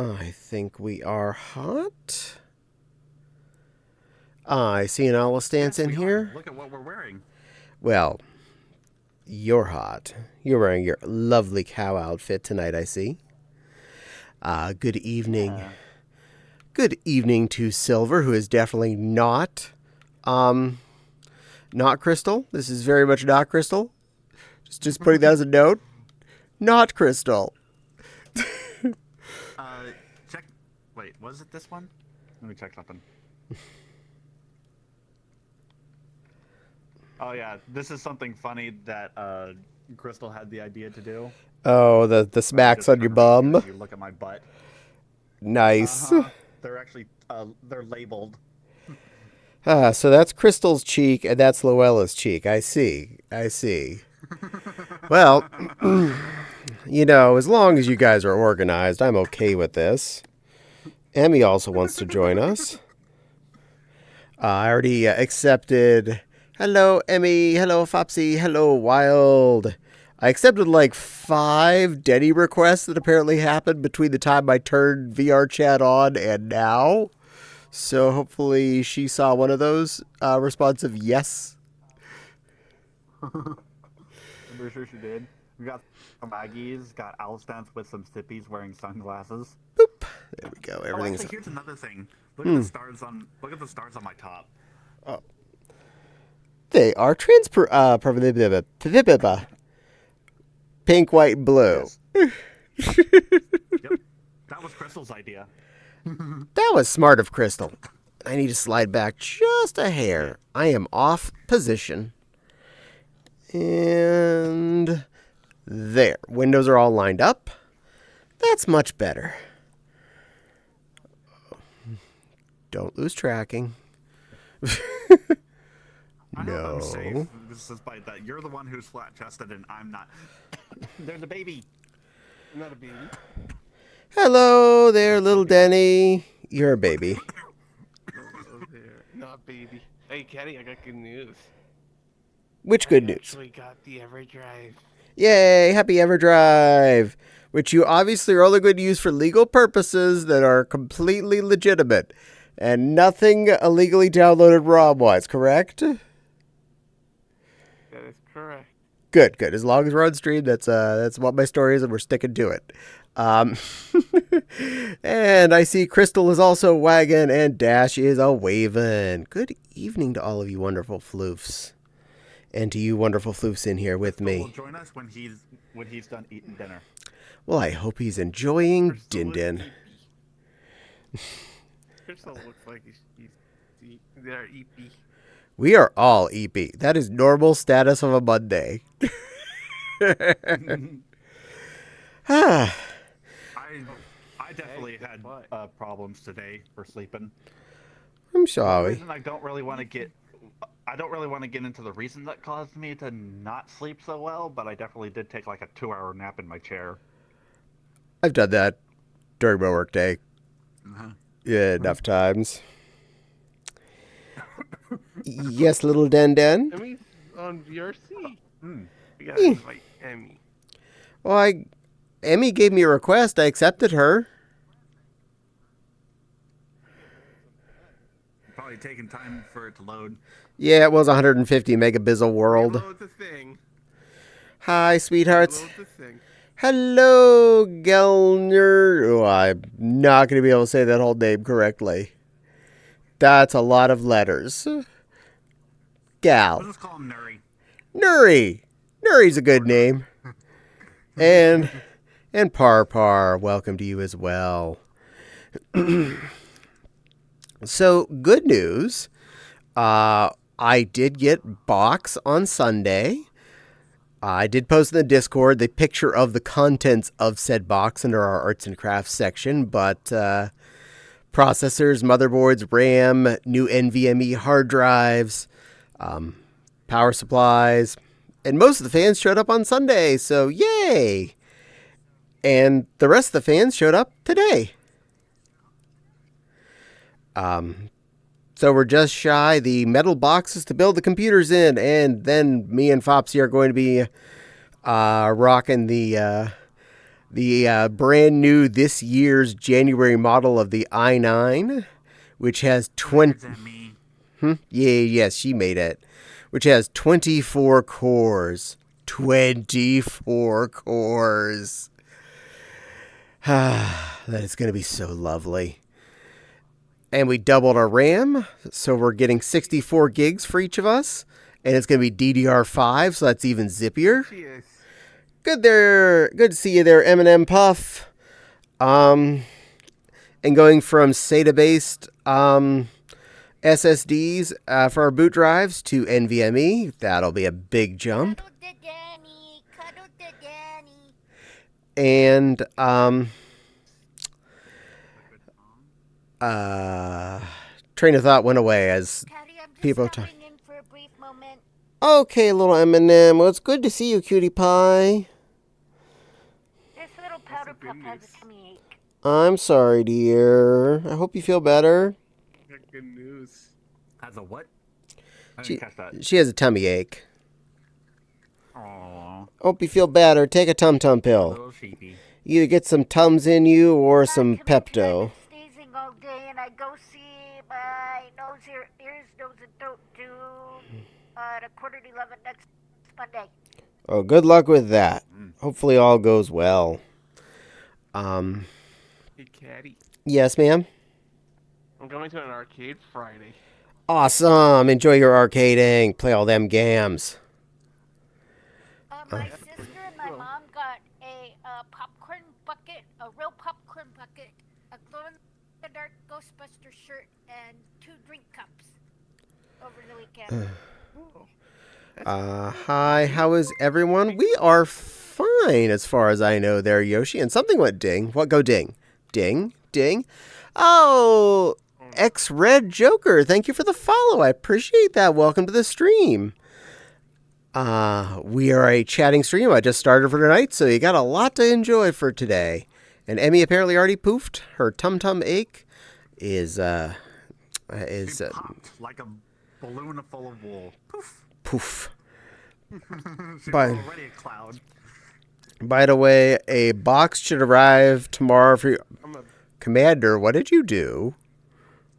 I think we are hot. I see an olive stance Yes, in we are. here. Look at what we're wearing. Well, you're hot. You're wearing your lovely cow outfit tonight, I see. Good evening. Yeah. Good evening to Silver, who is definitely not Crystal. This is very much not Crystal. Just putting that as a note. Not Crystal. Check. Wait, was it this one? Let me check something. Oh yeah, this is something funny that Crystal had the idea to do. Oh, the smacks Just on your turn around here bum. and you look at my butt. Nice. They're actually they're labeled. So that's Crystal's cheek, and that's Luella's cheek. I see. Well, as long as you guys are organized, I'm okay with this. Emmy also wants to join us. I already accepted. Hello, Emmy. Hello, Fopsy. Hello, Wild. I accepted like 5 Denny requests that apparently happened between the time I turned VR chat on and now. So hopefully she saw one of those responsive yes. I'm pretty sure she did. We got some Aggies, got Owlstance with some Sippies wearing sunglasses. Boop. There we go. Oh, Everything's actually, here's another thing. Look at the stars on. Look at the stars on my top. They are pink, white, and blue. Yes. Yep, that was Crystal's idea. That was smart of Crystal. I need to slide back just a hair. I am off position. And there. Windows are all lined up. That's much better. Don't lose tracking. I No. hope I'm safe. Despite that, you're the one who's flat-chested and I'm not. There's a baby. I'm not a baby. Hello there, little Denny. You're a baby. Hello there. Not baby. Hey, Caddie, I got good news. Which good I news? actually got the EverDrive. Yay, happy EverDrive, which you obviously are only going to use for legal purposes that are completely legitimate and nothing illegally downloaded ROM-wise, correct? That is correct. Good. As long as we're on stream, that's what my story is, and we're sticking to it. And I see Crystal is also wagging, and Dash is a waving. Good evening to all of you wonderful floofs. And to you wonderful floofs in here with Crystal me. will join us when he's done eating dinner. Well, I hope he's enjoying Crystal Din looks Din. eepy. Crystal looks like they're eepy. We are all EP. That is normal status of a Monday. I definitely had problems today for sleeping. I'm The sorry. reason I don't really want to get into the reason that caused me to not sleep so well, but I definitely did take like a 2-hour nap in my chair. I've done that during my workday. Uh-huh. Yeah, enough times. Yes, little Den Den. Emmy's on VRC. Hmm. We gotta invite Emmy. Well, Emmy gave me a request. I accepted her. Probably taking time for it to load. Yeah, it was 150 megabizzle world. Reload the thing. Hi, sweethearts. Reload the thing. Hello, Gelner. Oh, I'm not going to be able to say that whole name correctly. That's a lot of letters. We'll Gal. just call him Nuri. Nuri. Nuri's a good name. And Par, welcome to you as well. So, good news. I did get box on Sunday. I did post in the Discord the picture of the contents of said box under our arts and crafts section, but processors, motherboards, RAM, new NVMe hard drives, power supplies, and most of the fans showed up on Sunday, so yay! And the rest of the fans showed up today. So we're just shy the metal boxes to build the computers in, and then me and Fopsy are going to be rocking the The brand new this year's January model of the i9, which has 20. Than me. Yes, she made it. Which has 24 cores. 24 cores. That is going to be so lovely. And we doubled our RAM, so we're getting 64 gigs for each of us. And it's going to be DDR5, so that's even zippier. Cheers. Good there. Good to see you there, M&M Puff. And going from SATA-based SSDs for our boot drives to NVMe. That'll be a big jump. Cuddle the Danny, cuddle the Danny. And train of thought went away as Caddie, I'm just people stopping in for a brief moment. okay, little M&M. Well, it's good to see you, cutie pie. This little powder good puff has news. a tummy ache. I'm sorry, dear. I hope you feel better. Got good news. As a what? I She, didn't catch that. she has a tummy ache. Aww. Hope you feel better. Take a tum-tum pill. Little sheepy. Either get some Tums in you or I some come in tonight, Pepto. I'm sneezing all day, and I go see my ears, nose, and throat to at 11:15 next Monday. Oh, good luck with that. Hopefully all goes well. Hey, Caddie. Yes, ma'am? I'm going to an arcade Friday. Awesome. Enjoy your arcading. Play all them gams. My sister and my mom got a popcorn bucket, a real popcorn bucket, a glow-in-the-dark Ghostbuster shirt, and 2 drink cups over the weekend. Hi, how is everyone? We are fine as far as I know there, Yoshi. And something went ding. What go ding? Ding, ding. Oh, X-Red Joker, thank you for the follow. I appreciate that. Welcome to the stream. We are a chatting stream. I just started for tonight, so you got a lot to enjoy for today. And Emmy apparently already poofed. Her tum-tum ache is She popped like a balloon full of wool. Poof. poof. She's Bye. already a cloud. By the way, a box should arrive tomorrow for you. I'm a Commander, what did you do?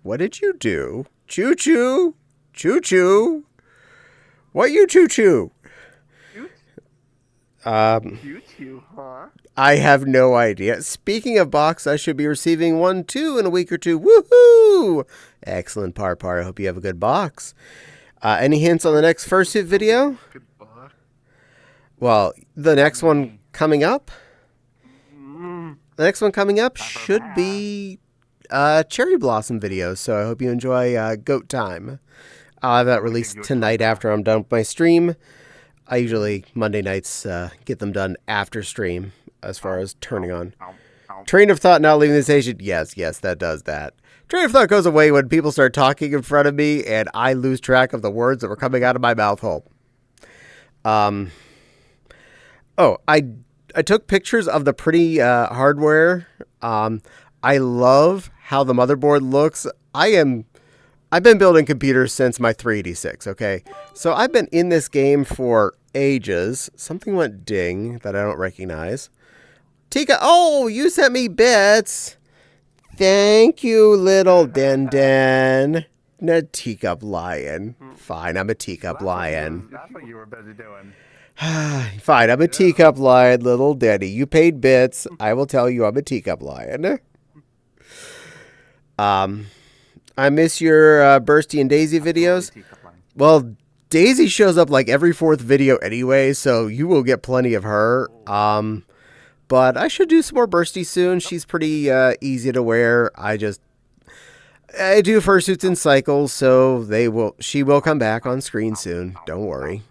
What did you do? Choo-choo. Choo-choo. What you choo-choo? you, huh? I have no idea. Speaking of box, I should be receiving one too in a week or two. Woohoo! Excellent, Par. I hope you have a good box. Any hints on the next fursuit video? Goodbye. Well, the next one coming up? The next one coming up should be Cherry Blossom video, so I hope you enjoy Goat Time. I'll have that released tonight after I'm done with my stream. I usually, Monday nights, get them done after stream as far as turning on. Train of thought not leaving the station. Yes, that does that. Train of thought goes away when people start talking in front of me and I lose track of the words that were coming out of my mouth hole. I took pictures of the pretty hardware. I love how the motherboard looks. I've been building computers since my 386, okay? So I've been in this game for ages. Something went ding that I don't recognize. Tika, oh, you sent me bits. Thank you, little Den. A teacup lion. Fine, I'm a teacup lion. That's what you were busy doing. Fine, I'm a teacup lion, little Denny. You paid bits. I will tell you I'm a teacup lion. I miss your Bursty and Daisy videos. Well, Daisy shows up like every 4th video anyway, so you will get plenty of her. But I should do some more Bursty soon. She's pretty easy to wear. I do fursuits in cycles, so she will come back on screen soon. Don't worry.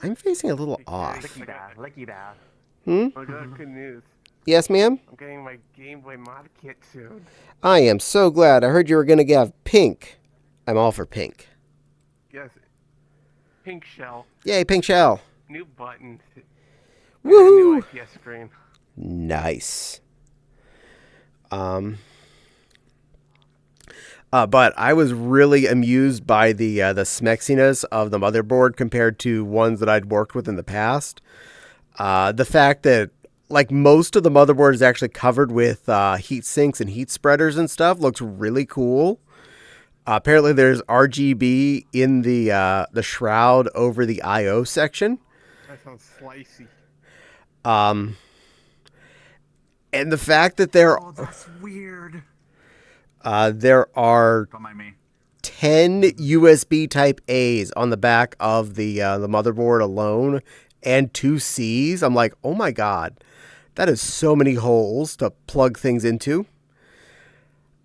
I'm facing a little off. Licky bad. I got good news. Yes, ma'am? I'm getting my Game Boy mod kit soon. I am so glad. I heard you were going to get pink. I'm all for pink. Yes. Pink shell. Yay, pink shell. New buttons. Woohoo! New IPS screen. Nice. But I was really amused by the smexiness of the motherboard compared to ones that I'd worked with in the past. The fact that like most of the motherboard is actually covered with heat sinks and heat spreaders and stuff. Looks really cool. Apparently, there's RGB in the shroud over the I/O section. That sounds slicey. And the fact that there that's weird. there are Don't mind me. 10 USB Type A's on the back of the motherboard alone, and 2 C's. I'm like, oh my god, that is so many holes to plug things into.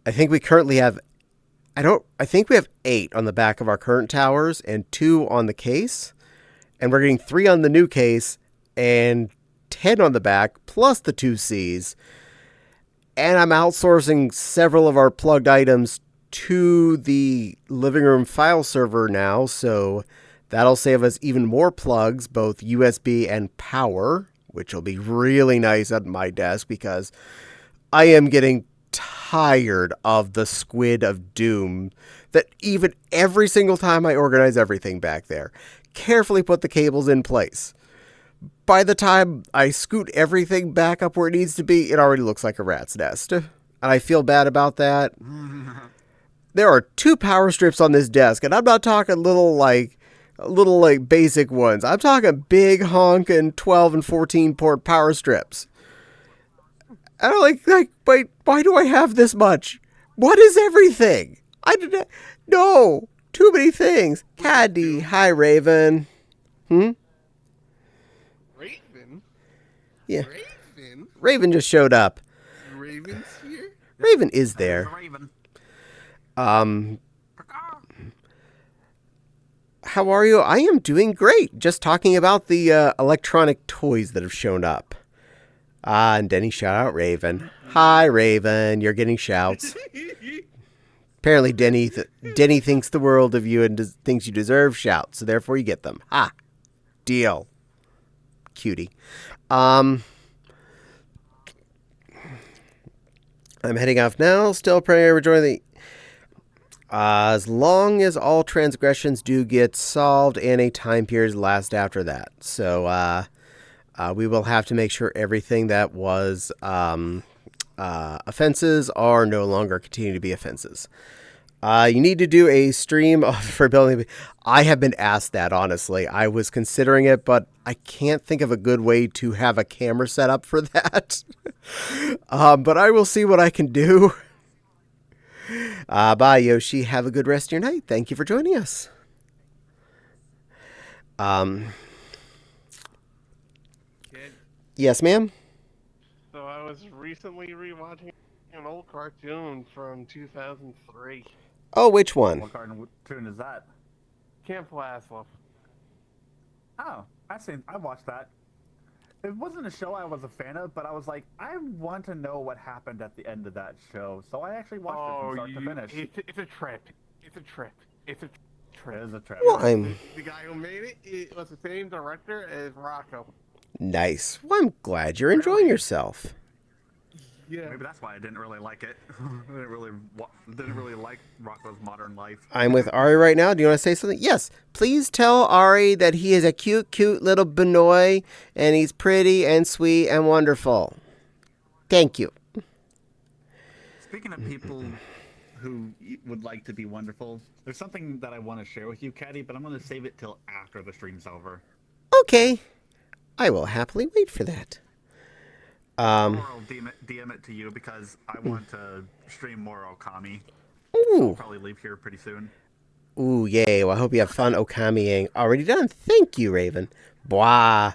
I think we currently have, I think we have 8 on the back of our current towers and 2 on the case, and we're getting 3 on the new case and 10 on the back plus the 2 C's. And I'm outsourcing several of our plugged items to the living room file server now, so that'll save us even more plugs, both USB and power, which will be really nice at my desk because I am getting tired of the squid of doom that even every single time I organize everything back there, carefully put the cables in place. By the time I scoot everything back up where it needs to be, it already looks like a rat's nest. And I feel bad about that. There are 2 power strips on this desk, and I'm not talking little basic ones. I'm talking big honking 12 and 14 port power strips. And I'm like, wait, why do I have this much? What is everything? No, too many things. Caddie, hi Raven. Raven? Yeah. Raven? Raven just showed up. Raven's here? Raven is there. Raven. How are you? I am doing great. Just talking about the electronic toys that have shown up. And Denny shout out Raven. Hi Raven, you're getting shouts. Apparently Denny thinks the world of you and thinks you deserve shouts, so therefore you get them. Ha! Deal. Cutie. I'm heading off now. Still praying we're joining the... as long as all transgressions do get solved and a time period lasts after that. So we will have to make sure everything that was offenses are no longer continue to be offenses. You need to do a stream for building. I have been asked that, honestly. I was considering it, but I can't think of a good way to have a camera set up for that. But I will see what I can do. Bye, Yoshi. Have a good rest of your night. Thank you for joining us. Yes, ma'am? So I was recently rewatching an old cartoon from 2003. Oh, which one? What cartoon is that? Camp Laszlo. Oh, I watched that. It wasn't a show I was a fan of, but I was like, I want to know what happened at the end of that show. So I actually watched it from start to finish. It's a trip. It's a trip. It's a trip. It is a trip. Well, The guy who made it was the same director as Rocco. Nice. Well, I'm glad you're enjoying yourself. Yeah. Maybe that's why I didn't really like it. I didn't really like Rocco's Modern Life. I'm with Ari right now. Do you want to say something? Yes. Please tell Ari that he is a cute, cute little Benoy, and he's pretty and sweet and wonderful. Thank you. Speaking of people who would like to be wonderful, there's something that I want to share with you, Caddie, but I'm going to save it till after the stream's over. Okay. I will happily wait for that. Or I'll DM it to you because I want to stream more Okami. Ooh. I'll probably leave here pretty soon. Ooh, yay. Well, I hope you have fun Okamiing. Already done. Thank you, Raven. Blah.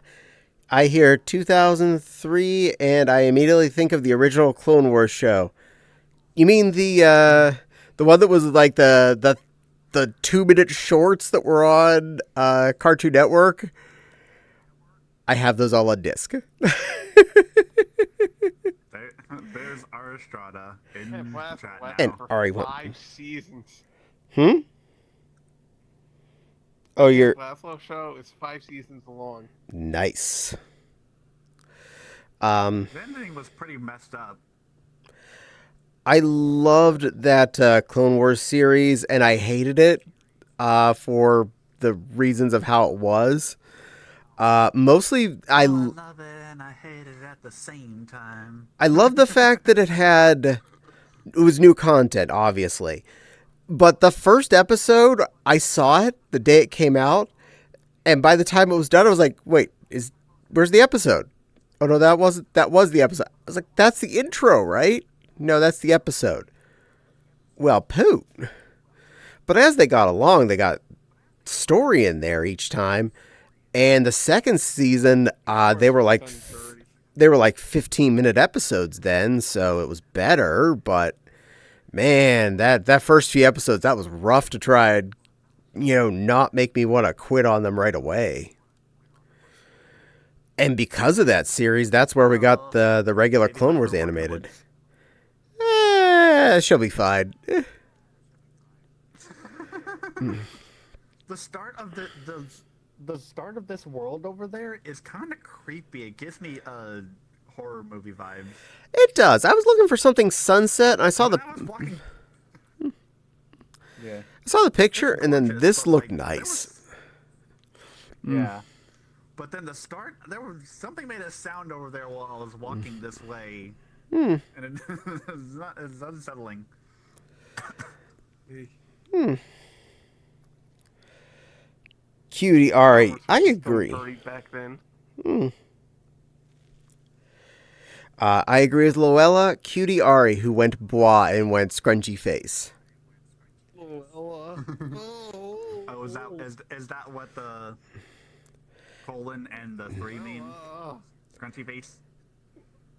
I hear 2003, and I immediately think of the original Clone Wars show. You mean the one that was like the 2-minute shorts that were on Cartoon Network? I have those all on disc. There's Aristrada in chat now. And Ari went. 5 seasons. Oh, you're... Laszlo show is 5 seasons long. Nice. The ending was pretty messed up. I loved that Clone Wars series, and I hated it for the reasons of how it was. Mostly, I love it and I hate it at the same time. I love the fact that it was new content, obviously. But the first episode, I saw it the day it came out, and by the time it was done, I was like, wait, where's the episode? Oh no, that was the episode. I was like, that's the intro, right? No, that's the episode. Well, poot. But as they got along, they got story in there each time. And the second season, they were like 15-minute episodes then, so it was better. But man, that first few episodes, that was rough to try and, not make me want to quit on them right away. And because of that series, that's where we got the regular Clone Wars animated. She'll be fine. The start of the start of this world over there is kind of creepy. It gives me horror movie vibes. It does. I was looking for something sunset, and I saw Yeah. I saw the picture, and then this looked nice. Yeah. But then something made a sound over there while I was walking this way. And it's unsettling. Cutie Ari, I agree. Back then. I agree with Loella. Cutie Ari, who went bois and went scrunchy face. Oh, is that what the colon and the 3 mean? Scrunchy face?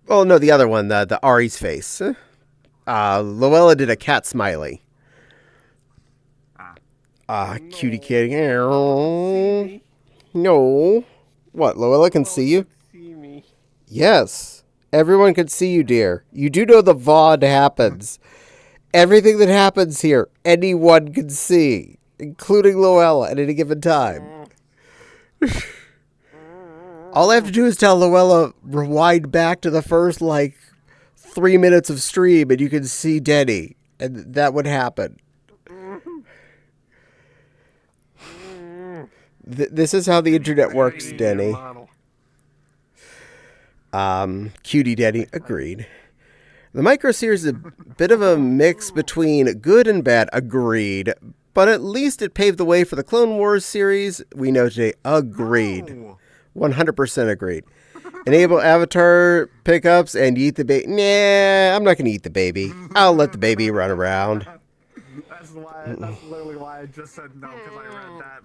Oh no, the other one, the Ari's face. Loella did a cat smiley. Cutie kitty. No. What, Loella can see you? See me. Yes. Everyone can see you, dear. You do know the VOD happens. Everything that happens here, anyone can see, including Loella at any given time. All I have to do is tell Loella, rewind back to the first, 3 minutes of stream, and you can see Denny. And that would happen. This is how the internet works, Denny. Cutie Denny, agreed. The micro series is a bit of a mix between good and bad, agreed. But at least it paved the way for the Clone Wars series we know today, agreed. 100% agreed. Enable avatar pickups and eat the baby. Nah, I'm not going to eat the baby. I'll let the baby run around. That's literally why I just said no, because I read that.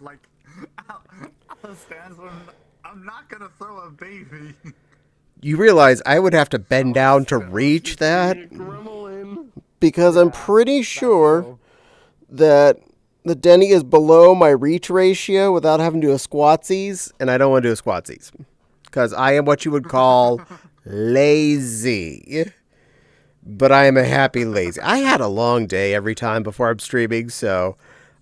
I'll stand when I'm not going to throw a baby. You realize I would have to bend down to reach that? Because I'm pretty sure that the Denny is below my reach ratio without having to do a squatsies, and I don't want to do a squatsies. Because I am what you would call lazy. But I am a happy lazy. I had a long day every time before I'm streaming, so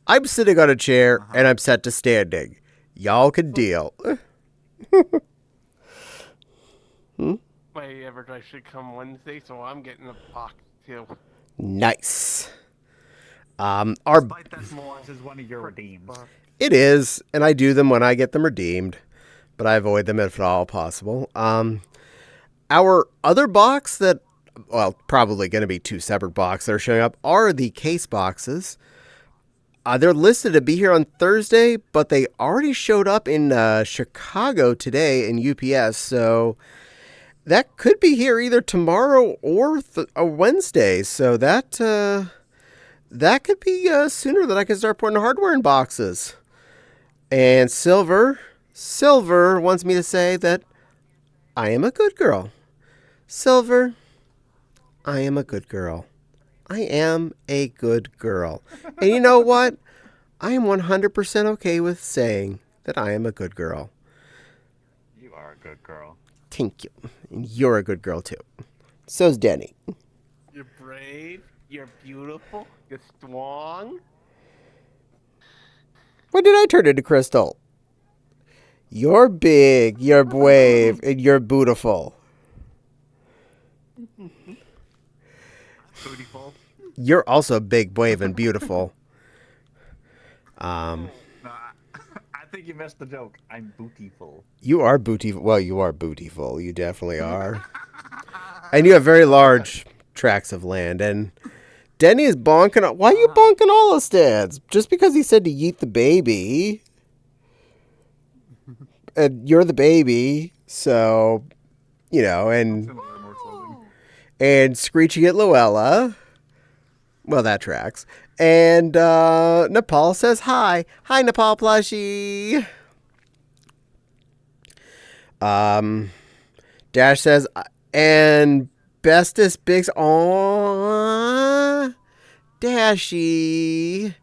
I'm sitting on a chair and I'm set to standing. Y'all can deal. My EverDrive should come Wednesday, so I'm getting a box too. Nice. Despite that launch is one of your redeems. It is, and I do them when I get them redeemed, but I avoid them if at all possible. Our other box that, well, probably going to be 2 separate boxes that are showing up are the case boxes. They're listed to be here on Thursday, but they already showed up in Chicago today in UPS, so that could be here either tomorrow or Wednesday. So that could be sooner than I can start putting hardware in boxes. And Silver wants me to say that I am a good girl. Silver, I am a good girl. I am a good girl. And you know what? I am 100% okay with saying that I am a good girl. You are a good girl. Thank you. And you're a good girl, too. So's Denny. You're brave. You're beautiful. You're strong. When did I turn into Crystal? You're big, you're brave, and you're beautiful. Beautiful. You're also big, brave, and beautiful. I think you missed the joke. I'm bootyful. You are bootyful. Well, you are bootyful. You definitely are. And you have very large tracts of land. And Denny is bonking. Why are you bonking all the stats? Just because he said to yeet the baby. And you're the baby. So, and screeching at Luella. Well, that tracks. And Nepal says hi. Hi, Nepal plushie. Dash says, and bestest bigs. Aww. Dashy.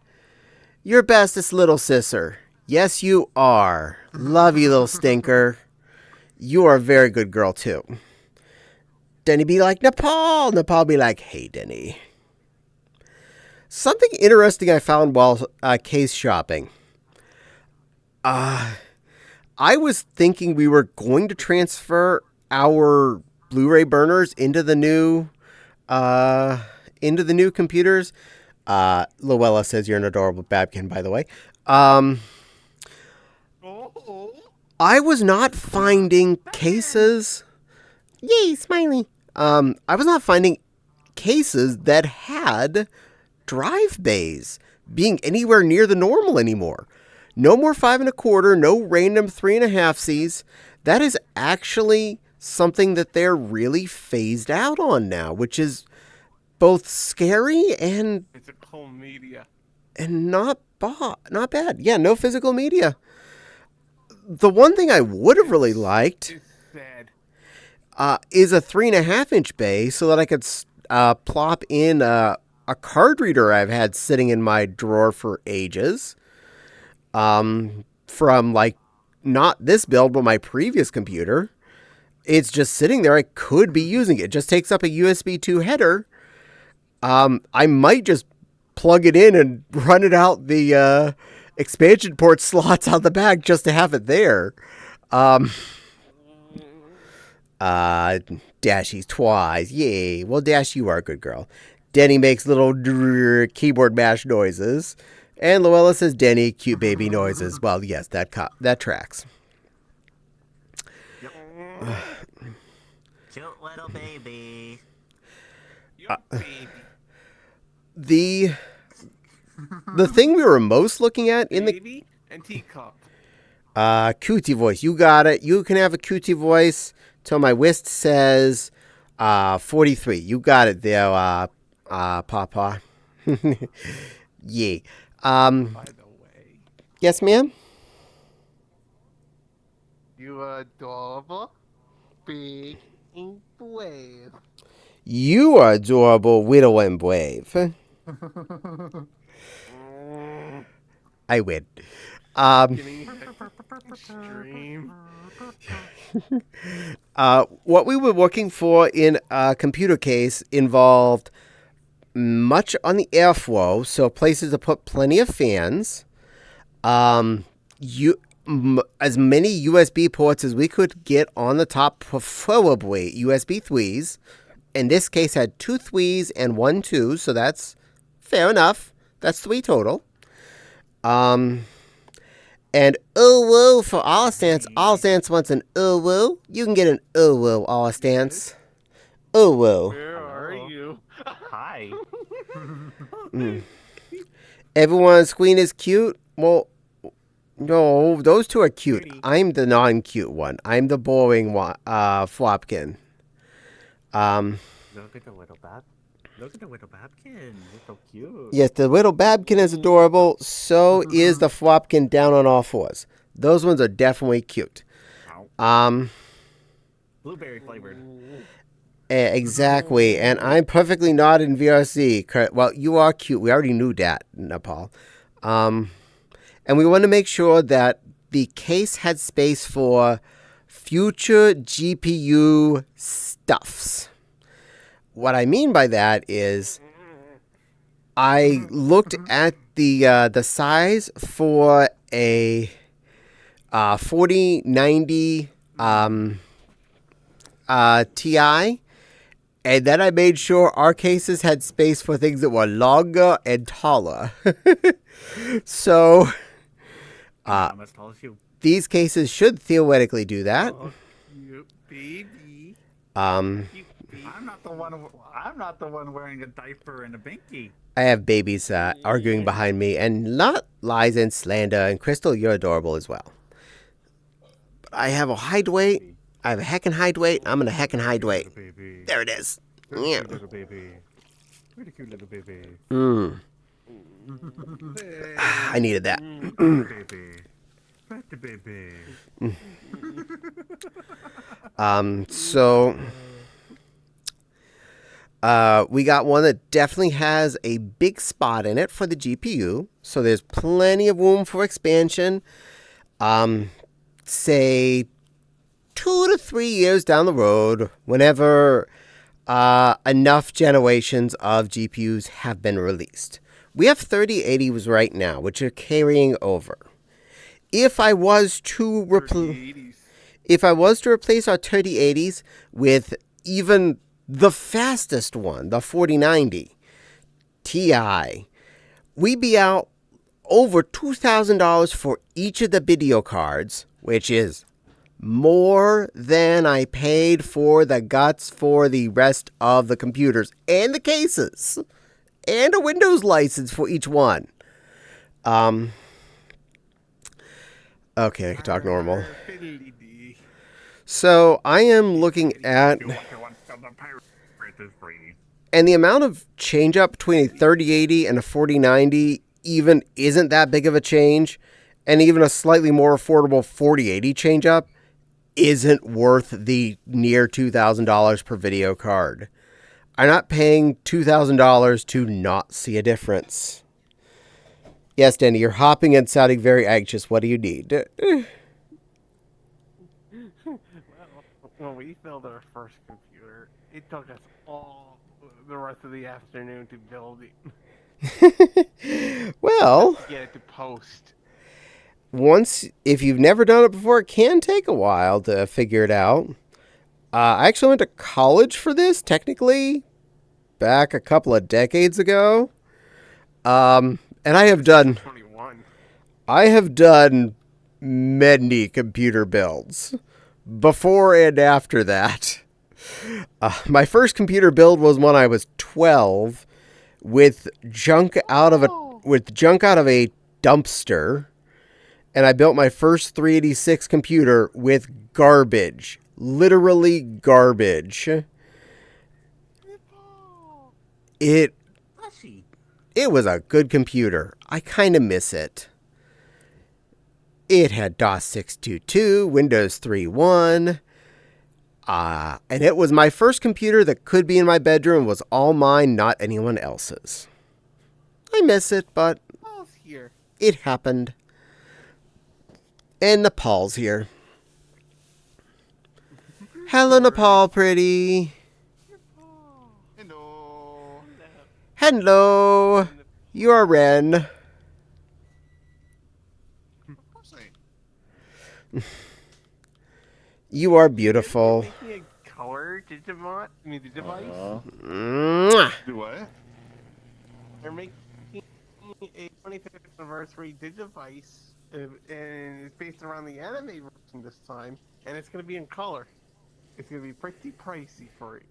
Your bestest little sister. Yes, you are. Love you, little stinker. You are a very good girl, too. Denny be like, Nepal. Nepal be like, hey, Denny. Something interesting I found while case shopping. I was thinking we were going to transfer our Blu-ray burners into the new computers. Luella says you're an adorable babkin, by the way. I was not finding cases. Yay, smiley. I was not finding cases that had drive bays being anywhere near the normal anymore. No more 5 1/4, no random 3 1/2Cs. That is actually something that they're really phased out on now, which is both scary and Physical media. And not bad. Yeah, no physical media. The one thing I would have really liked It's sad. is a 3 1/2-inch bay so that I could plop in a card reader I've had sitting in my drawer for ages. From not this build, but my previous computer. It's just sitting there. I could be using it. It just takes up a USB 2 header. I might just plug it in and run it out the expansion port slots out the back just to have it there. Dashy's twice. Yay. Well, Dash, you are a good girl. Denny makes little keyboard mash noises. And Luella says, Denny, cute baby noises. Well, yes, that tracks. Yep. Cute little baby. Baby. The thing we were most looking at in the Baby and teacup. cootie voice. You got it. You can have a cootie voice till my whist says 43. You got it there, Papa. Yeah. By the way, Yes, ma'am? you adorable, big, and brave. You are adorable, widow and brave. I win. Getting extreme. What we were looking for in a computer case involved much on the airflow, so places to put plenty of fans. As many USB ports as we could get on the top, preferably USB 3s. In this case, had 2 3s and 1 2, so that's fair enough. That's 3 total. And woo for all stance. All stance wants an woo. You can get an woo all stance. Woo. Where are you? Hi. Everyone's queen is cute. Well, no, those two are cute. I'm the non-cute one. I'm the boring one, Flopkin. Look at the little Bab. Look at the little Babkin. You're so cute. Yes, the little Babkin is adorable. So is the Flopkin down on all fours. Those ones are definitely cute. Blueberry flavored. Exactly. And I'm perfectly not in VRC. Well, you are cute. We already knew that, Nepal. And we want to make sure that the case had space for future GPU stuffs. What I mean by that is I looked at the size for a 4090 Ti, and then I made sure our cases had space for things that were longer and taller. So I'm as tall as you. These cases should theoretically do that. Oh, cute baby. Cute baby. I'm not the one. I'm not the one wearing a diaper and a binky. I have babies arguing behind me, and not lies and slander. And Crystal, you're adorable as well. But I have a height weight. I have a heckin' height weight. I'm gonna heckin' height weight. Baby. There it is. Pretty Yeah. cute little baby. Pretty cute little baby. I needed that. Baby. Pretty baby. So we got one that definitely has a big spot in it for the GPU. So there's plenty of room for expansion. Say 2 to 3 years down the road, whenever enough generations of GPUs have been released. We have 3080s right now, which are carrying over. If I was to replace our 3080s with even the fastest one, the 4090 Ti, we'd be out over $2,000 for each of the video cards, which is more than I paid for the guts for the rest of the computers and the cases and a Windows license for each one. Okay, I can talk normal. So I am looking at, and the amount of change up between a 3080 and a 4090 even isn't that big of a change, and even a slightly more affordable 4080 change up isn't worth the near $2,000 per video card. I'm not paying $2,000 to not see a difference. Yes, Danny, you're hopping and sounding very anxious. What do you need? When we built our first computer, it took us all the rest of the afternoon to build it. Well, Get it to post. if you've never done it before, it can take a while to figure it out. I actually went to college for this, technically, back a couple of decades ago. And I have done 21. many computer builds before and after that. My first computer build was when I was 12 with junk out of a dumpster, and I built my first 386 computer with garbage, literally garbage. It was a good computer. I kind of miss it. It had DOS 622, Windows 3.1, and it was my first computer that could be in my bedroom, was all mine, not anyone else's. I miss it, but Paul's here. it happened. And Nepal's here. Hello, Nepal, pretty. Hello. Hello. You are Ren. Of course I am. You are beautiful. Making a color Digimon? I mean, the device? Mwah. Do what? They're making a 25th anniversary Digivice, and it's based around the anime version this time, and it's going to be in color. It's going to be pretty pricey for it.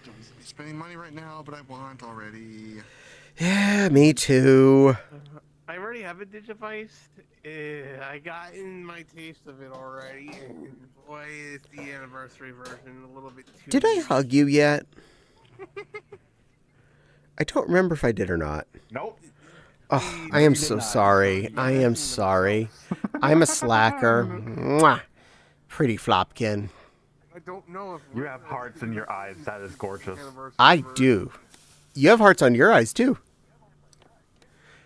Don't be spending money right now, but I want already. Yeah, me too. I already have a Digivice. I got in my taste of it already, and boy, is the anniversary version a little bit too... Did I hug you yet? I don't remember if I did or not. Nope. Oh, I am so sorry. I am sorry. I'm a slacker. Mwah. Pretty flopkin. I don't know if... You have hearts in your eyes. That is gorgeous. I do. You have hearts on your eyes too.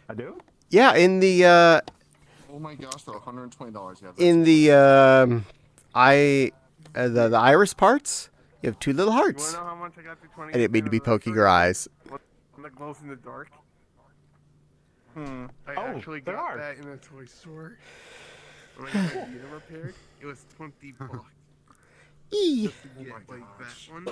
I do? Yeah, in the Oh my gosh, though, $120 you have. the iris parts, you have two little You wanna hearts. know how much I got to 20? I didn't mean to be poking your eyes. What that glows in the dark? I Oh, actually there got are. that in a toy store. When I got my Vita repaired, it was $20 Eee. to get my like gosh. that one.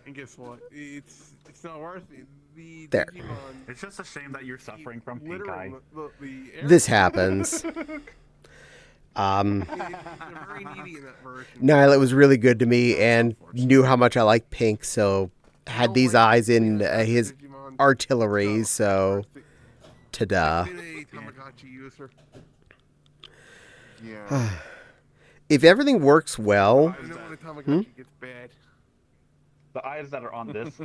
And guess what? It's not worth it. The There. Digimon It's just a shame that you're suffering from pink littering eye. the area. This happens. They're very needy in that version. Nyla was really good to me and knew how much I like pink, so had these eyes in his artillery, so ta-da. I've been a Tamagotchi user. Yeah. If everything works well, I know when a Tamagotchi gets bad. The eyes that are on this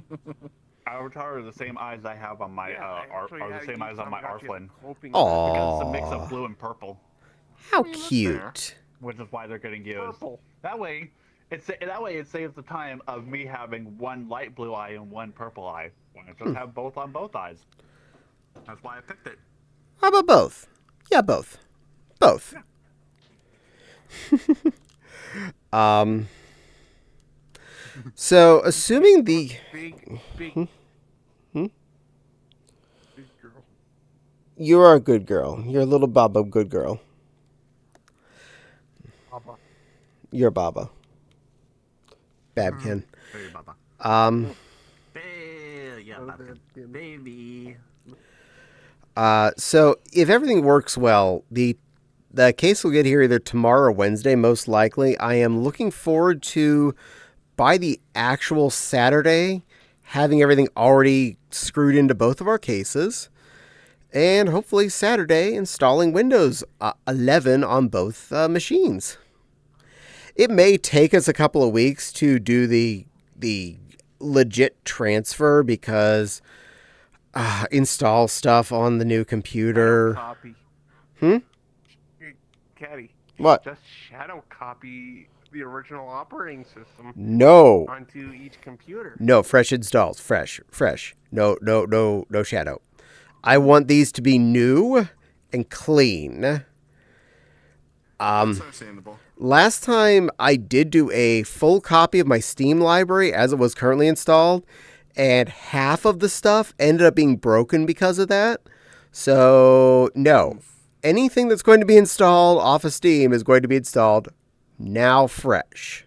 avatar are the same eyes I have on my are the same eyes on my Arflin. Because it's a mix of blue and purple, how that's cute. which is why they're getting used. That way, it saves the time of me having one light blue eye and one purple eye. When I just have both on both eyes. That's why I picked it. How about both? Yeah, both. Both. So, assuming the... Big Hmm? big girl. You are a good girl. You're a little Baba good girl. Papa. You're Baba. Babkin. Hey, Baba. Yeah, baby. So if everything works well, the case will get here either tomorrow or Wednesday, most likely. I am looking forward to, by the actual Saturday, having everything already screwed into both of our cases. And hopefully Saturday, installing Windows 11 on both machines. It may take us a couple of weeks to do the legit transfer because install stuff on the new computer. Copy. Hmm? Caddie. What? Just shadow copy the original operating system No. onto each computer. No, fresh installs. Fresh. No shadow. I want these to be new and clean. That's understandable. Last time I did do a full copy of my Steam library as it was currently installed, and half of the stuff ended up being broken because of that. So, no. Anything that's going to be installed off of Steam is going to be installed now fresh.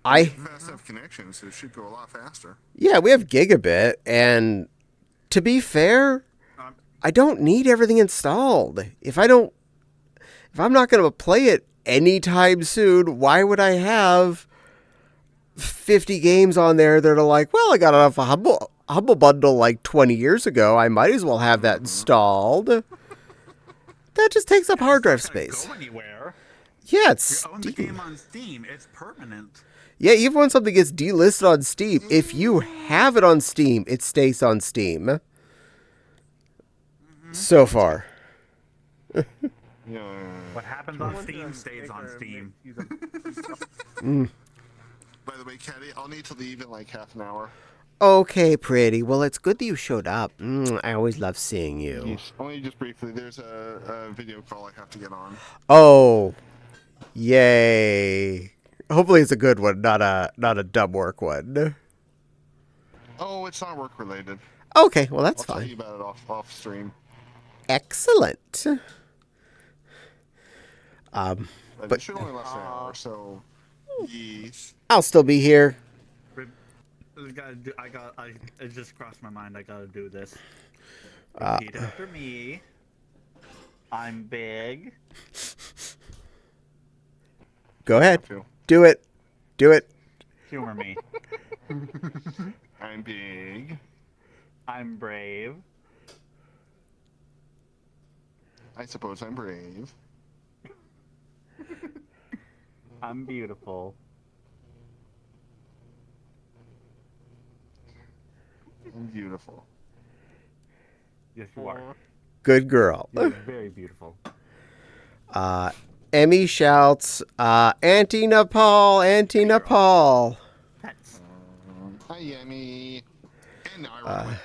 Fast enough connections, so it should go a lot faster. Yeah, we have gigabit, and to be fair, I don't need everything installed. If I'm not going to play it anytime soon, why would I have 50 games on there that are like, well, I got it off a Humble Bundle like 20 years ago. I might as well have that installed. That just takes up hard drive space. Go anywhere. Yeah, it's You own the Steam. game on Steam. It's permanent. Yeah, even when something gets delisted on Steam, if you have it on Steam, it stays on Steam. So far. Yeah. What happens on Steam stays on Steam. By the way, Caddie, I'll need to leave in like half an hour. Okay, pretty. Well, it's good that you showed up. I always love seeing you. Yes, only just briefly. There's a video call I have to get on. Oh, yay! Hopefully, it's a good one, not a dumb work one. Oh, it's not work related. Okay, well that's I'll tell you fine. about it off stream. Excellent. But But- it should only last an hour, so yes. I'll still be here. It just crossed my mind. I gotta do this. Repeat after me. I'm big. Go ahead. Feel. Do it. Do it. Humor me. I'm big. I'm brave. I suppose I'm brave. I'm beautiful. I'm beautiful. Yes, you are. Good girl. You're very beautiful. Emmy shouts, Auntie Nepal, Auntie Nepal. That's Hi, Yemi. And now I run away.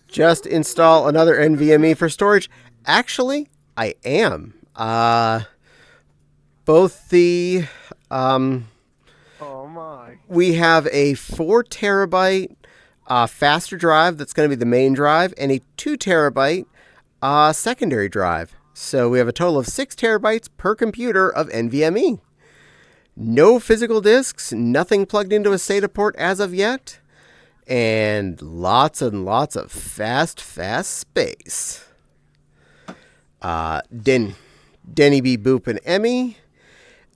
Just install another NVMe for storage. Actually, I am. Both the Oh my. we have a 4 terabyte faster drive that's going to be the main drive, and a 2 terabyte secondary drive. So we have a total of 6 terabytes per computer of NVMe. No physical discs, nothing plugged into a SATA port as of yet, and lots of fast space. Denny B. Boop and Emmy.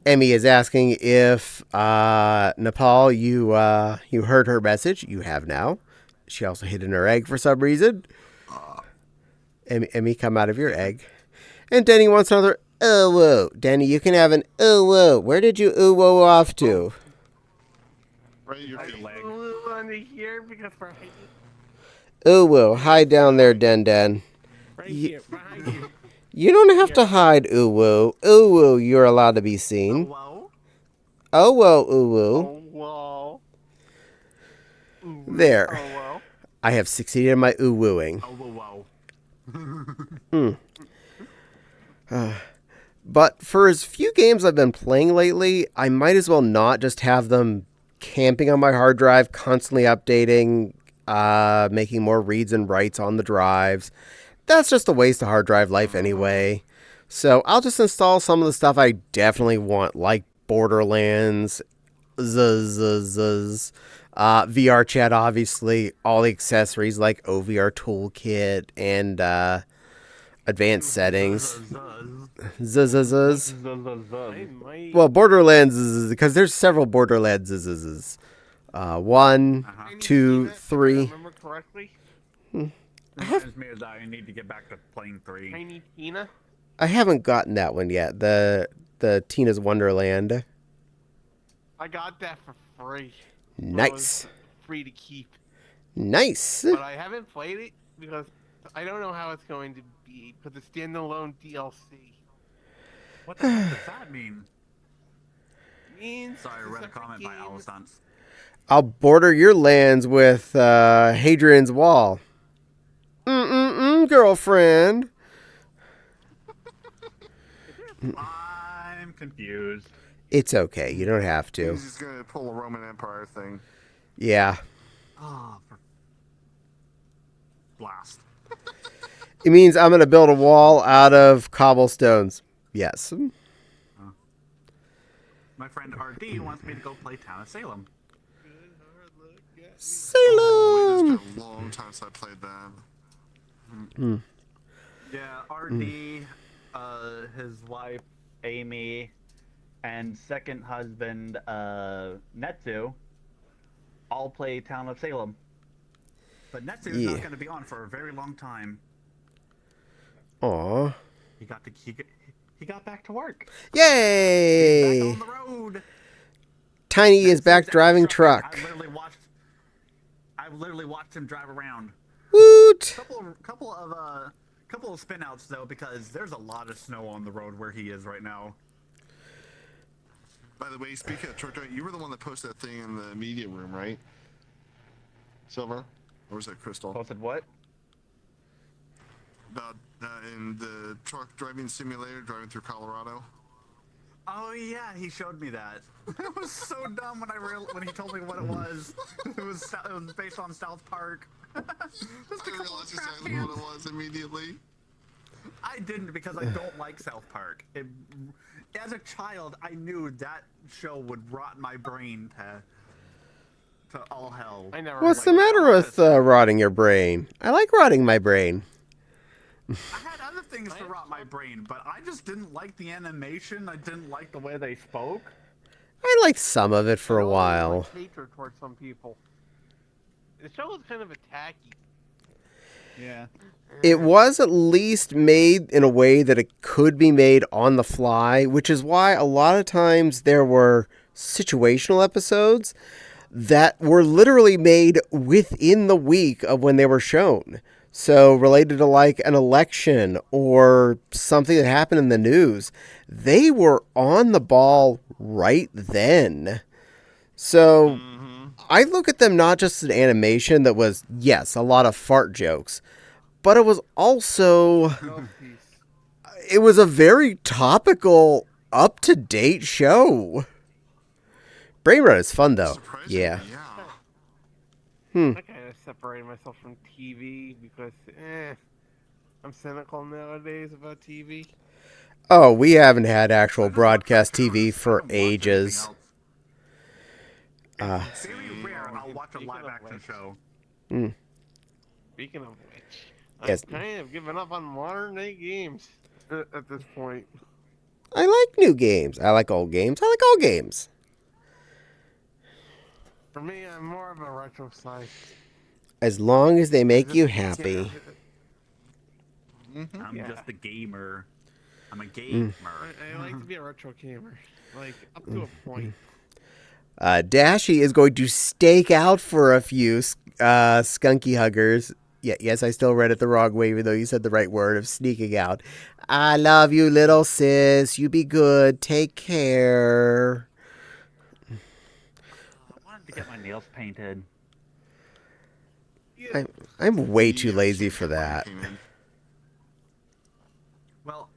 Emmy is asking if Nepal, you heard her message. You have now. She also hid in her egg for some reason. Emmy, come out of your egg. And Denny wants another oh whoa. Denny, you can have an oh whoa. Where did you oh whoa off to? Right at your feet. Under here because we're hiding. Oh whoa, hide down there, Den. Right here, behind you. You don't have to hide, ooh woo. Ooh woo, you're allowed to be seen. Whoa. Oh whoa, ooh woo. Oh, whoa. Ooh, There. Oh, well. I have succeeded in my ooh wooing. Oh, whoa. But for as few games I've been playing lately, I might as well not just have them camping on my hard drive, constantly updating, making more reads and writes on the drives. That's just a waste of hard drive life anyway. So I'll just install some of the stuff I definitely want, like Borderlands, VR chat, obviously, all the accessories like OVR toolkit and advanced settings. I might. Well, Borderlands, because there's several Borderlands. 1, Tiny 2, Tina, if I 3. remember correctly. Reminds me that I need to get back to playing 3. Tiny Tina. I haven't gotten that one yet. The Tina's Wonderland. I got that for free. Nice. It was free to keep. Nice. But I haven't played it because I don't know how it's going to be. Because it's standalone DLC. What the heck does that mean? Means Sorry, I it's read a separate comment by game. Alistance. I'll border your lands with Hadrian's Wall. Girlfriend. I'm confused. It's okay. You don't have to. He's just gonna pull a Roman Empire thing. Yeah. Oh, for blast. It means I'm going to build a wall out of cobblestones. Yes. My friend RD wants me to go play Town of Salem. Salem. It's been a long time since I played that. Yeah, RD, his wife Amy, and second husband Netsu all play Town of Salem. But Netsu's not going to be on for a very long time. Aw. He got back to work. Yay! Back on the road. Tiny is back Netsu's driving out truck. I literally watched him drive around. Woot! Couple of spin outs though, because there's a lot of snow on the road where he is right now. By the way, speaking of truck driving, you were the one that posted that thing in the media room, right? Silver? Or was that Crystal? Posted what? About in the truck driving simulator, driving through Colorado. Oh yeah, he showed me that. It was so dumb when he told me what it was. It was based on South Park. Just a I couple realized of trash exactly what cans. it was immediately. I didn't because I don't like South Park. As a child, I knew that show would rot my brain to all hell. I never. What's the liked matter with rotting your brain? I like rotting my brain. I had other things to rot my brain, but I just didn't like the animation. I didn't like the way they spoke. I liked some of it for a I while. like hatred towards some people. The show was kind of a tacky. Yeah. It was at least made in a way that it could be made on the fly, which is why a lot of times there were situational episodes that were literally made within the week of when they were shown. So related to like an election or something that happened in the news, they were on the ball right then. So I look at them not just as an animation that was, yes, a lot of fart jokes, but it was also, No peace. it was a very topical, up-to-date show. Brain Rot is fun, though. Surprisingly, Yeah. I kind of separated myself from TV because, I'm cynical nowadays about TV. Oh, we haven't had actual I don't watch broadcast cartoons. TV I for don't watch anything ages. else. It's very rare Oh, I'll watch a speaking live of action which. show. Speaking of which, Yes. I've kind of given up on modern day games at this point. I like new games. I like old games. I like all games. For me, I'm more of a retro side. As long as they I make just you can't- happy. I'm Yeah. just a gamer. I'm a gamer. I like to be a retro gamer, like up to a point. Dashy is going to stake out for a few skunky huggers. Yeah, yes, I still read it the wrong way, even though you said the right word of sneaking out. I love you, little sis. You be good. Take care. I wanted to get my nails painted. Yeah. I'm way too Yeah, lazy shit, for when it that. came in. Well,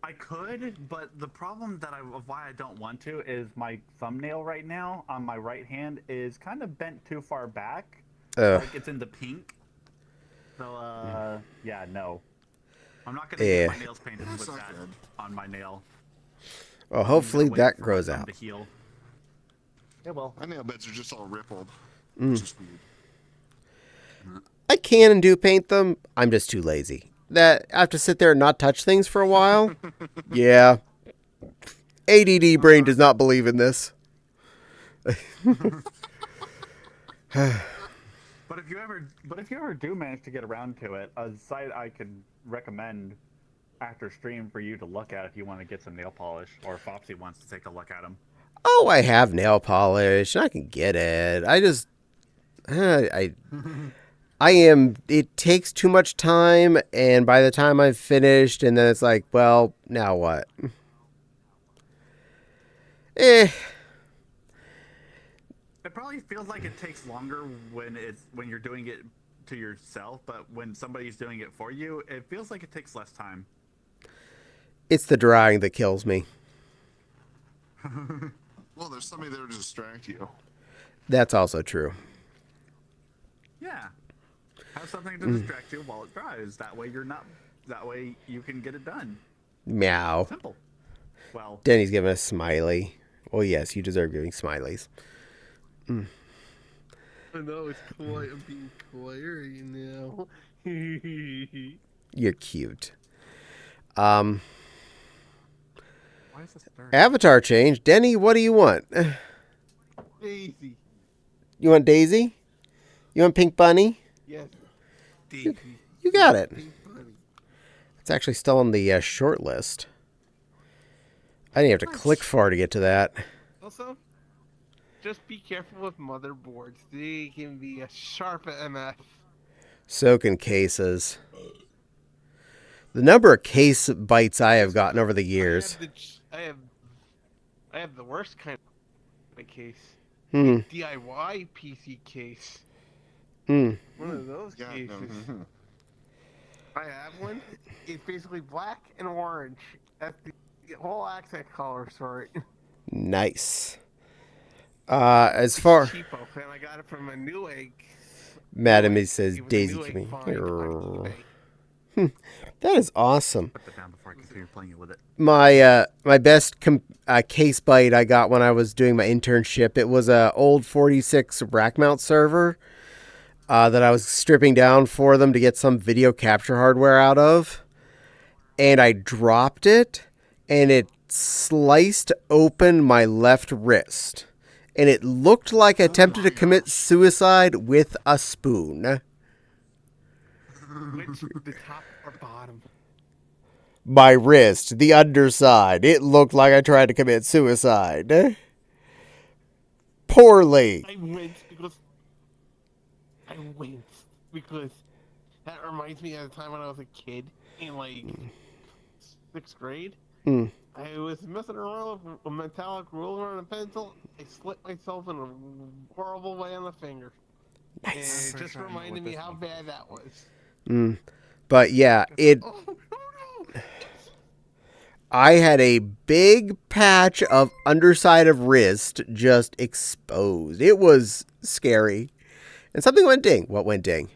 I could, but the problem of why I don't want to is my thumbnail right now on my right hand is kind of bent too far back. Ugh. Like it's in the pink. So, yeah, no. I'm not gonna Yeah. get my nails painted That's with not that good. on my nail. Well, I'm hopefully gonna wait that for my grows thumb out. to heal. Yeah, well, My nail beds are just all rippled. Mm. Which is weird. I can and do paint them. I'm just too lazy. That I have to sit there and not touch things for a while. Yeah. ADD brain does not believe in this. but if you ever do manage to get around to it, a site I could recommend after stream for you to look at if you want to get some nail polish, or if Fopsy wants to take a look at them. Oh, I have nail polish. I can get it. I just, I am. It takes too much time, and by the time I've finished, and then it's like, well, now what? Eh. It probably feels like it takes longer when you're doing it to yourself, but when somebody's doing it for you, it feels like it takes less time. It's the drying that kills me. Well, there's somebody there to distract you. That's also true. Yeah. Have something to distract you while it dries. That way you can get it done. Meow. Simple. Well, Denny's giving a smiley. Well, yes, you deserve giving smileys. I know it's coy. I'm being coy right now. You're cute. why is this dirty? Avatar change. Denny, what do you want? Daisy. You want Daisy? You want Pink Bunny? Yes. Daisy. You got it. Pink bunny. It's actually still on the short list. I didn't have to click far to get to that. Also, just be careful with motherboards. They can be a sharp MF. So can cases. The number of case bites I have gotten over the years. I have the worst kind of case. Hmm. DIY PC case. Hmm. One of those Yeah, cases. no. I have one. It's basically black and orange. That's the whole accent colors for it. Nice. As far... Cheapo, and I got it from a Newegg. Madam, he says It was a Daisy Newegg Kimmy. find on eBay. That is awesome. Put that down before I continue playing with it. My best case bite I got when I was doing my internship. It was a old 46 rack mount server that I was stripping down for them to get some video capture hardware out of, and I dropped it, and it sliced open my left wrist, and it looked like I attempted to commit suicide with a spoon. Which, the top or bottom? My wrist, the underside. It looked like I tried to commit suicide. Poorly. I winced because that reminds me of the time when I was a kid in like 6th grade. Hmm. I was messing around with a metallic ruler and a pencil. I slit myself in a horrible way on the finger. Nice. And it just reminded me how bad that was. But yeah, Oh, no. I had a big patch of underside of wrist just exposed. It was scary. And something went ding. What went ding?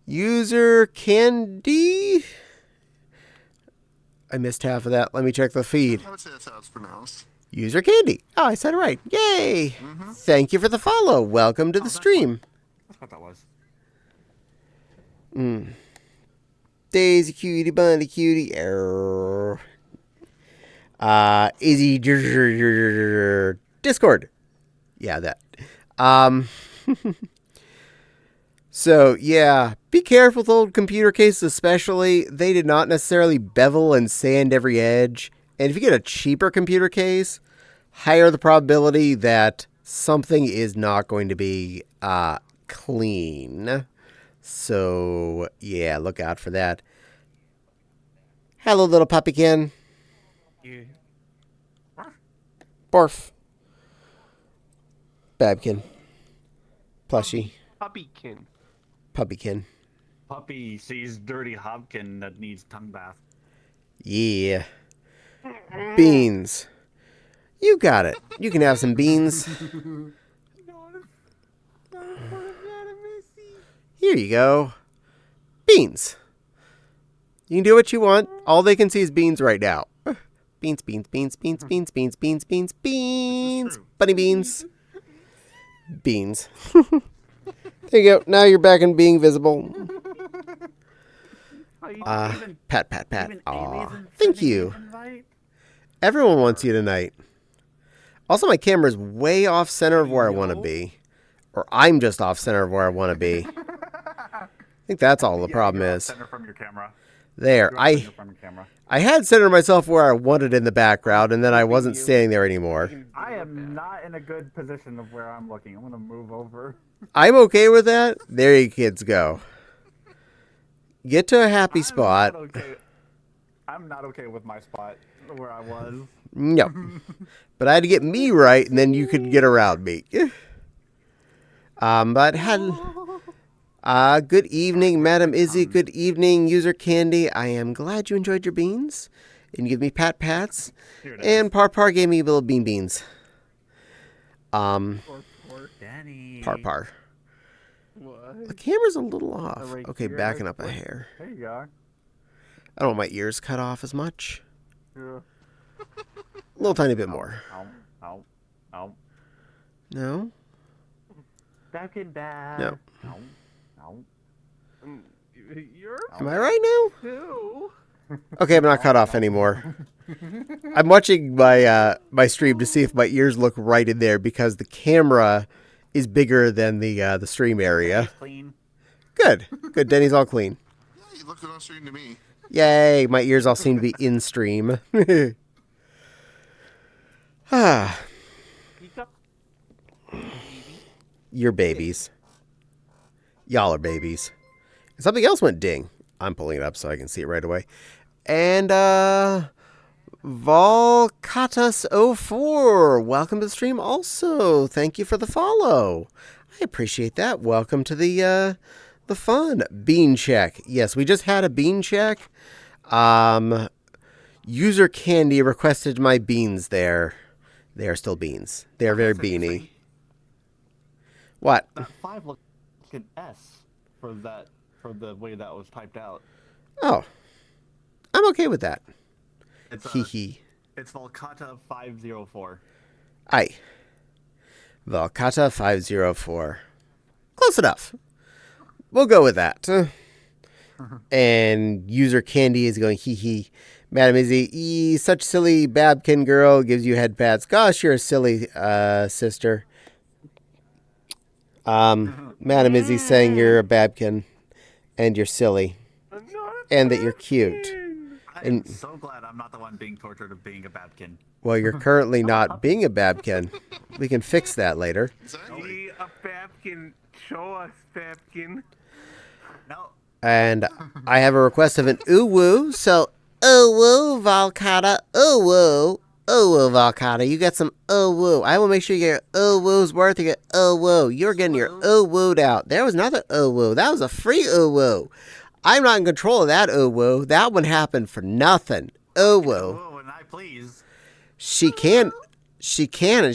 User Candy? I missed half of that. Let me check the feed. I would say that's how it's pronounced. User Candy. Oh, I said it right. Yay! Thank you for the follow. Welcome to the stream. That's what that was. Daisy cutie, bunny cutie. Error. Izzy Discord. Yeah, that. So, yeah, be careful with old computer cases especially. They did not necessarily bevel and sand every edge. And if you get a cheaper computer case, higher the probability that something is not going to be clean. So, yeah, look out for that. Hello, little puppykin. Yeah. Barf. Babkin. Plushie. Puppykin. Puppykin. Puppy sees dirty Hopkin that needs tongue bath. Yeah. Beans. You got it. You can have some beans. Here you go. Beans. You can do what you want. All they can see is beans right now. Beans, beans, beans, beans, beans, beans, beans, beans, beans. Bunny beans. Beans. There you go. Now you're back in being visible. Pat, pat, pat. Aw. Thank you. Everyone wants you tonight. Also, my camera's way off center of where I want to be. Or I'm just off center of where I want to be. I think that's all the problem is. Center from your camera. There. From your camera. I had centered myself where I wanted in the background, and then I wasn't standing there anymore. I am not in a good position of where I'm looking. I'm going to move over. I'm okay with that. There you kids go. Get to a happy spot. I'm not okay with my spot where I was. No. But I had to get me right, and then you could get around me. But good evening, Madam Izzy. Good evening, User Candy. I am glad you enjoyed your beans. And you give me pat pats. And Par gave me little beans. Danny. Par. What? The camera's a little off. Right Okay, here. backing up a hair. There you go. I don't want my ears cut off as much. Yeah. A little tiny bit more. Ow. No? Back in bad. No. Ow. You're Am I right now? too. Okay, I'm not cut off anymore. I'm watching my stream to see if my ears look right in there because the camera is bigger than the stream area. Clean. Good. Denny's all clean. Yeah, you look good on stream to me. Yay, my ears all seem to be in stream. You're babies. Y'all are babies. Something else went ding. I'm pulling it up so I can see it right away. And Volkatus04, welcome to the stream also. Thank you for the follow. I appreciate that. Welcome to the fun. Bean check. Yes, we just had a bean check. User Candy requested my beans there. They are still beans. They are very beany. What? That 5 looks like an S for the way that was typed out. Oh. I'm okay with that. It's Hee hee. It's Volkata 504. Aye. Volkata 504. Close enough. We'll go with that. And User Candy is going hee hee. Madam Izzy, such silly Babkin girl gives you head pats. Gosh, you're a silly sister. Madam Izzy saying you're a Babkin and you're silly and that you're cute. I'm so glad I'm not the one being tortured of being a Babkin. Well, you're currently not being a Babkin. We can fix that later. Exactly. Be a Babkin. Show us, Babkin. No. And I have a request of an ooh-woo. So, ooh-woo, Volkata. Ooh-woo. Ooh-woo, Volkata. You get some ooh-woo. I will make sure you get your ooh-woo's worth. You get ooh-woo. You're getting your ooh-wooed out. There was another ooh-woo. That was a free ooh-woo. I'm not in control of that ooh-woo. That one happened for nothing. Ooh-woo. Oh, and I please. She can, and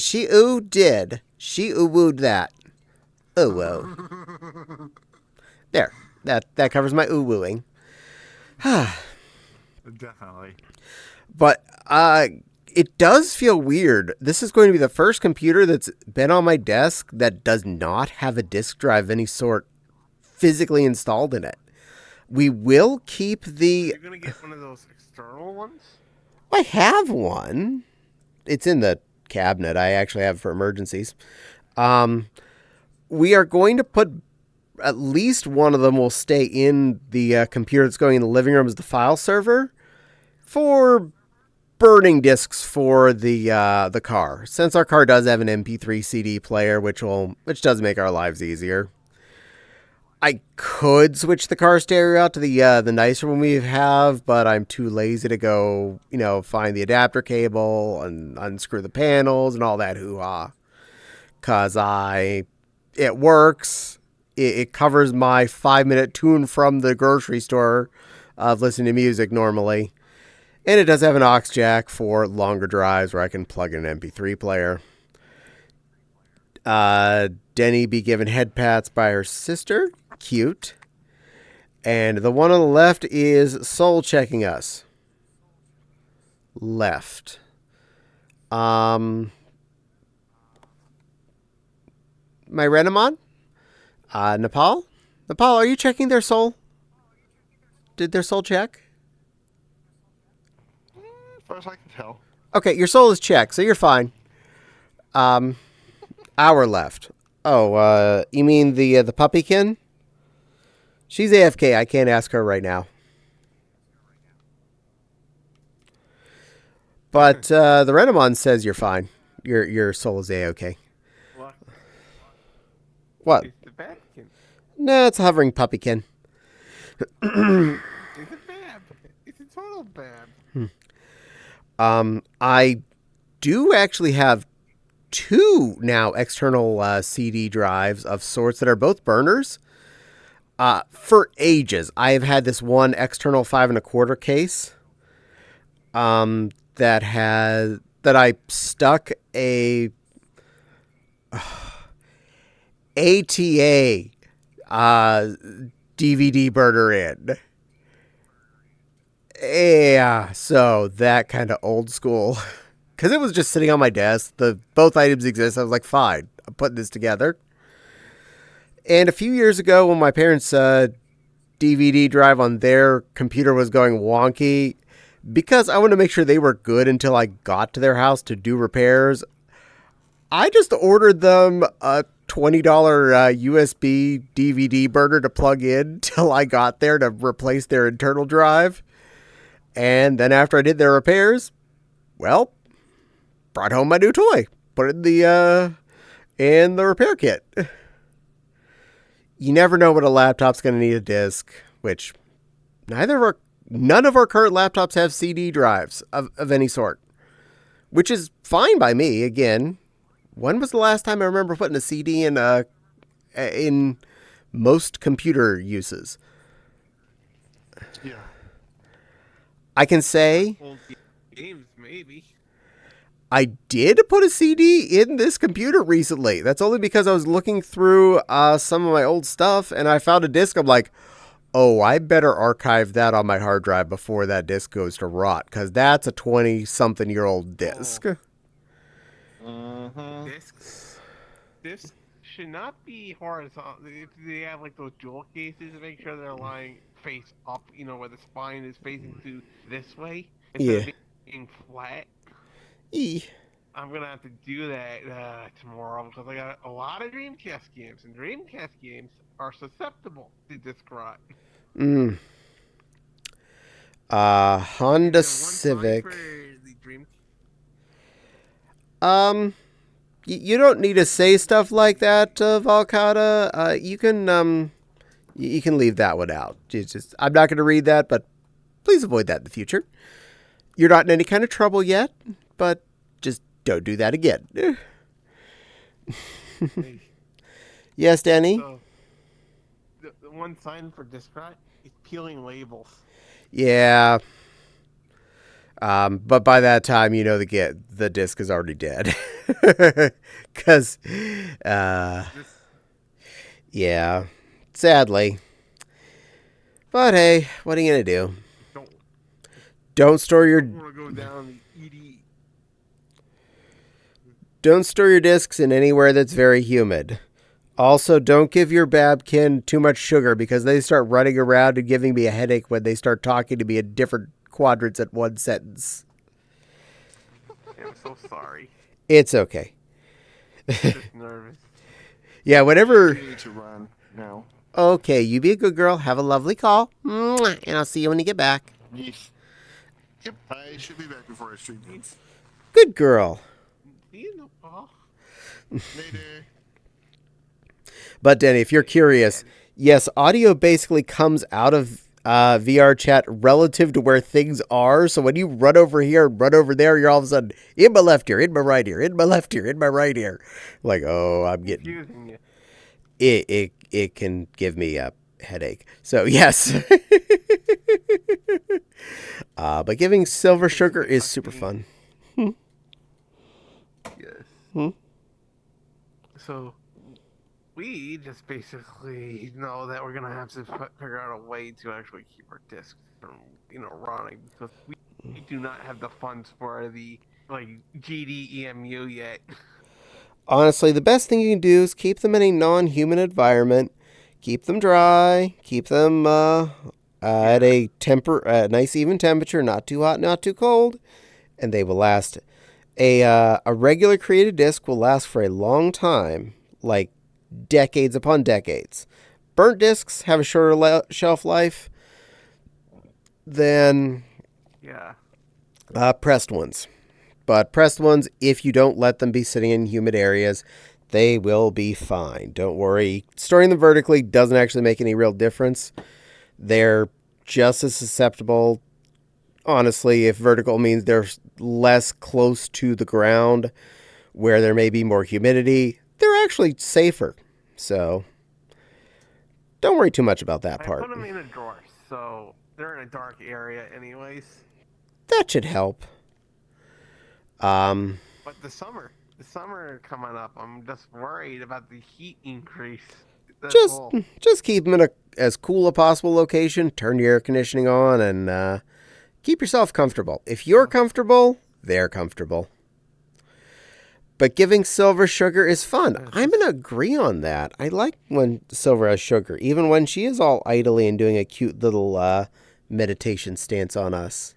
she did. She ooh-wooed that. Ooh-woo. There. That covers my ooh-wooing. This Definitely. But it does feel weird. This is going to be the first computer that's been on my desk that does not have a disk drive of any sort physically installed in it. We will keep the... You're gonna get one of those external ones? I have one. It's in the cabinet. I actually have it for emergencies. We are going to put... At least one of them will stay in the computer that's going in the living room as the file server for burning discs for the car. Since our car does have an MP3 CD player, which does make our lives easier. I could switch the car stereo out to the nicer one we have, but I'm too lazy to go, find the adapter cable and unscrew the panels and all that hoo-ha. 'Cause it works. It covers my 5-minute to and from the grocery store of listening to music normally. And it does have an aux jack for longer drives where I can plug in an MP3 player. Denny be given head pats by her sister. Cute. And the one on the left is soul checking us. Left. My Renamon? Nepal? Nepal, are you checking their soul? Did their soul check? As far as I can tell. Okay, your soul is checked, so you're fine. Hour left. Oh, you mean the puppykin? She's AFK. I can't ask her right now. But the Renamon says you're fine. Your soul is A-okay. What? It's the Vatican. No, it's a hovering puppykin. It's a bab. It's a total bab. I do actually have 2 now external CD drives of sorts that are both burners. For ages, I have had this one external 5 1/4 case. That I stuck a ATA DVD burner in. Yeah, so that kind of old school. Because it was just sitting on my desk. Both items exist. I was like, fine, I'm putting this together. And a few years ago, when my parents' DVD drive on their computer was going wonky, because I wanted to make sure they were good until I got to their house to do repairs, I just ordered them a $20 USB DVD burner to plug in till I got there to replace their internal drive. And then after I did their repairs, well, brought home my new toy. Put it in the repair kit. You never know when a laptop's going to need a disk, which none of our current laptops have CD drives of any sort, which is fine by me. Again, when was the last time I remember putting a CD in most computer uses? Yeah. I can say Old games, maybe. I did put a CD in this computer recently. That's only because I was looking through some of my old stuff and I found a disc. I'm like, oh, I better archive that on my hard drive before that disc goes to rot, because that's a 20-something-year-old disc. Discs should not be horizontal. If they have like those jewel cases, make sure they're lying face up, where the spine is facing to this way instead of being flat. I'm gonna have to do that tomorrow because I got a lot of Dreamcast games, and Dreamcast games are susceptible to disc rot. Honda Civic. You don't need to say stuff like that, Valcata. You can leave that one out. I'm not going to read that, but please avoid that in the future. You're not in any kind of trouble yet, but just don't do that again. Yes, Danny? So, the one sign for disc rot is peeling labels. Yeah. But by that time, the disc is already dead. Because, yeah, sadly. But hey, what are you going to do? Don't store your I'm gonna go down the ED. don't store your discs in anywhere that's very humid. Also, don't give your Babkin too much sugar because they start running around and giving me a headache when they start talking to me in different quadrants at one sentence. I'm so sorry. It's okay. I'm just nervous. Yeah, whenever... You need to run now. Okay, you be a good girl. Have a lovely call. Mwah, and I'll see you when you get back. Yes. Yep, I should be back before I stream. Good girl. Do you know Paul? Later. But Denny, if you're curious, yes, audio basically comes out of VR chat relative to where things are. So when you run over here and run over there, you're all of a sudden in my left ear, in my right ear, in my left ear, in my right ear. Like, oh, I'm getting... Confusing you. It can give me a headache. So, yes. But giving silver sugar is super fun. Yes. Hmm? So, we just basically know that we're gonna have to figure out a way to actually keep our discs from, running because we do not have the funds for the GDEMU yet. Honestly, the best thing you can do is keep them in a non-humid environment. Keep them dry. Keep them at a nice even temperature, not too hot, not too cold, and they will last. A regular created disc will last for a long time, like decades upon decades. Burnt discs have a shorter shelf life than pressed ones. But pressed ones, if you don't let them be sitting in humid areas, they will be fine. Don't worry. Storing them vertically doesn't actually make any real difference. They're just as susceptible. Honestly, if vertical means they're less close to the ground where there may be more humidity, they're actually safer. So, don't worry too much about that part. I put them in a drawer, so they're in a dark area anyways. That should help. But the summer coming up, I'm just worried about the heat increase. That's all. Just keep them in a as cool a possible location. Turn your air conditioning on and keep yourself comfortable. If you're comfortable, they're comfortable. But giving silver sugar is fun. I'm going to agree on that. I like when Silver has sugar, even when she is all idly and doing a cute little meditation stance on us.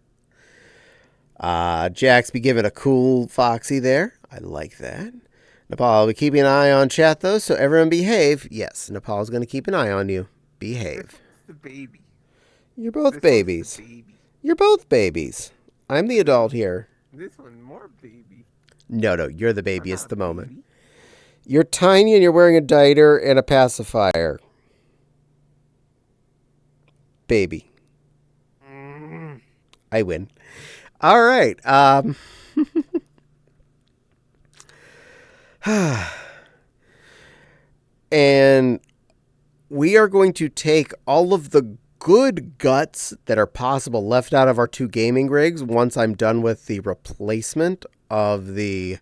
Jax be giving a cool foxy there. I like that. Nepal will be keeping an eye on chat, though, so everyone behave. Yes, Nepal's going to keep an eye on you. Behave. The baby. You're both This babies. one's the baby. You're both babies. I'm the adult here. This one more baby. No, you're the I'm babiest not at the a moment. baby. You're tiny and you're wearing a diter and a pacifier. Baby. I win. All right. And we are going to take all of the good guts that are possible left out of our two gaming rigs once I'm done with the replacement of the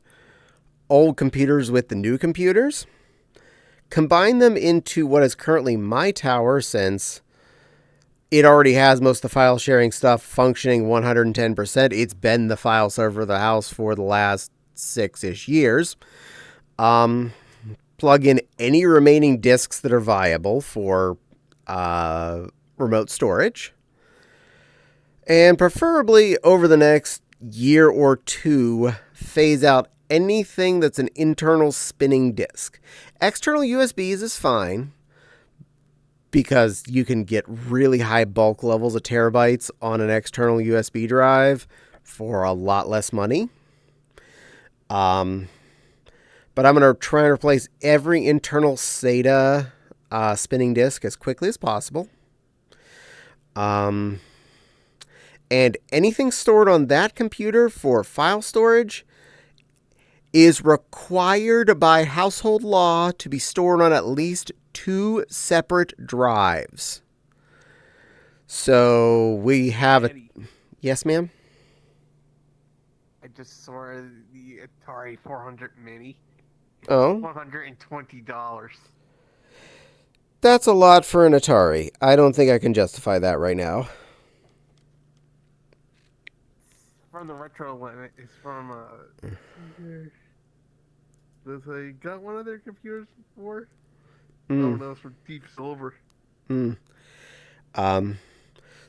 old computers with the new computers. Combine them into what is currently my tower, since it already has most of the file sharing stuff functioning 110%. It's been the file server of the house for the last 6-ish years. Plug in any remaining disks that are viable for remote storage. And preferably over the next year or two, phase out anything that's an internal spinning disk. External USBs is fine, because you can get really high bulk levels of terabytes on an external USB drive for a lot less money. But I'm going to try and replace every internal SATA spinning disk as quickly as possible. And anything stored on that computer for file storage is required by household law to be stored on at least 2 separate drives. So we have a... Yes, ma'am? I just saw the Atari 400 Mini. Oh? $120. That's a lot for an Atari. I don't think I can justify that right now. from the retro one. It's from does I got one of their computers before? Oh no, it's from Deep Silver.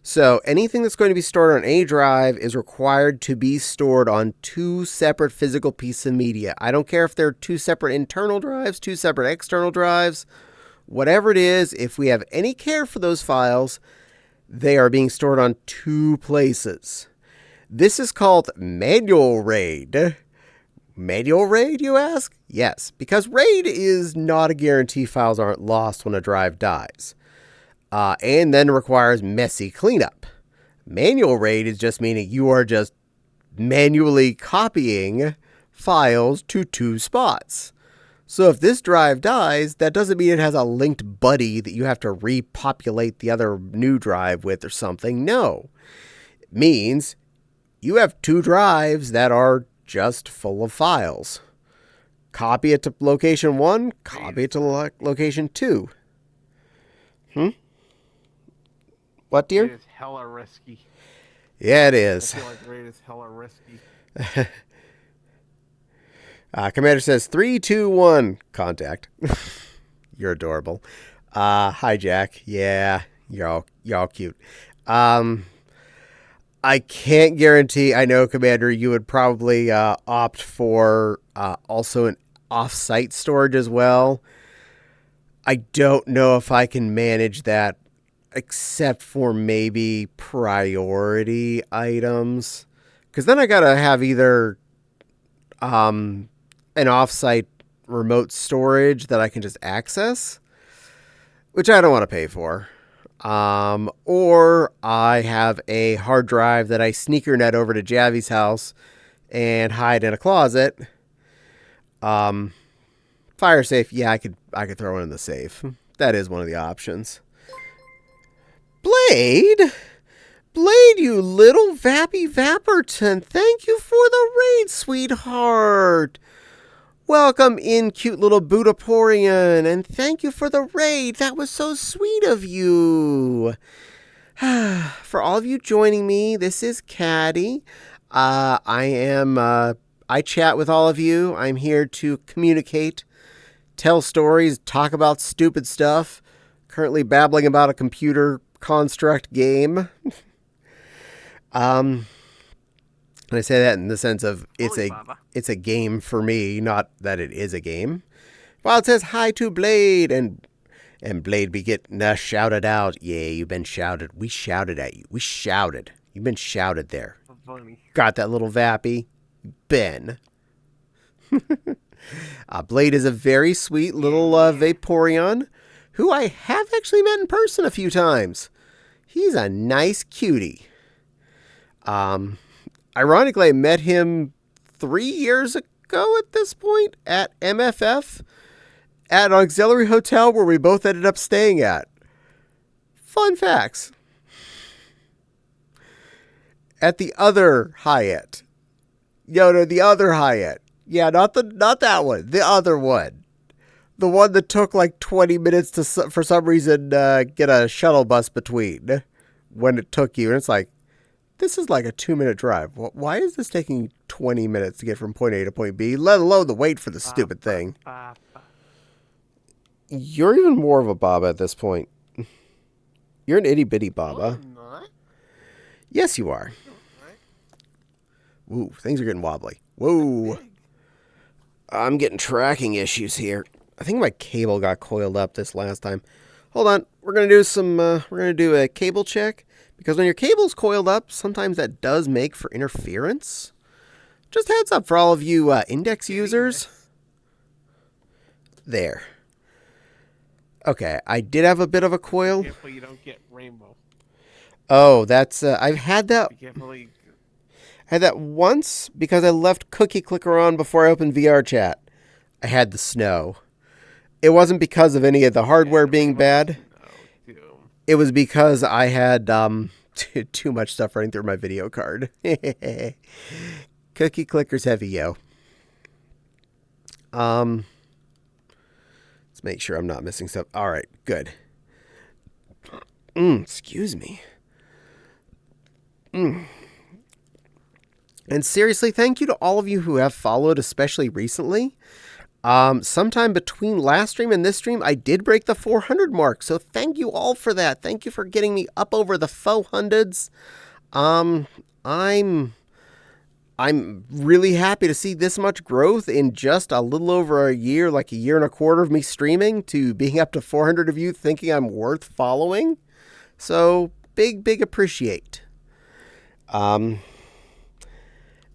So anything that's going to be stored on a drive is required to be stored on 2 separate physical pieces of media. I don't care if they're 2 separate internal drives, 2 separate external drives, whatever it is, if we have any care for those files, they are being stored on 2 places. This is called manual RAID. Manual RAID, you ask? Yes, because RAID is not a guarantee files aren't lost when a drive dies. And then requires messy cleanup. Manual RAID is just meaning you are just manually copying files to 2 spots. So if this drive dies, that doesn't mean it has a linked buddy that you have to repopulate the other new drive with or something. No. It means you have 2 drives that are just full of files. Copy it to location 1, copy it to location 2. What, dear? It is hella risky. Yeah, it is. I feel like RAID is hella risky. Commander says 3, 2, 1, contact. You're adorable. Hi, Jack. Yeah, you're all cute. I can't guarantee. I know, Commander, you would probably opt for also an off-site storage as well. I don't know if I can manage that, except for maybe priority items, because then I gotta have either an off-site remote storage that I can just access, which I don't want to pay for, or I have a hard drive that I sneaker net over to Javi's house and hide in a closet. Fire safe, yeah, I could throw it in the safe. That is one of the options. Blade, you little Vappy Vapperton, thank you for the raid, sweetheart. Welcome in, cute little Budaporian, and thank you for the raid. That was so sweet of you. For all of you joining me, this is Caddie. I chat with all of you. I'm here to communicate, tell stories, talk about stupid stuff. Currently babbling about a computer construct game. And I say that in the sense of it's a game for me, not that it is a game. Well, it says hi to Blade, and Blade be getting shouted out. Yeah, you've been shouted. We shouted at you. We shouted. You've been shouted there. Funny. Got that little Vappy? Ben. Blade is a very sweet little Vaporeon who I have actually met in person a few times. He's a nice cutie. Ironically, I met him 3 years ago at this point at MFF at an auxiliary hotel where we both ended up staying at. Fun facts. At the other Hyatt. No, the other Hyatt. Yeah, not that one. The other one. The one that took like 20 minutes to, for some reason, get a shuttle bus between when it took you. And it's like, this is like a 2-minute drive. Why is this taking 20 minutes to get from point A to point B, let alone the wait for the stupid thing? You're even more of a Baba at this point. You're an itty-bitty Baba. I'm not. Yes, you are. Ooh, things are getting wobbly. Whoa. I'm getting tracking issues here. I think my cable got coiled up this last time. Hold on. We're going to do some, we're going to do a cable check. Because when your cable's coiled up, sometimes that does make for interference. Just heads up for all of you index users. There. Okay, I did have a bit of a coil. Careful you don't get rainbow. Oh, that's, I've had that. Be careful you... I had that once because I left Cookie Clicker on before I opened VR chat. I had the snow. It wasn't because of any of the hardware being bad. It was because I had too much stuff running through my video card. Cookie Clicker's heavy, yo. Let's make sure I'm not missing stuff. All right, good. Excuse me. And seriously, thank you to all of you who have followed, especially recently. Sometime between last stream and this stream, I did break the 400 mark. So thank you all for that. Thank you for getting me up over the 400s. I'm really happy to see this much growth in just a little over a year, like a year and a quarter of me streaming, to being up to 400 of you thinking I'm worth following. So big appreciate.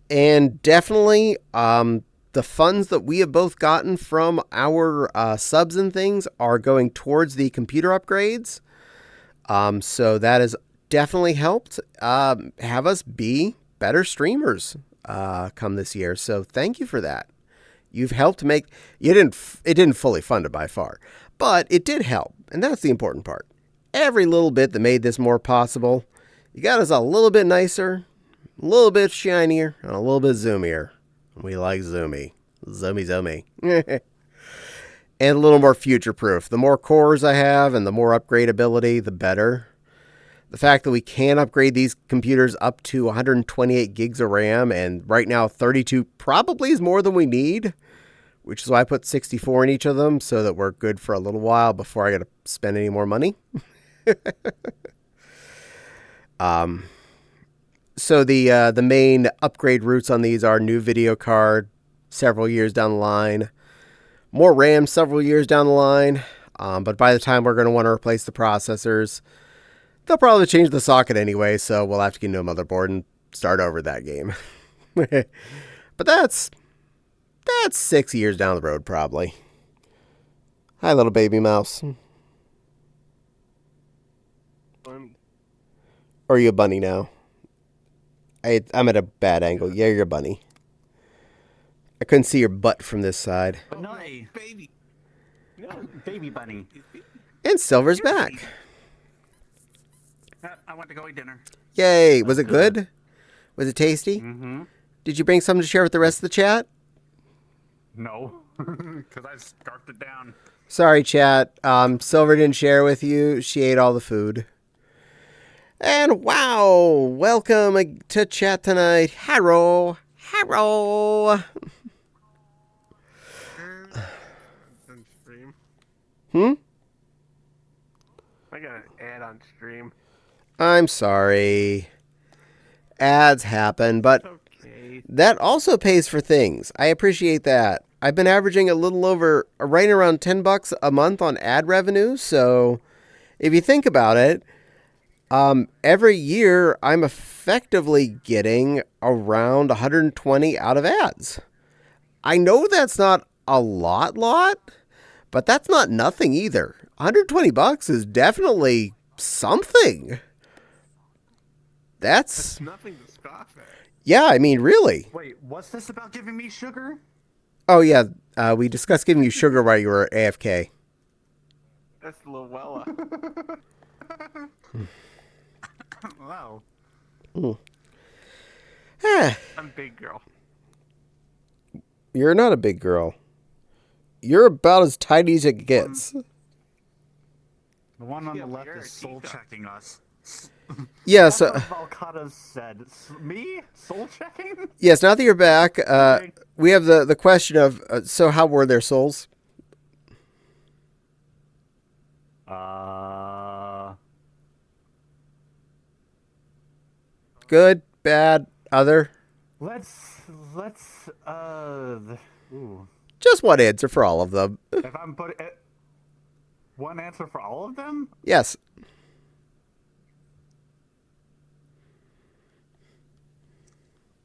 And definitely, the funds that we have both gotten from our subs and things are going towards the computer upgrades. So that has definitely helped have us be better streamers come this year. So thank you for that. You've helped make it didn't fully fund it by far, but it did help, and that's the important part. Every little bit that made this more possible, you got us a little bit nicer, a little bit shinier, and a little bit zoomier. We like zoomy. Zoomy. And a little more future-proof. The more cores I have and the more upgradability, the better. The fact that we can upgrade these computers up to 128 gigs of RAM, and right now 32 probably is more than we need, which is why I put 64 in each of them, so that we're good for a little while before I got to spend any more money. So the main upgrade routes on these are new video card several years down the line, more RAM several years down the line, but by the time we're going to want to replace the processors, they'll probably change the socket anyway, so we'll have to get a new motherboard and start over that game. But that's 6 years down the road, probably. Hi, little baby mouse. Bunny. Or are you a bunny now? I'm at a bad angle. Yeah, you're a bunny. I couldn't see your butt from this side. But no, Baby. No. baby bunny. And Silver's back. I went to go eat dinner. Yay. Was it good? Was it tasty? Mm-hmm. Did you bring something to share with the rest of the chat? No, because I scarfed it down. Sorry, chat. Silver didn't share with you. She ate all the food. And wow, welcome to chat tonight. Harrow. On stream. I got an ad on stream. I'm sorry. Ads happen, but Okay. that also pays for things. I appreciate that. I've been averaging a little over, right around $10 a month on ad revenue. So if you think about it, every year I'm effectively getting around 120 out of ads. I know that's not a lot, but that's not nothing either. $120 is definitely something. That's nothing to scoff at. Yeah, I mean, really. Wait, what's this about giving me sugar? Oh, yeah. We discussed giving you sugar while you were AFK. That's Luella. Wow. I'm big girl. You're not a big girl. You're about as tiny as it gets. The one on Yeah, the but left you're is a soul teacup. checking us. Yeah, That's so what Valcata said. Me? Soul checking? yes, now that you're back, we have the question of, so how were their souls? Good, bad, other? Ooh. Just one answer for all of them. If I'm putting one answer for all of them? Yes.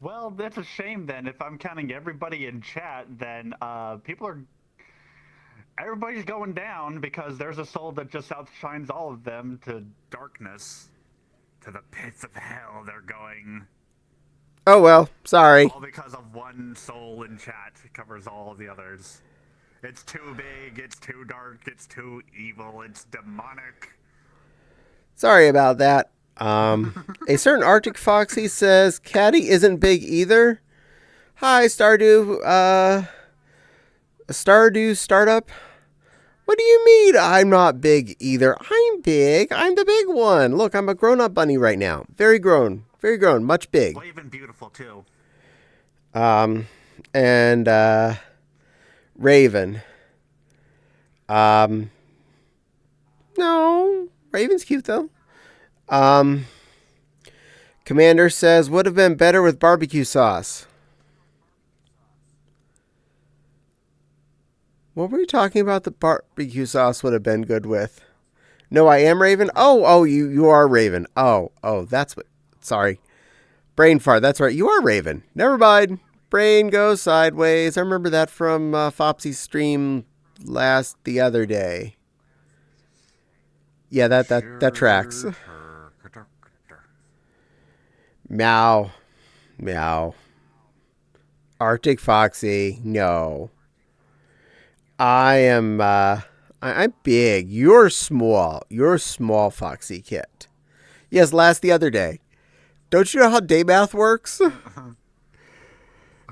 Well, that's a shame then. If I'm counting everybody in chat, then everybody's going down because there's a soul that just outshines all of them to darkness, to the pits of hell. They're going. Oh, well, sorry. All because of one soul in chat covers all of the others. It's too big, it's too dark, it's too evil, it's demonic. Sorry about that. A certain Arctic Foxy says, Caddie isn't big either. Hi, Stardew. Stardew Startup. What do you mean I'm not big either? I'm big. I'm the big one. Look, I'm a grown-up bunny right now. Very grown. Very grown. Much big. Well, even beautiful too. And Raven. No, Raven's cute though. Commander says would have been better with barbecue sauce. What were you talking about? The barbecue sauce would have been good with. No, I am Raven. Oh, you are Raven. Oh, that's what. Sorry, brain fart. That's right. You are Raven. Never mind. Brain goes sideways. I remember that from Fopsy's stream the other day. Yeah, that tracks. Meow. Meow. Arctic Foxy. No. I'm big. You're small. You're small, Foxy Kit. Yes, the other day. Don't you know how day math works?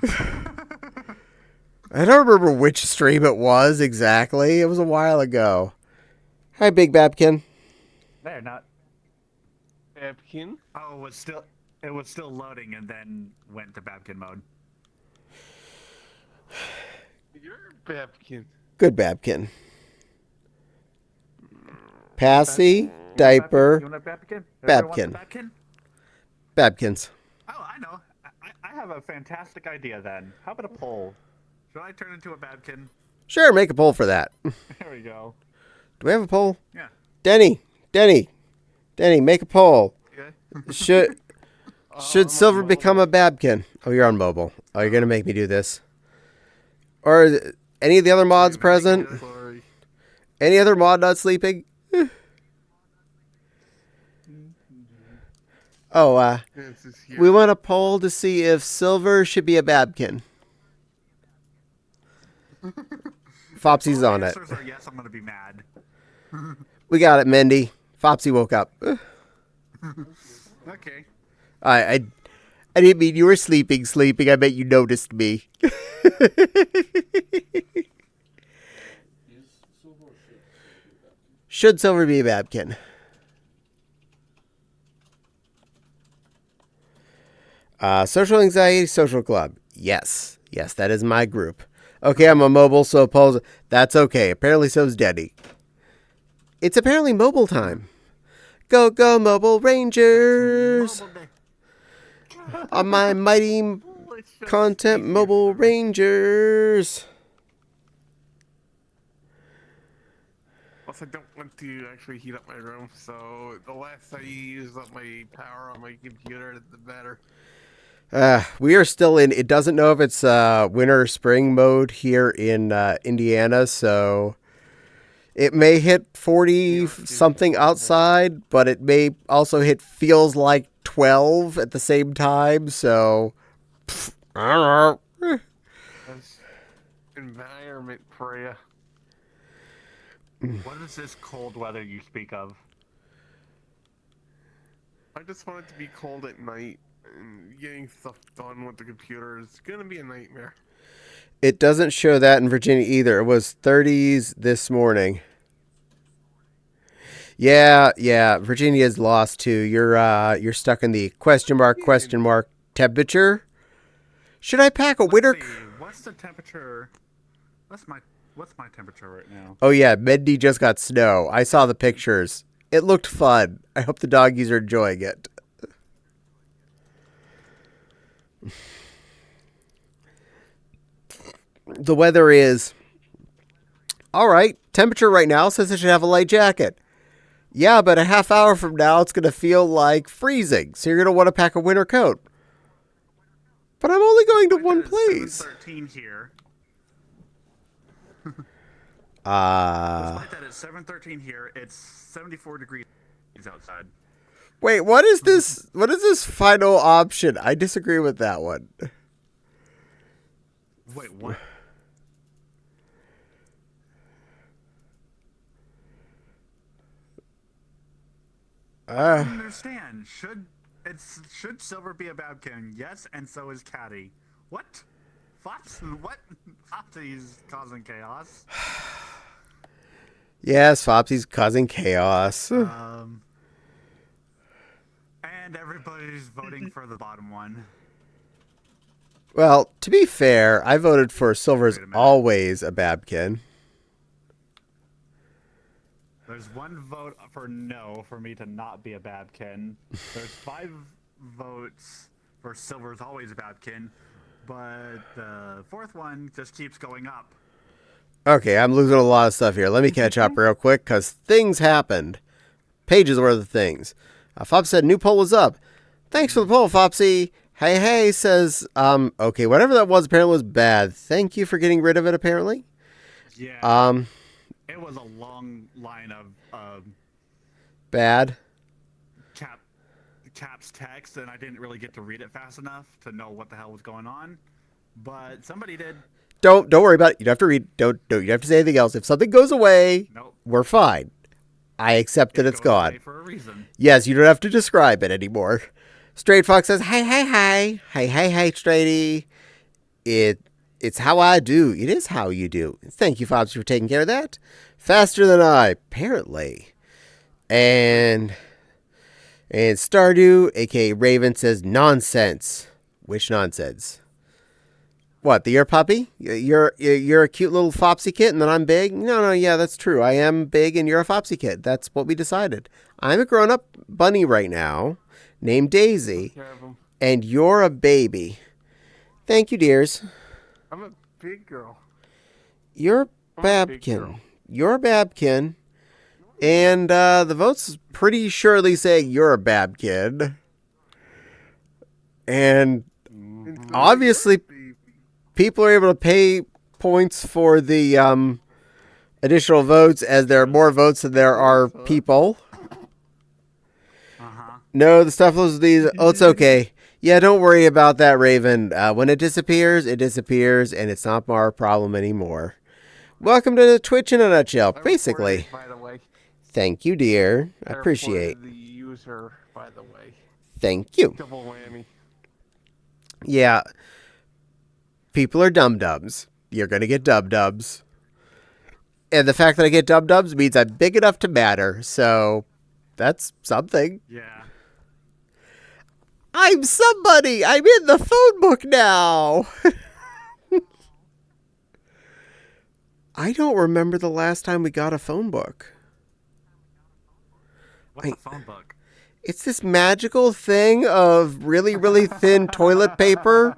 I don't remember which stream it was exactly. It was a while ago. Hi, Big Babkin. There, not. Babkin? Oh, it was still loading and then went to Babkin mode. You're Babkin. Good Babkin. Passy, diaper, You want a Babkin? Babkin. Babkin? Babkins. Oh, I know. I have a fantastic idea then. How about a poll? Should I turn into a Babkin? Sure, make a poll for that. There we go. Do we have a poll? Yeah. Denny, make a poll. Okay. Should Silver become a Babkin? Oh, you're on mobile. Oh, you're gonna make me do this. Or any of the other mods present? Sorry. Any other mod not sleeping? Oh, This is here. we want a poll to see if Silver should be a Babkin. Fopsy's on it. Answers are yes, I'm gonna be mad. We got it, Mindy. Fopsy woke up. Okay. I didn't mean you were sleeping. I bet you noticed me. Should Silver be a Babkin? Social Anxiety Social Club. Yes, that is my group. Okay, I'm a mobile, so polls. That's okay. Apparently, so's Denny. It's apparently mobile time. Go, Mobile Rangers! On my mighty content Mobile Rangers! Also, I don't want to actually heat up my room, so the less I use up my power on my computer, the better. We are still in. It doesn't know if it's winter or spring mode here in Indiana, so it may hit 40 something outside, but it may also hit feels like 12 at the same time. So I don't know. That's environment for you. What is this cold weather you speak of? I just want it to be cold at night, and getting stuff done with the computer is gonna be a nightmare. It doesn't show that in Virginia either. It was 30s this morning. Yeah. Virginia's lost too. You're stuck in the question mark temperature. Should I pack a winter? Let's see, what's the temperature? What's my temperature right now? Oh yeah, Mendy just got snow. I saw the pictures. It looked fun. I hope the doggies are enjoying it. The weather is all right. Temperature right now says I should have a light jacket. Yeah, but a half hour from now it's going to feel like freezing. So you're going to want to pack a winter coat. But I'm only going to one place. 7:13 here. Uh, Despite that, it's 7:13 here. It's 74 degrees outside. wait, what is this? What is this final option? I disagree with that one. Wait, what? I don't understand. Should Silver be a Babkin? Yes, and so is Caddie. What? What? Fopsy's causing chaos. Yes, Fopsy's causing chaos. And everybody's voting for the bottom one. Well, to be fair, I voted for Silver's Wait a minute. always a Babkin. There's one vote for no for me to not be a Babkin. There's 5 votes for Silver's always a Babkin, but the 4th one just keeps going up. Okay, I'm losing a lot of stuff here. Let me catch up real quick, because things happened. Pages worth of things. Fop said new poll was up. Thanks for the poll, Fopsy. Hey says, okay, whatever that was apparently was bad. Thank you for getting rid of it, apparently. Yeah. It was a long line of Bad. caps text, and I didn't really get to read it fast enough to know what the hell was going on. But somebody did. Don't worry about it. You don't have to read. Don't you don't have to say anything else. If something goes away, Nope. we're fine. I accept that it's goes away gone. for a reason. Yes, you don't have to describe it anymore. Straight Fox says, hey, Straighty. It's how I do. It is how you do. Thank you, Fox, for taking care of that. Faster than I, apparently. And Stardew, aka Raven, says nonsense. Which nonsense? What, the ear puppy? You're a cute little Fopsy kit and then I'm big? No, yeah, that's true. I am big and you're a Fopsy kit. That's what we decided. I'm a grown-up bunny right now named Daisy, and you're a baby. Thank you, dears. I'm a big girl. You're I'm a big Babkin. girl. You're a Babkin. And the votes pretty surely say you're a Babkin. And obviously people are able to pay points for the additional votes as there are more votes than there are people. No, the stuff was these. Oh, it's okay. Yeah, don't worry about that, Raven. When it disappears, and it's not our problem anymore. Welcome to Twitch in a nutshell, basically. By the way, Thank you, dear. I I appreciate. reported the user. By the way, Thank you. double whammy. Yeah. People are dum-dums. You're going to get dub-dubs. And the fact that I get dub-dubs means I'm big enough to matter. So, that's something. Yeah. I'm somebody! I'm in the phone book now! I don't remember the last time we got a phone book. What's a phone book? It's this magical thing of really, really thin toilet paper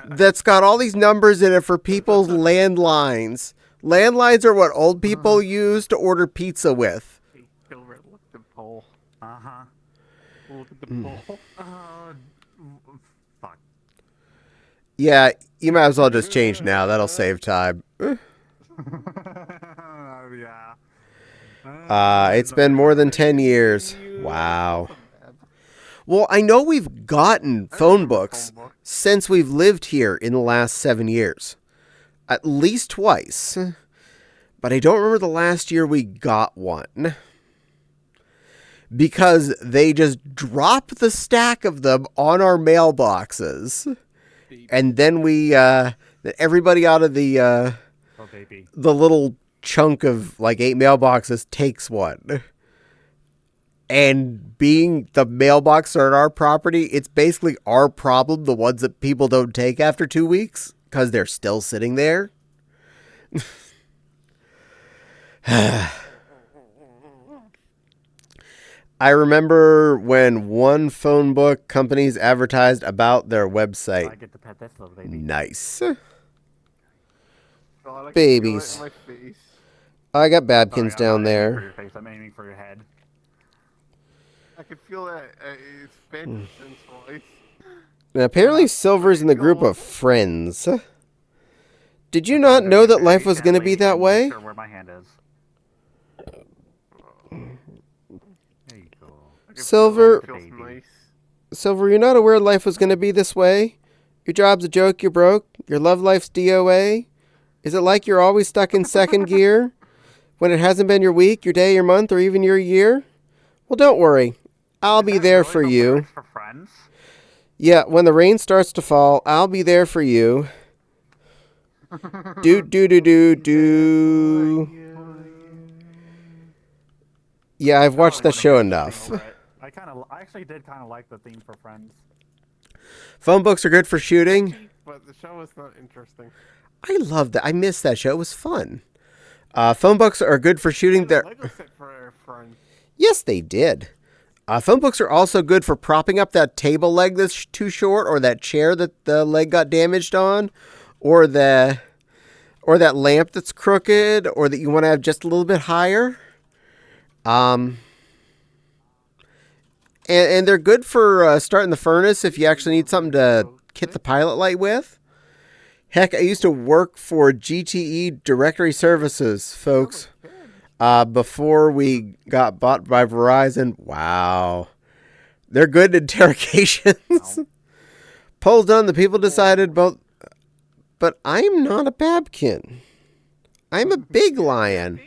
that's got all these numbers in it for people's landlines. Landlines are what old people use to order pizza with. Silver, look at the poll. Uh-huh. Look at the poll. Fuck. Yeah, you might as well just change now. That'll save time. Yeah. It's been more than 10 years. Wow. Well, I know we've gotten phone books since we've lived here in the last 7 years. At least twice. But I don't remember the last year we got one. Because they just drop the stack of them on our mailboxes. And then everybody out of the Oh, baby. the little chunk of like 8 mailboxes takes one. And being the mailbox are on our property, it's basically our problem, the ones that people don't take after 2 weeks, because they're still sitting there. I remember when one phone book companies advertised about their website. I get to pet this little baby. Nice. God, I can Babies. feel it in my face. I got Sorry, Babkins I'm down not aiming for there. your face. I'm aiming for your head. I can feel that expansion sense voice. Now, apparently Silver's in the group of friends. Did you not know that life was going to be that way? Sure where my hand is. There you go. I can Silver- feel it feels Baby. nice. Silver, you're not aware life was going to be this way? Your job's a joke, you're broke? Your love life's DOA? Is it like you're always stuck in second gear? When it hasn't been your week, your day, your month, or even your year? Well, don't worry. I'll be there for you. For friends? Yeah, when the rain starts to fall, I'll be there for you. Do. Yeah, I've watched that show enough. I actually did kind of like the theme for Friends. Phone books are good for shooting. but the show was not interesting. I loved that. I missed that show. It was fun. Phone books are good for shooting their... Lego set for fun. Yes, they did. Phone books are also good for propping up that table leg that's too short, or that chair that the leg got damaged on, or that lamp that's crooked, or that you want to have just a little bit higher. And they're good for starting the furnace if you actually need something to kit the pilot light with. Heck, I used to work for GTE Directory Services, folks. Before we got bought by Verizon. Wow. They're good interrogations. Wow. Polls done, the people decided both. But I'm not a Babkin. I'm a big lion.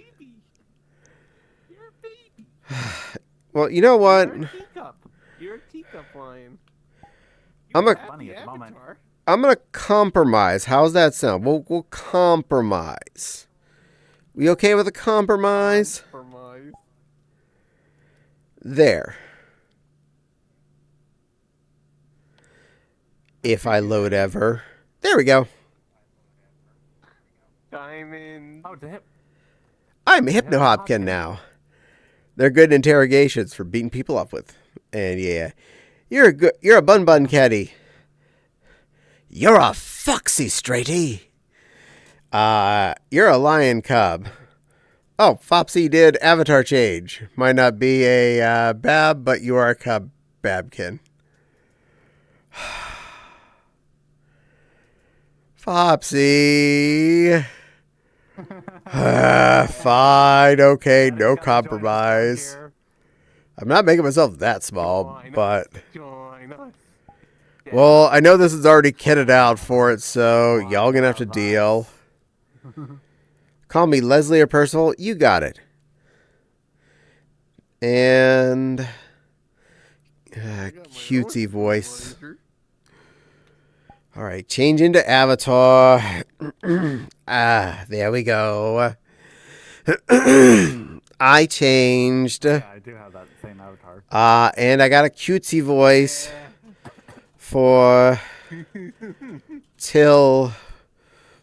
You're a baby. Well, you know what? You're a teacup lion. I'm a Funny at the moment. I'm gonna compromise. How's that sound? We'll compromise. We okay with a compromise? There. If I load ever. There we go. Diamond. Oh, to hip. I'm Hypno Hopkin now. They're good interrogations for beating people up with. And yeah, you're a bun Caddie. You're a foxy straighty. You're a lion cub. Oh, Fopsy did avatar change. Might not be a Bab, but you are a cub, Babkin. Fopsy. Fine, okay, no compromise. I'm not making myself that small, but... Well, I know this is already kitted out for it, so y'all gonna have to deal. Call me Leslie or Percival, you got it. And... cutesy voice. Alright, change into avatar. There we go. I changed. Yeah, I do have that same avatar. And I got a cutesy voice for till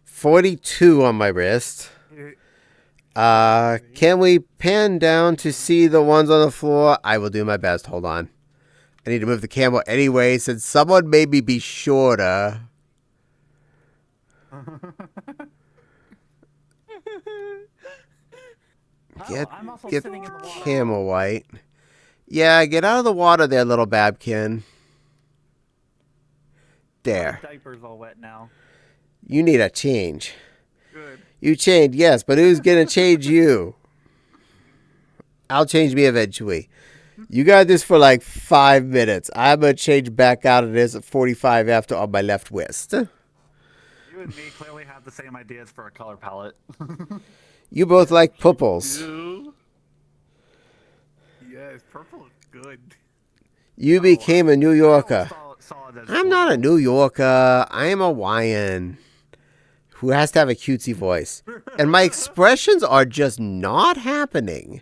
42 on my wrist. Can we pan down to see the ones on the floor? I will do my best. Hold on. I need to move the camera anyway, since someone made me be shorter. Get camel white. Yeah, get out of the water there, little Babkin. There. My diaper's all wet now. You need a change. Good. You changed, yes, but who's gonna change you? I'll change me eventually. You got this for like 5 minutes. I'm gonna change back out of this at 45 after on my left wrist. You and me clearly have the same ideas for a color palette. You both like purples. Yes, purple is good. You became a New Yorker. I'm not a New Yorker. I am a Hawaiian who has to have a cutesy voice. And my expressions are just not happening.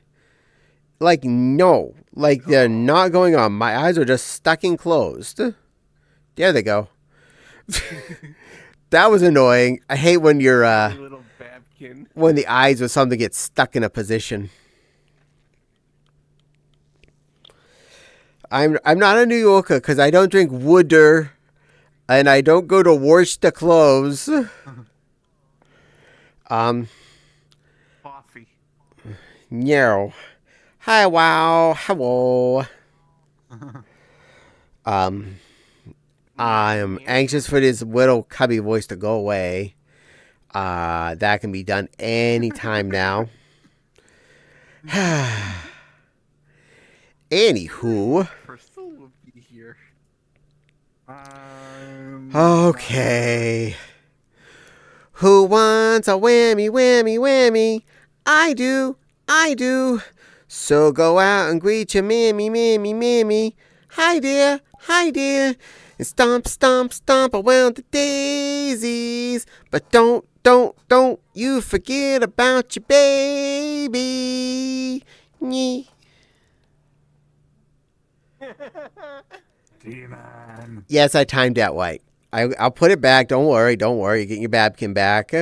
Like, no. Like, they're not going on. My eyes are just stuck and closed. There they go. That was annoying. I hate when you're, Little Babkin. when the eyes or something get stuck in a position. I'm not a New Yorker because I don't drink water and I don't go to wash the clothes. Coffee. No. Hi, wow. Hello. I am anxious for this little cubby voice to go away. That can be done anytime now. Anywho. Crystal will be here. Okay. Who wants a whammy, whammy, whammy? I do. So go out and greet your mammy, mammy, mammy. Hi dear, and stomp, stomp, stomp around the daisies. But don't you forget about your baby. Nyeh. Demon. Yes, I timed that right. I'll put it back. Don't worry. Don't worry. You're getting your Babkin back.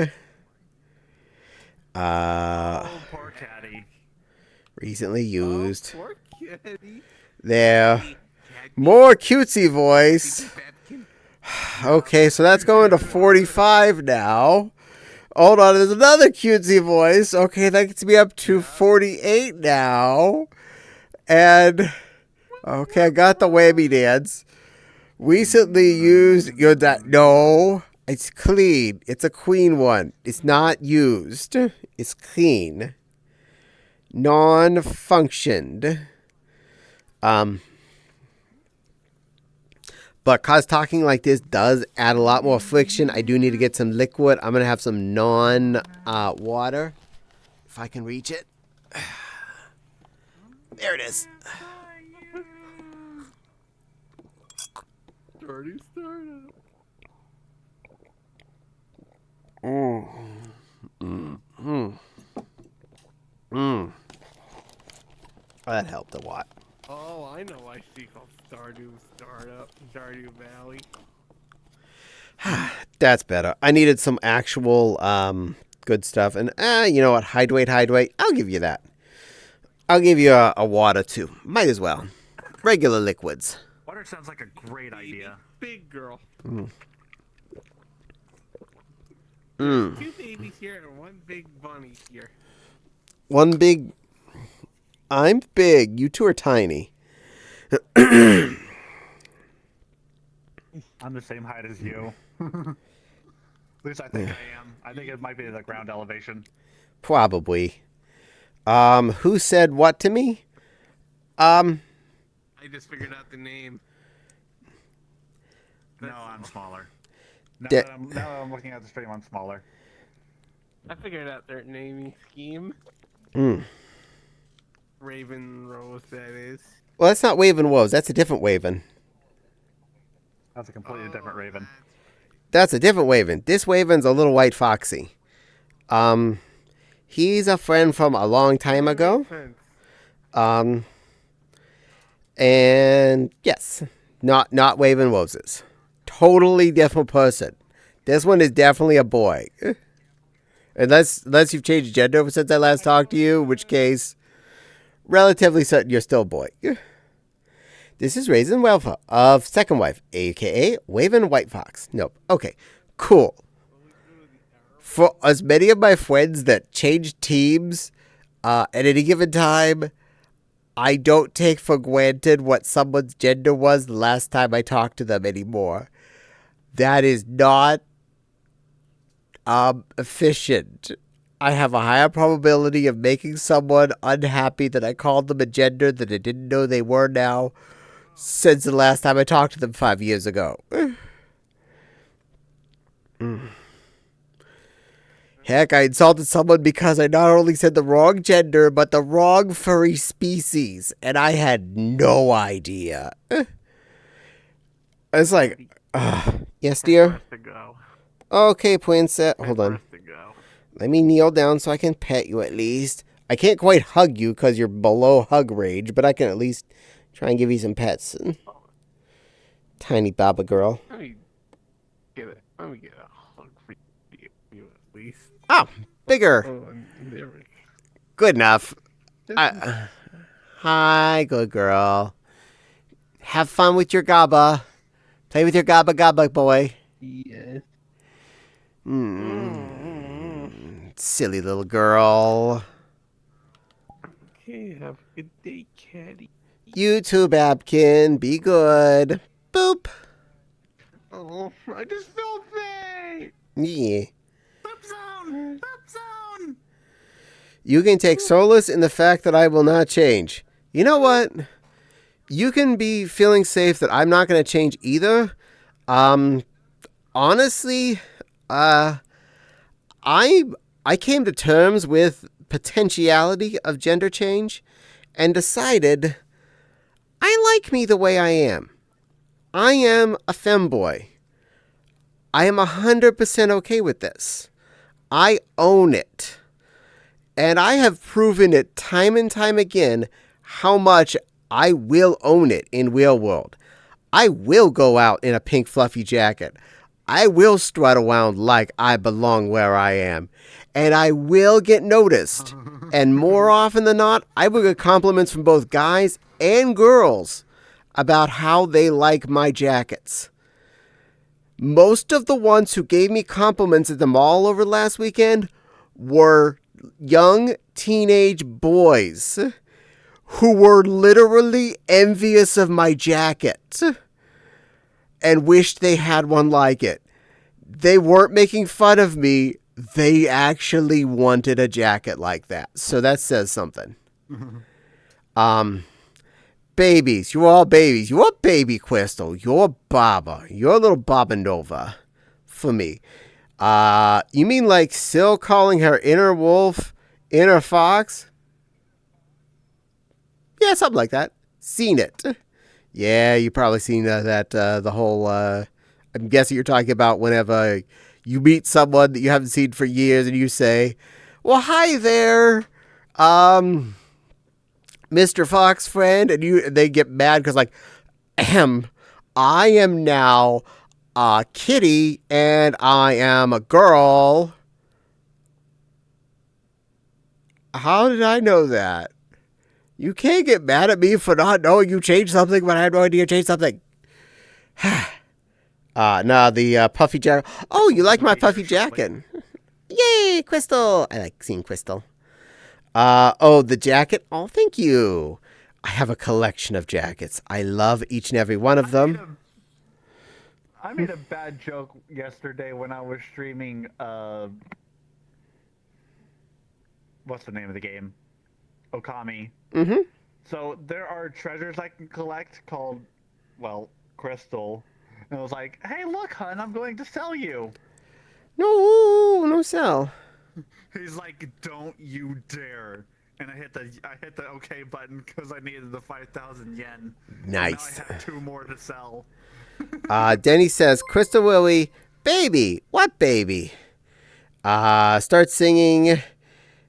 Oh, poor Caddie. Recently used. Oh, poor Caddie. There. More cutesy voice. Okay, so that's going to 45 now. Hold on, there's another cutesy voice. Okay, that gets me up to 48 now. And, okay, I got the whammy dance. Recently used your no, it's clean. It's a queen one. It's not used. It's clean. Non-functioned. But cause talking like this does add a lot more friction, I do need to get some liquid. I'm gonna have some water. If I can reach it. There it is. Startup. That helped a lot. Oh, I know why she called Stardew Valley. That's better. I needed some actual good stuff. And you know what? Hydrate. I'll give you that. I'll give you a water too. Might as well. Regular liquids. Water sounds like a great idea. Big girl. Mm. Two babies here and one big bunny here. One big... I'm big. You two are tiny. I'm the same height as you. At least I think I am. I think it might be the ground elevation. Probably. Who said what to me? I just figured out the name. No, I'm smaller. Now that I'm looking at the stream, I'm smaller. I figured out their naming scheme. Raven Rose, that is. Well, that's not Waven Woes. That's a different Waven. That's a completely different Raven. That's a different Waven. This Waven's a little white foxy. He's a friend from a long time ago. And yes, not Waven Woes. Totally different person. This one is definitely a boy. Unless you've changed gender since I last talked to you, in which case, relatively certain you're still a boy. This is Raisin Welfa of Second Wife, a.k.a. Waven White Fox. Nope. Okay, cool. For as many of my friends that change teams at any given time, I don't take for granted what someone's gender was the last time I talked to them anymore. That is not efficient. I have a higher probability of making someone unhappy that I called them a gender that I didn't know they were now since the last time I talked to them 5 years ago. Heck, I insulted someone because I not only said the wrong gender, but the wrong furry species, and I had no idea. It's like, yes, dear? Okay, Princess. Hold on. Let me kneel down so I can pet you at least. I can't quite hug you because you're below hug range, but I can at least try and give you some pets. Tiny Baba girl. Let me get a hug for you at least. Oh, bigger. Oh, there we go. Good enough. Hi, good girl. Have fun with your GABA. Play with your GABA boy. Yes. Silly little girl. Okay, have a good day, Caddie. You too, Babkin. Be good. Boop. Oh, I just felt bad. Yeah. Poop zone! Poop zone! You can take solace in the fact that I will not change. You know what? You can be feeling safe that I'm not going to change either. Honestly, I came to terms with potentiality of gender change and decided I like me the way I am. I am a femboy. I am 100% okay with this. I own it. And I have proven it time and time again how much I will own it in real world. I will go out in a pink fluffy jacket. I will strut around like I belong where I am. And I will get noticed. And more often than not, I will get compliments from both guys and girls about how they like my jackets. Most of the ones who gave me compliments at the mall over last weekend were young teenage boys who were literally envious of my jacket and wished they had one like it. They weren't making fun of me. They actually wanted a jacket like that. So that says something. Babies. You're all babies. You're baby Crystal. You're Baba. You're a little Baba Nova for me. You mean like Syl calling her inner wolf, inner fox? Yeah, something like that. Seen it. Yeah, you probably seen the whole, I'm guessing you're talking about whenever you meet someone that you haven't seen for years and you say, well, hi there, Mr. Fox friend, and they get mad because like, I am now a kitty and I am a girl. How did I know that? You can't get mad at me for not knowing you changed something when I had no idea you changed something. The puffy jacket. Oh, you like my puffy jacket? Yay, Crystal. I like seeing Crystal. The jacket. Oh, thank you. I have a collection of jackets. I love each and every one of them. I made a bad joke yesterday when I was streaming, what's the name of the game? Okami. Mm-hmm. So there are treasures I can collect called, well, Crystal. And I was like, hey, look, hun, I'm going to sell you. No sell. He's like, don't you dare. And I hit the OK button because I needed the 5,000 yen. Nice. And now I have 2 more to sell. Denny says, Crystal Willie, baby. What baby? Start singing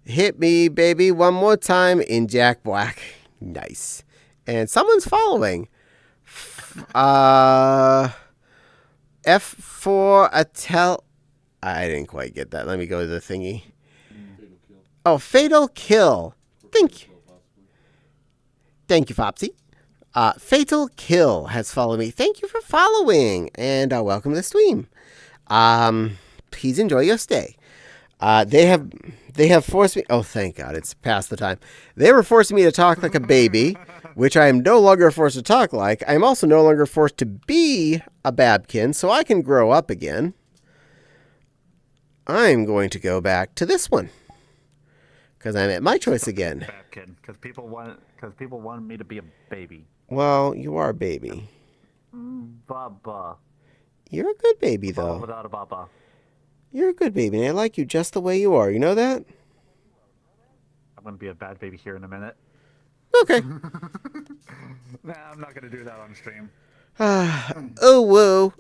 Hit Me Baby one more time in Jack Black. Nice. And someone's following. F for a tell. I didn't quite get that. Let me go to the thingy. Oh, Fatal Kill. Thank you, Fopsy. Fatal Kill has followed me. Thank you for following, and welcome to the stream. Please enjoy your stay. They have forced me. Oh, thank God, it's past the time. They were forcing me to talk like a baby, which I am no longer forced to talk like. I am also no longer forced to be a babkin, so I can grow up again. I'm going to go back to this one because I'm at my choice again. Babkin, because people wanted me to be a baby. Well, you are a baby. Baba. You're a good baby, though. Without a baba. You're a good baby, and I like you just the way you are. You know that? I'm going to be a bad baby here in a minute. Okay. Nah, I'm not going to do that on stream. Ooh woo,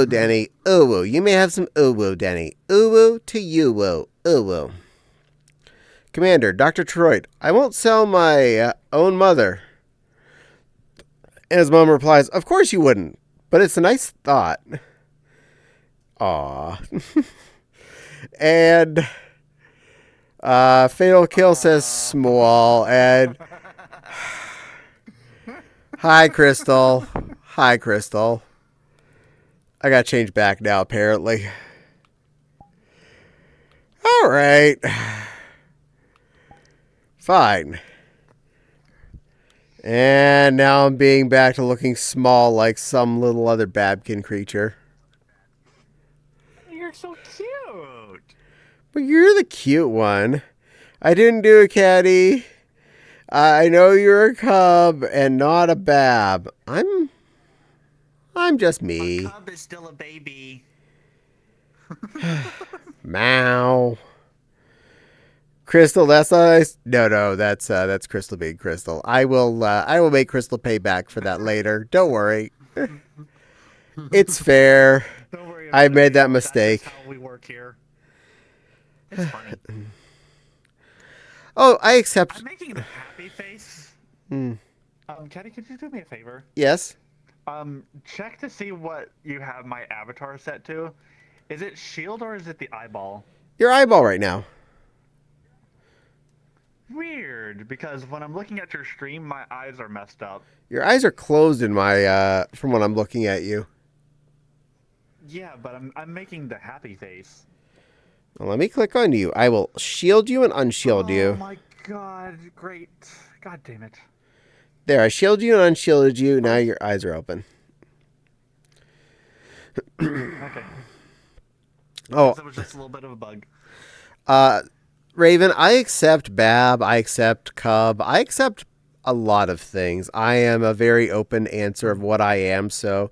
Denny. Ooh woo. You may have some ooh woo, Denny. Ooh woo to you woo. Ooh woo. Commander, Dr. Troy, I won't sell my own mother. And his mom replies, of course you wouldn't, but it's a nice thought. Aw. And Fatal Kill says small, and hi, Crystal. Hi, Crystal. I gotta change back now, apparently. All right. Fine. And now I'm being back to looking small like some little other Babkin creature. You're so cute. But you're the cute one. I didn't do it, Caddie. I know you're a cub and not a bab. I'm just me. A cub is still a baby. Meow. Crystal, that's nice. No, that's Crystal being Crystal. I will make Crystal pay back for that later. Don't worry. It's fair. Don't worry. I made that mistake. That's how we work here. It's funny. Oh, I accept. I'm making a happy face. Hmm. Caddie, could you do me a favor? Yes. Check to see what you have my avatar set to. Is it shield or is it the eyeball? Your eyeball right now. Weird, because when I'm looking at your stream, my eyes are messed up. Your eyes are closed in my, from when I'm looking at you. Yeah, but I'm making the happy face. Well, let me click on you. I will shield you and unshield you. Oh my god, great. God damn it. There, I shielded you and unshielded you. Now your eyes are open. Okay. Oh, It was just a little bit of a bug. Raven, I accept Bab. I accept Cub. I accept a lot of things. I am a very open answer of what I am, so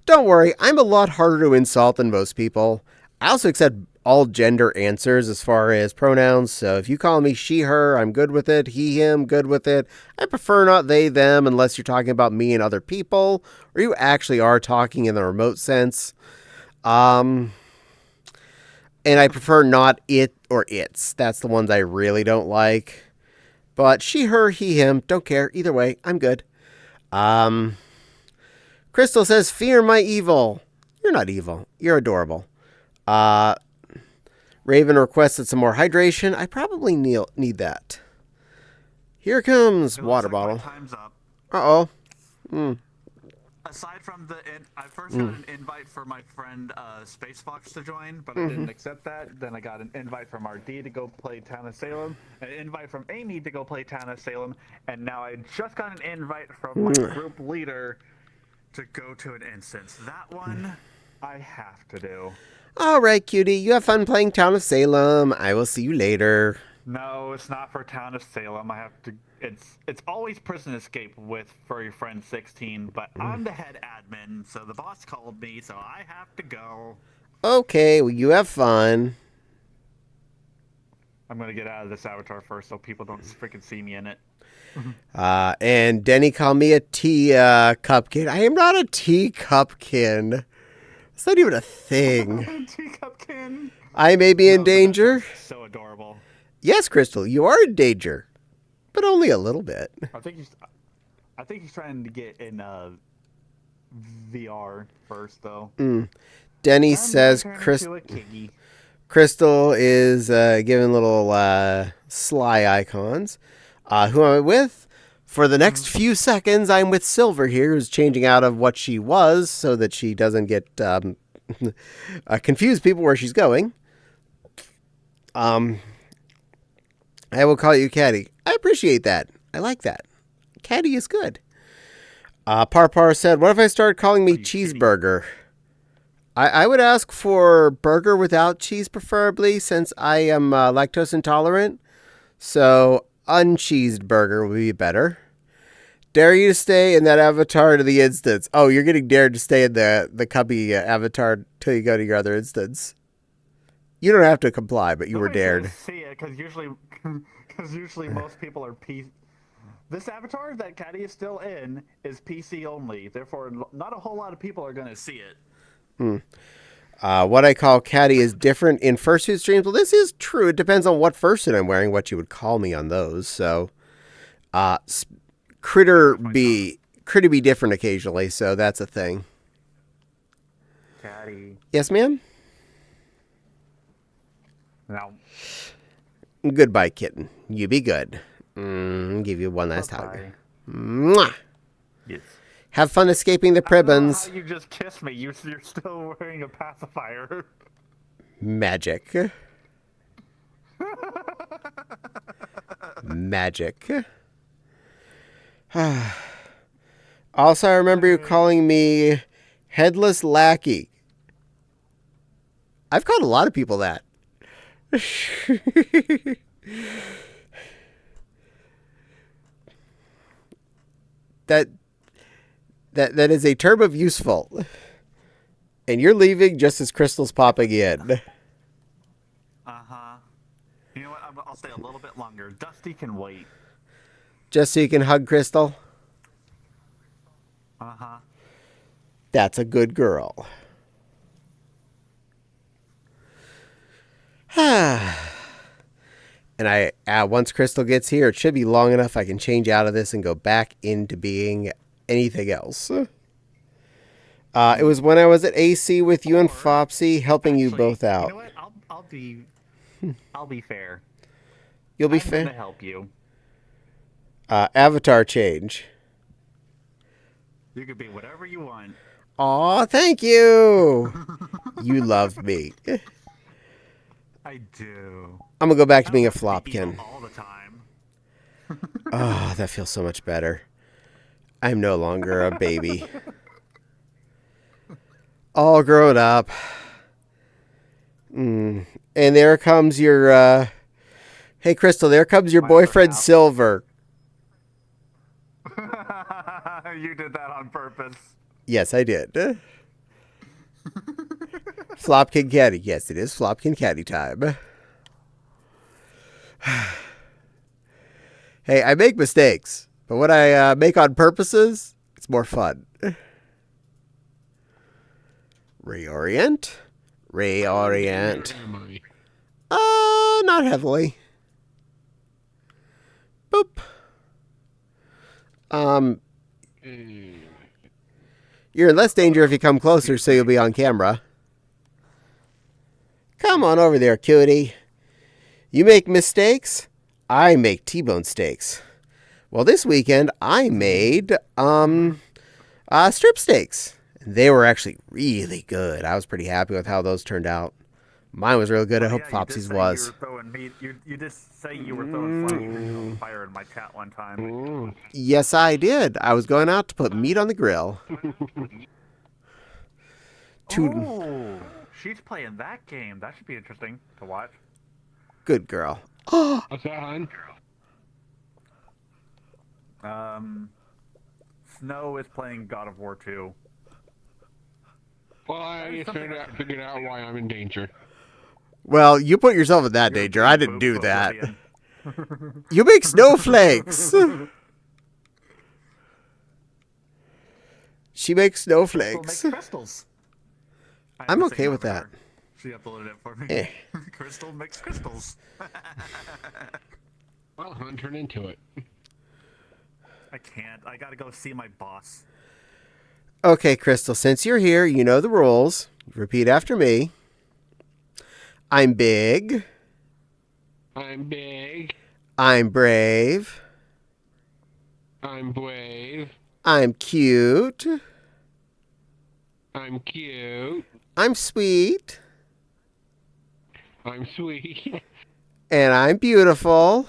don't worry. I'm a lot harder to insult than most people. I also accept all gender answers as far as pronouns, so if you call me she, her, I'm good with it. He, him, good with it. I prefer not they, them, unless you're talking about me and other people, or you actually are talking in the remote sense. And I prefer not it or its. That's the ones I really don't like. But she, her, he, him, don't care. Either way, I'm good. Crystal says, fear my evil. You're not evil. You're adorable. Raven requested some more hydration. I probably need that. Here comes water bottle. Time's up. Uh-oh. Aside from I first got an invite for my friend Space Fox to join, but I didn't accept that. Then I got an invite from RD to go play Town of Salem, an invite from Amy to go play Town of Salem, and now I just got an invite from my group leader to go to an instance. That one I have to do. All right, cutie. You have fun playing Town of Salem. I will see you later. No, it's not for Town of Salem. I have to. It's always Prison Escape with Furry Friend 16, but I'm the head admin, so the boss called me, so I have to go. Okay, well, you have fun. I'm gonna get out of this avatar first, so people don't freaking see me in it. And Denny called me a teacupkin. I am not a teacupkin. It's not even a thing. Teacupkin. I may be in danger. So adorable. Yes, Crystal, you are in danger, but only a little bit. I think he's trying to get in VR first, though. Denny says Crystal is giving little sly icons. Who am I with? For the next few seconds, I'm with Silver here, who's changing out of what she was so that she doesn't get confuse people where she's going. I will call you Caddie. I appreciate that. I like that. Caddie is good. Parpar said, what if I start calling me Cheeseburger? I would ask for burger without cheese, preferably, since I am lactose intolerant. So, uncheesed burger would be better. Dare you to stay in that avatar to the instance. Oh, you're getting dared to stay in the cubby avatar till you go to your other instance. You don't have to comply, but you were dared. See it, because usually most people are PC. This avatar that Caddie is still in is PC only. Therefore, not a whole lot of people are going to see it. What I call Caddie is different in fursuit streams. Well, this is true. It depends on what fursuit I'm wearing, what you would call me on those. So, Critter be different occasionally, so that's a thing. Caddie. Yes, ma'am? No. Goodbye, kitten. You be good. Give you one last hug. Mwah! Yes. Have fun escaping the Pribbons. You just kissed me. You're still wearing a pacifier. Magic. Magic. Also, I remember you calling me Headless Lackey. I've called a lot of people that. That is a term of useful. And you're leaving just as Crystal's popping in. Uh-huh. You know what? I'll stay a little bit longer. Dusty can wait. Just so you can hug Crystal? Uh-huh. That's a good girl. And once Crystal gets here, it should be long enough I can change out of this and go back into being anything else. It was when I was at AC with you and Or, Fopsy, helping you Actually, both You out. know what? I'll be fair. You'll be I'm fair. gonna help you. Avatar change. You could be whatever you want. Aw, thank you. You love me. I do. I'm gonna go back I to don't being a have to be evil flopkin. all the time. Oh, that feels so much better. I'm no longer a baby. All grown up. And there comes your, hey, Crystal, there comes your My other boyfriend, half. Silver. You did that on purpose. Yes, I did. Flopkin Caddie. Yes, it is Flopkin Caddie time. Hey, I make mistakes, but when I make on purposes, it's more fun. Reorient. Reorient. Not heavily. Boop. You're in less danger if you come closer, so you'll be on camera. Come on over there, cutie. You make mistakes, I make T-bone steaks. Well, this weekend I made strip steaks. They were actually really good. I was pretty happy with how those turned out. Mine was real good. I hope Fopsy's was. You were throwing meat. You just say you were throwing fire in my chat one time. Yes, I did. I was going out to put meat on the grill. Oh, she's playing that game. That should be interesting to watch. Good girl. What's that, hon? Snow is playing God of War 2. Well, I figured out why I'm in danger. Well, you put yourself in that You're danger. I didn't Boop do that. Oblivion. You make snowflakes. She makes Crystal snowflakes. makes crystals. I I'm have to okay sing with over that. her. She uploaded it for me. Eh. Crystal makes crystals. Well, hon, turn into it. I can't. I gotta go see my boss. Okay, Crystal, since you're here, you know the rules. Repeat after me. I'm big. I'm big. I'm brave. I'm brave. I'm cute. I'm cute. I'm sweet. I'm sweet. And I'm beautiful.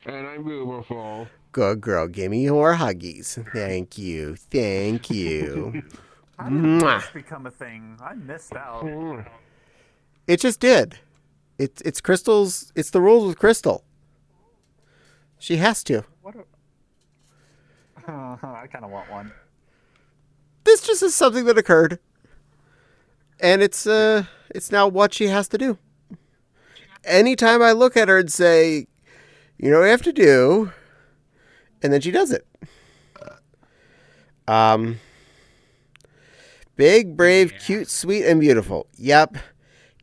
And I'm beautiful. Good girl. Give me your huggies. Thank you. Thank you. How did this become a thing? I missed out. It just did. It's Crystal's. It's the rules with Crystal. She has to. I kind of want one. This just is something that occurred, and it's now what she has to do. Anytime I look at her and say, "You know what you have to do," and then she does it. Big, brave, cute, sweet, and beautiful. Yep.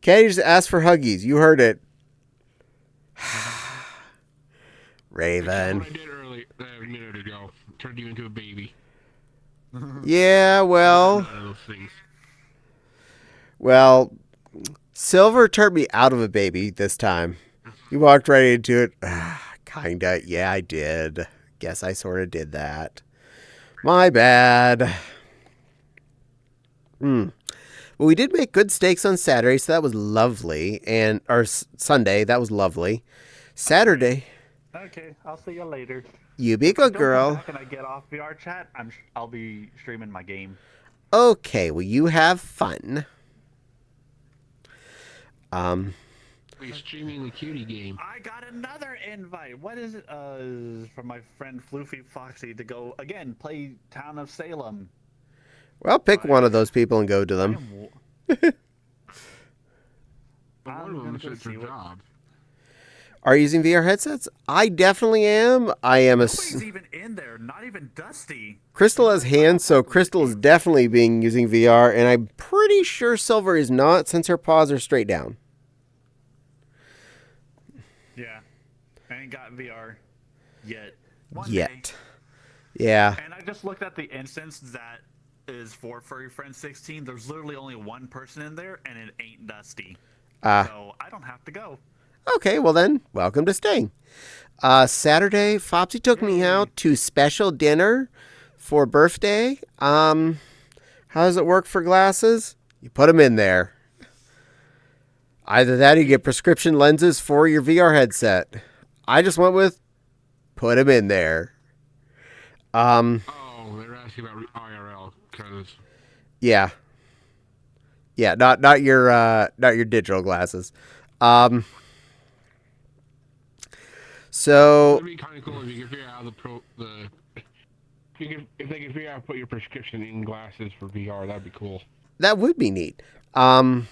Caddie just asked for huggies. You heard it. Raven. That's what I did earlier, a minute ago. Turned you into a baby. Yeah, well, None of those things. well, Silver turned me out of a baby this time. You walked right into it. Kinda. Yeah, I did. Guess I sort of did that. My bad. Well, we did make good steaks on Saturday, so that was lovely. And or Sunday, that was lovely. Saturday, Okay, I'll see you later. you be a good Don't come girl. back and I get off VR chat. I'll be streaming my game. Okay, well, you have fun. We're streaming the cutie game. I got another invite. What is it? From my friend Floofy Foxy to go again play Town of Salem. Well, pick one of those people and go to them. But I'm one of them gonna go said see her what- job. Are you using VR headsets? I definitely am. I am a. Nobody's even in there. Not even Dusty. Crystal has hands, so Crystal is definitely being using VR, and I'm pretty sure Silver is not since her paws are straight down. Yeah, I ain't got VR yet. One Yet. day. Yeah. And I just looked at the instance that is for Furry Friends 16. There's literally only one person in there, and it ain't Dusty. Ah. So I don't have to go. Okay, well then, welcome to staying. Saturday, Fopsy took me out to special dinner for birthday. How does it work for glasses? You put them in there. Either that or you get prescription lenses for your VR headset. I just went with put them in there. Oh, they're asking about IRL because Yeah. Yeah, not your digital glasses. So it'd be kind of cool if you could figure out if they could figure out how to put your prescription in glasses for VR. That'd be cool. that would be neat. Fopsy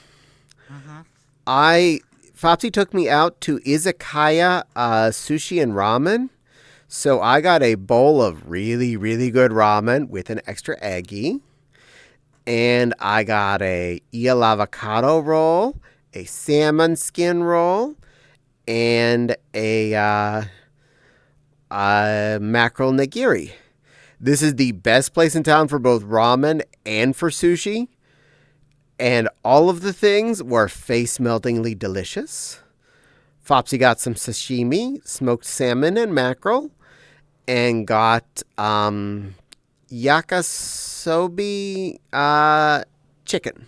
took me out to Izakaya Sushi and Ramen. So I got a bowl of really, really good ramen with an extra eggy. And I got a eel avocado roll, a salmon skin roll, and a mackerel nigiri. This is the best place in town for both ramen and for sushi. And all of the things were face-meltingly delicious. Fopsy got some sashimi, smoked salmon and mackerel, and got yakasobi chicken.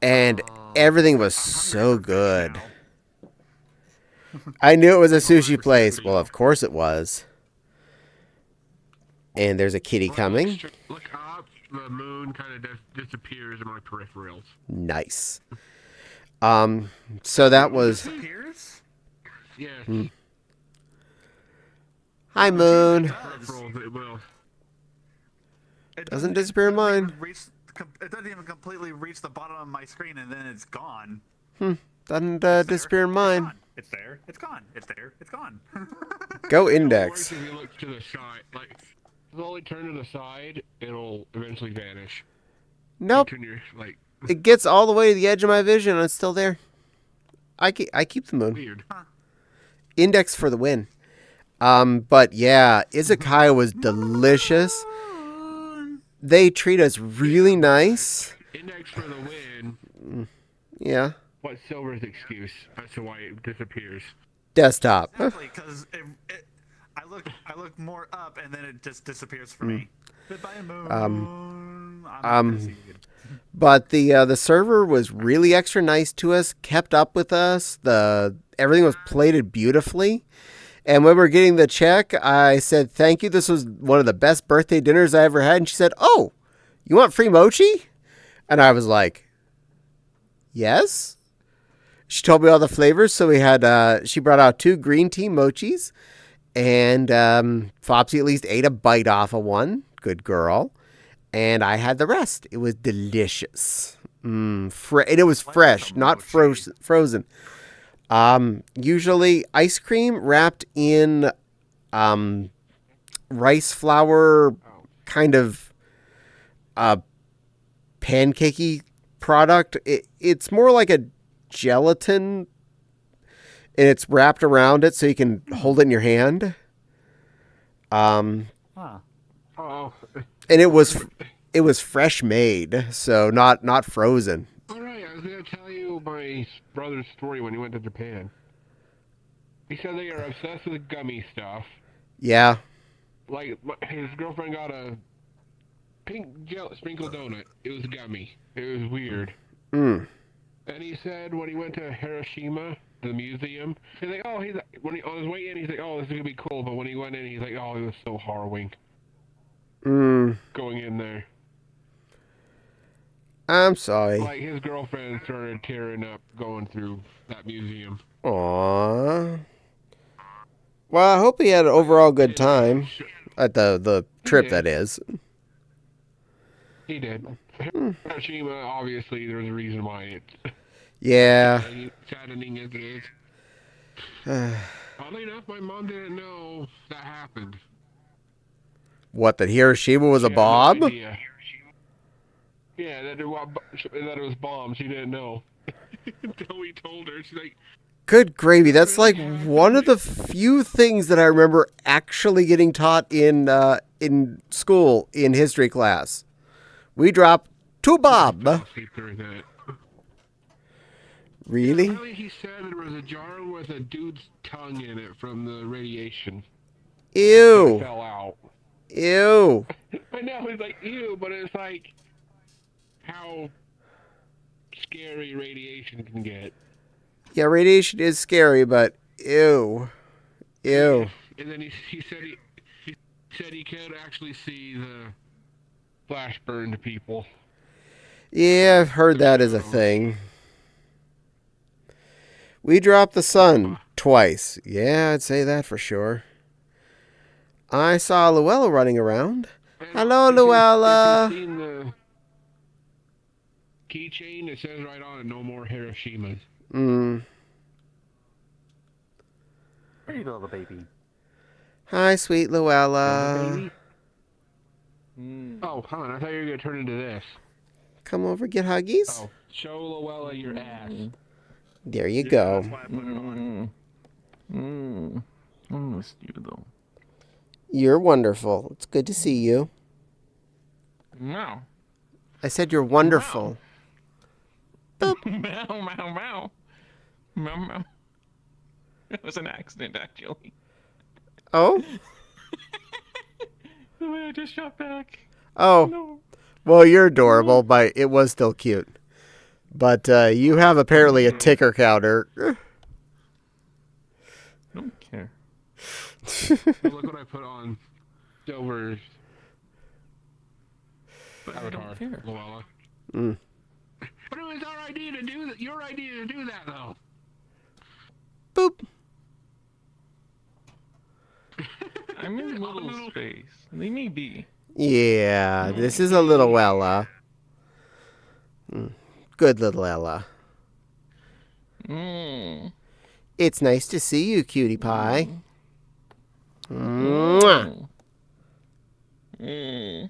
And everything was so good. I knew it was a sushi place. Well, of course it was. And there's a kitty coming. Look up, the moon kind of disappears in my peripherals. Nice. So that was... Disappears? Yes. Hi, moon. Peripherals, it will. It Doesn't disappear in mine. It doesn't even completely reach the bottom of my screen, and then it's gone. Doesn't It's disappear in there, mine. It's gone. It's there. It's gone. It's there. It's gone. Go It index. works if you look to the side. Like, slowly turn to the side, it'll eventually vanish. Nope. Turn your, like, It gets all the way to the edge of my vision and it's still there. I keep the moon. weird. Index for the win. But yeah, Izakaya was delicious. They treat us really nice. Index for the win. Yeah. What's Silver's excuse as to why it disappears? Desktop. Exactly, because I look more up, and then it just disappears for me. Goodbye, moon. I'm not gonna see you again. But the server was really extra nice to us, kept up with us. Everything was plated beautifully. And when we were getting the check, I said, thank you. This was one of the best birthday dinners I ever had. And she said, oh, you want free mochi? And I was like, yes. She told me all the flavors. So we had, she brought out 2 green tea mochis. And Fopsy at least ate a bite off of one. Good girl. And I had the rest. It was delicious. And it was fresh, not frozen. Usually ice cream wrapped in rice flour kind of pancakey product. It's more like a gelatin, and it's wrapped around it so you can hold it in your hand. Huh. Oh. And it was fresh made, so not frozen. Alright, I was going to tell you my brother's story when he went to Japan. He said they are obsessed with gummy stuff. Yeah. Like, his girlfriend got a pink gel sprinkle donut. It was gummy. It was weird. And he said when he went to Hiroshima, the museum, he's like, on his way in, he's like, oh, this is going to be cool. But when he went in, he's like, oh, it was so harrowing. Going in there. I'm sorry. Like, his girlfriend started tearing up going through that museum. Aww. Well, I hope he had an overall good time at the trip, that is. He did. Hiroshima, obviously, there's a reason why it's Yeah. saddening as it is. Oddly enough, my mom didn't know that happened. What, that Hiroshima was a She had no bomb? idea. Yeah, that it was bombs. She didn't know. Until we told her. She's like, Good gravy. That's like one of the few things that I remember actually getting taught in in school in history class. We dropped 2 bob. Sleep through that. Really? Yeah, apparently he said there was a jar with a dude's tongue in it from the radiation. It Ew. fell out. Ew. I know, it's like, ew, but it's like how scary radiation can get. Yeah, radiation is scary, but ew. Ew. And then he said he could actually see the flash burn to people. Yeah, I've heard that as a thing. We dropped the sun twice. Yeah, I'd say that for sure. I saw Luella running around. And Hello, if you- Luella. If you've seen the keychain, it says right on it, no more Hiroshimas. Pretty little baby. Hi, sweet Luella. Baby. Oh, hold on, I thought you were going to turn into this. Come over, get huggies. Oh, show Luella your ass. There you Yeah, go. that's why I put it on. I missed you though. You're wonderful. It's good to see you. Meow. I said you're wonderful. Meow, meow, meow. Meow, meow. It was an accident, actually. Oh? The way I just shot back. Oh. No. Well, you're adorable, but it was still cute. But you have apparently a ticker counter. I don't care. Well, look what I put on Silver's But I avatar, don't care. Luella. Mm. But it was our idea to do that. Your idea to do that, though. Boop. I'm in little space. Leave me be. Yeah, this is a little Ella. Good little Ella. Mm. It's nice to see you, cutie pie. Mwah. Mm.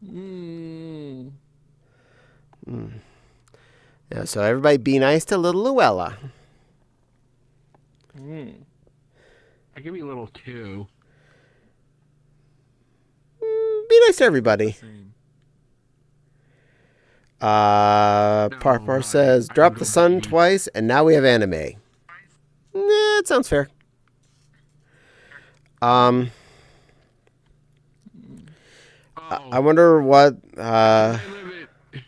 Mm. Yeah, so everybody be nice to little Luella. Mm. I give you a little too. Be nice to everybody. Same. Parpar right. says, I drop can the go sun see. twice, and now we have anime. Nah, it sounds fair. Oh, I wonder what, I live it.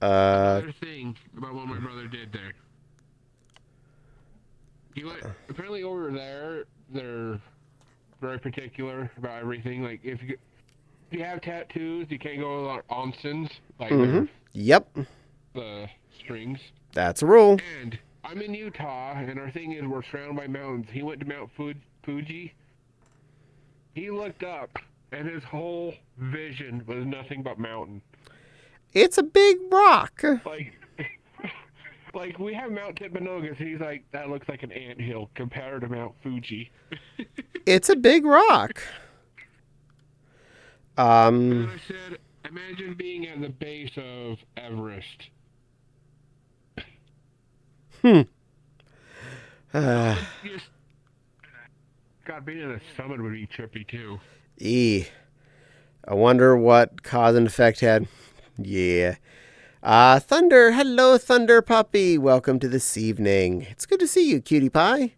uh, Another thing about what my brother did there. He went, apparently over there, they're very particular about everything. Like, if you have tattoos, you can't go on onsens, like yep, the strings. that's a rule. And I'm in Utah, and our thing is we're surrounded by mountains. He went to Mount Fuji. He looked up, and his whole vision was nothing but mountain. It's a big rock. Like, like we have Mount Timpanogos, and he's like, that looks like an anthill compared to Mount Fuji. It's a big rock. And I said, imagine being at the base of Everest. Just, God, being at a summit would be trippy too. I wonder what cause and effect had. Yeah. Thunder. Hello, Thunder Puppy. Welcome to this evening. It's good to see you, cutie pie.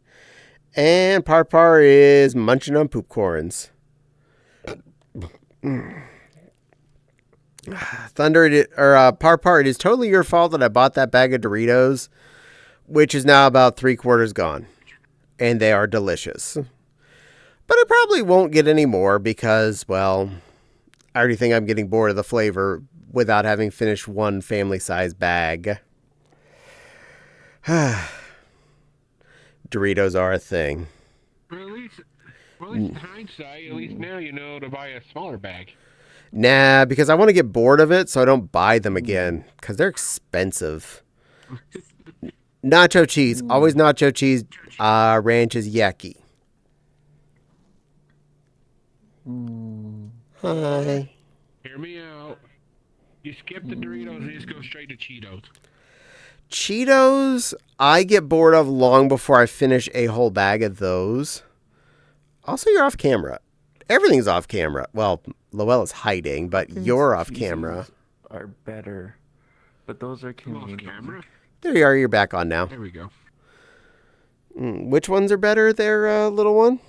And Parpar is munching on poop corns. Thunder, Parpar, it is totally your fault that I bought that bag of Doritos, which is now about 3/4 gone. And they are delicious. But I probably won't get any more because, well, I already think I'm getting bored of the flavor without having finished one family-size bag. Doritos are a thing. Well, at least in hindsight, at least now you know to buy a smaller bag. Nah, because I want to get bored of it so I don't buy them again. Because they're expensive. Nacho cheese. Always nacho cheese. Ranch is yucky. Hi. Hear me out. You skip the Doritos and just go straight to Cheetos. Cheetos, I get bored of long before I finish a whole bag of those. Also, you're off camera. Everything's off camera. Well, Luella's hiding, but Hawkins you're off cheeses camera. Are better, but those are I'm off Canadian. camera. There you are. You're back on now. There we go. Which ones are better there, little one?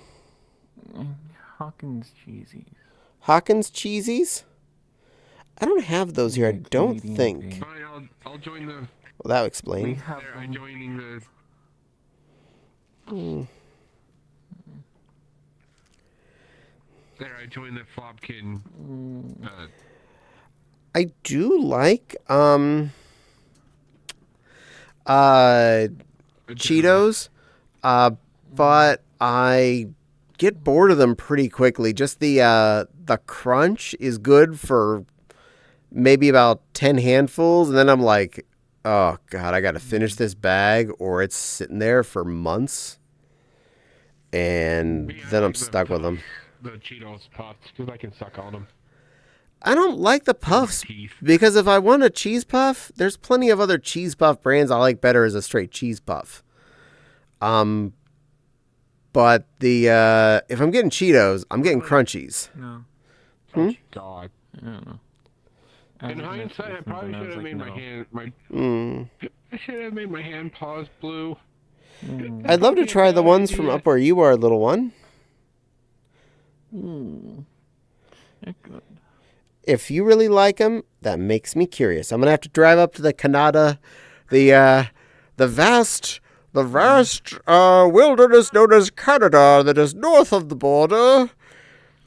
Hawkins cheesies. Hawkins cheesies? I don't have those here. I don't Canadian think. thing. Fine, I'll join the. Well, that We explains. have There, I'm joining the. There, I joined the Flopkin. I do like Cheetos, but I get bored of them pretty quickly. Just the crunch is good for maybe about 10 handfuls, and then I'm like, oh god, I got to finish this bag, or it's sitting there for months, and then I'm stuck with them. The Cheetos puffs, because I can suck on them. I don't like the puffs teeth. because if I want a cheese puff, there's plenty of other cheese puff brands I like better as a straight cheese puff. But the if I'm getting Cheetos, I'm getting crunchies. No, Oh, God. I don't know. In hindsight, I probably should have made my hand. I should have made my hand paws blue. I'd love to try the ones from up where you are, little one. They're good. If you really like them, that makes me curious. I'm gonna have to drive up to the Canada, the vast wilderness known as Canada that is north of the border.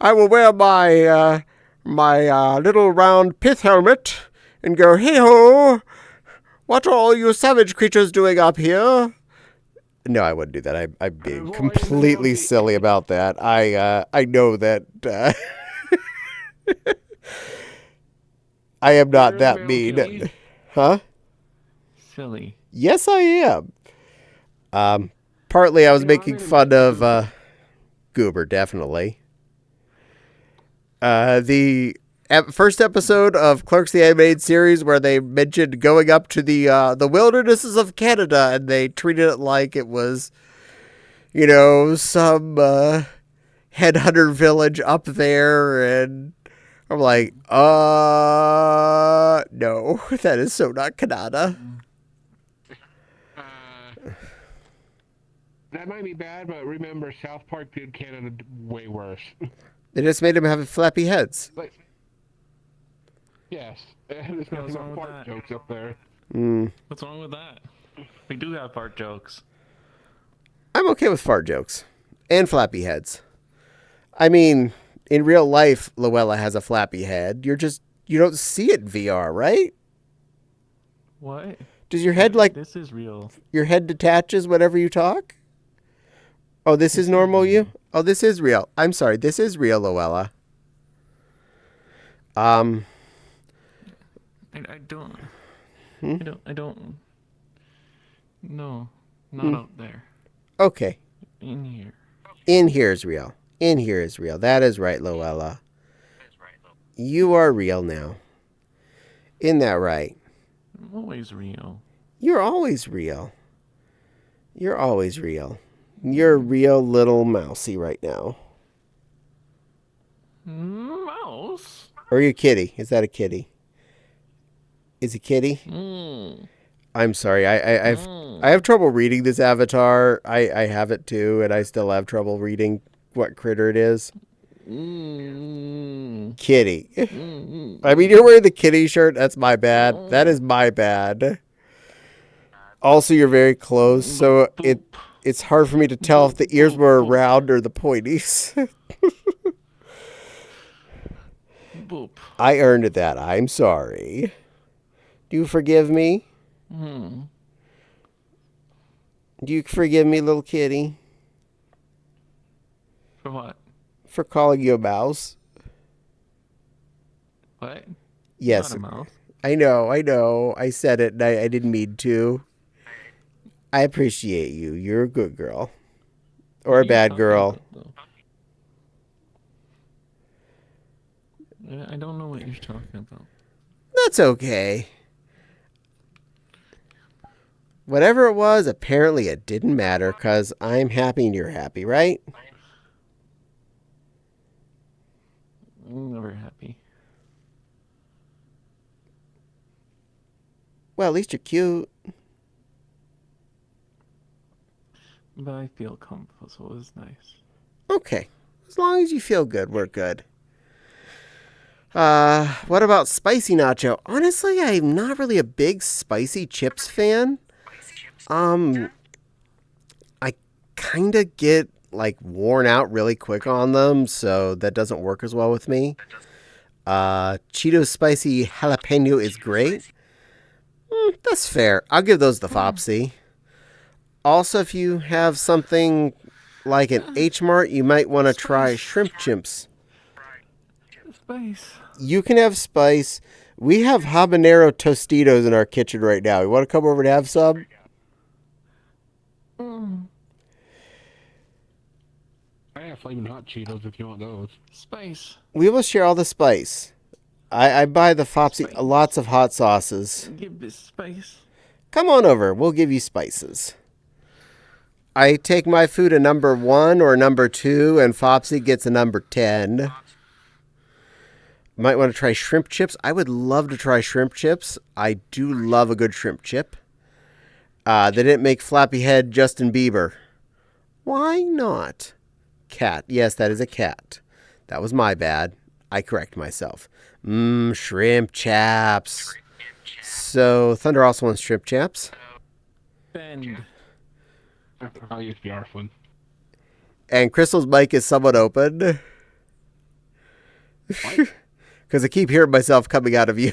I will wear my little round pith helmet and go, hey ho! What are all you savage creatures doing up here? No, I wouldn't do that. I'm being completely silly about that. I know that I am not that mean. Huh? Silly. Yes, I am. Partly I was making fun of Goober, definitely. The first episode of Clerks the Animated Series where they mentioned going up to the wildernesses of Canada, and they treated it like it was, some headhunter village up there, and I'm like, no, that is so not Canada. That might be bad, but remember, South Park did Canada way worse. They just made them have flappy heads. Yes, there's nothing what's wrong but with fart that? jokes up there. What's wrong with that? We do have fart jokes. I'm okay with fart jokes and flappy heads. I mean, in real life, Luella has a flappy head. You don't see it in VR, right? What? Does your head This is real. your head detaches whenever you talk? Oh, this is normal, you? Oh, this is real. I'm sorry, this is real, Luella. I don't. I don't. No, not out there. Okay. In here. In here is real. In here is real. That is right, Luella. You are real now. Isn't that right? I'm always real. You're always real. You're always real. You're a real little mousy right now. Mouse. Or are you a kitty? Is that a kitty? Is it kitty? I'm sorry. I have trouble reading this avatar. I have it too, and I still have trouble reading what critter it is. Kitty. I mean, you're wearing the kitty shirt. That's my bad. That is my bad. Also, you're very close, so it's hard for me to tell if the ears were round or the pointies. Boop. I earned that. I'm sorry. Do you forgive me? Do you forgive me, little kitty, For what? for calling you a mouse? What? Yes. Not a mouse. I know. I said it, and I didn't mean to. I appreciate you. You're a good girl. Or a What are you bad talking girl. about, though? I don't know what you're talking about. That's okay. Whatever it was, apparently it didn't matter, because I'm happy and you're happy, right? I'm never happy. Well, at least you're cute. But I feel comfortable, so it was nice. Okay. As long as you feel good, we're good. What about spicy nacho? Honestly, I'm not really a big spicy chips fan. I kind of get like worn out really quick on them, so that doesn't work as well with me. Cheetos spicy jalapeno is great. That's fair. I'll give those the Fopsy. Also, if you have something like an H Mart, you might want to try shrimp chimps. Spice. You can have spice. We have habanero Tostitos in our kitchen right now. You want to come over to have some? I have flaming hot Cheetos if you want those. Spice. We will share all the spice. I buy the Fopsy lots of hot sauces. Give this spice. Come on over. We'll give you spices. I take my food a number 1 or number 2, and Fopsy gets a number 10. Might want to try shrimp chips. I would love to try shrimp chips. I do love a good shrimp chip. They didn't make Flappy Head Justin Bieber. Why not? Cat. Yes, that is a cat. That was my bad. I correct myself. Shrimp chaps. So, Thunder also wants shrimp chaps. Bend. I'll use the ARF one. And Crystal's mic is somewhat open. Because I keep hearing myself coming out of you.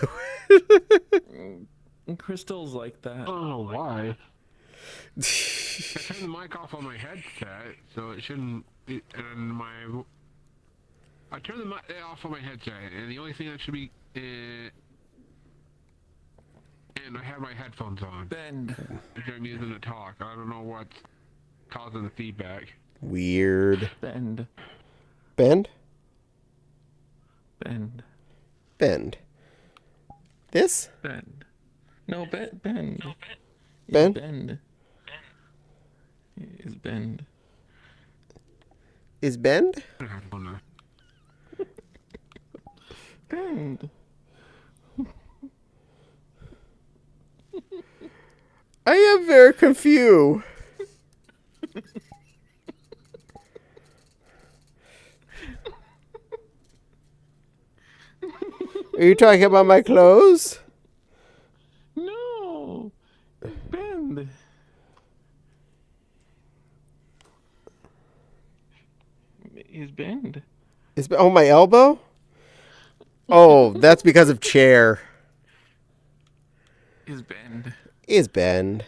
Crystal's like that. I don't know why. I turned the mic off on my headset, so it shouldn't. I turned the mic off on my headset, and the only thing that should be. And I have my headphones on. Bend. Which I'm using to talk. I don't know what's causing the feedback. Weird. Bend. Bend? Bend. Bend. This? Bend. No, bend. Bend. Bend? Bend. Is bend. Is bend? Bend. I am very confused. Are you talking about my clothes? No. Bend. Is bend. Oh, my elbow? Oh, that's because of chair. Is bend. Is bend.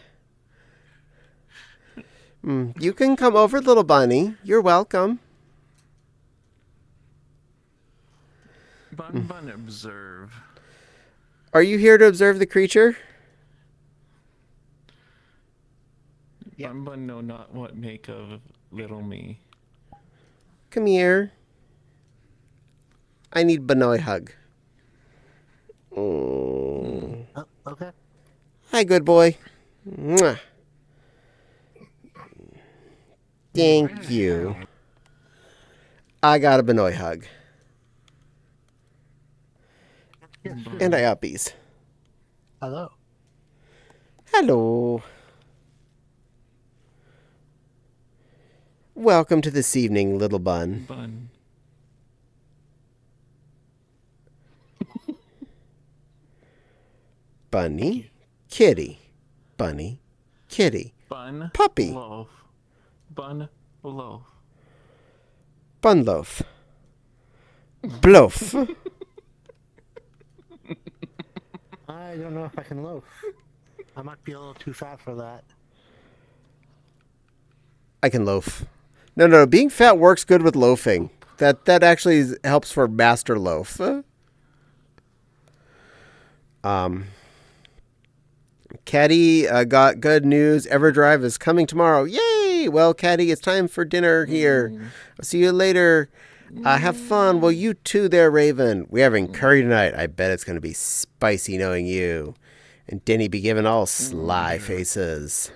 You can come over, little bunny. You're welcome. Bun observe. Are you here to observe the creature? Yeah. Bun know not what make of little me. Come here. I need Benoy hug. Oh, okay. Hi, good boy. Mwah. Thank you. I got a Benoy hug. And I uppies. Hello. Hello. Welcome to this evening, little bun. Bun. Bunny, kitty. Bunny, kitty. Bun. Puppy. Loaf. Bun. Loaf. Bun loaf. Bloaf. I don't know if I can loaf. I might be a little too fat for that. I can loaf. No. Being fat works good with loafing. That actually helps for master loaf. Caddie got good news. Everdrive is coming tomorrow. Yay! Well, Caddie, it's time for dinner here. I'll see you later. Have fun. Well, you too there, Raven. We're having curry tonight. I bet it's going to be spicy knowing you. And Denny be giving all sly faces.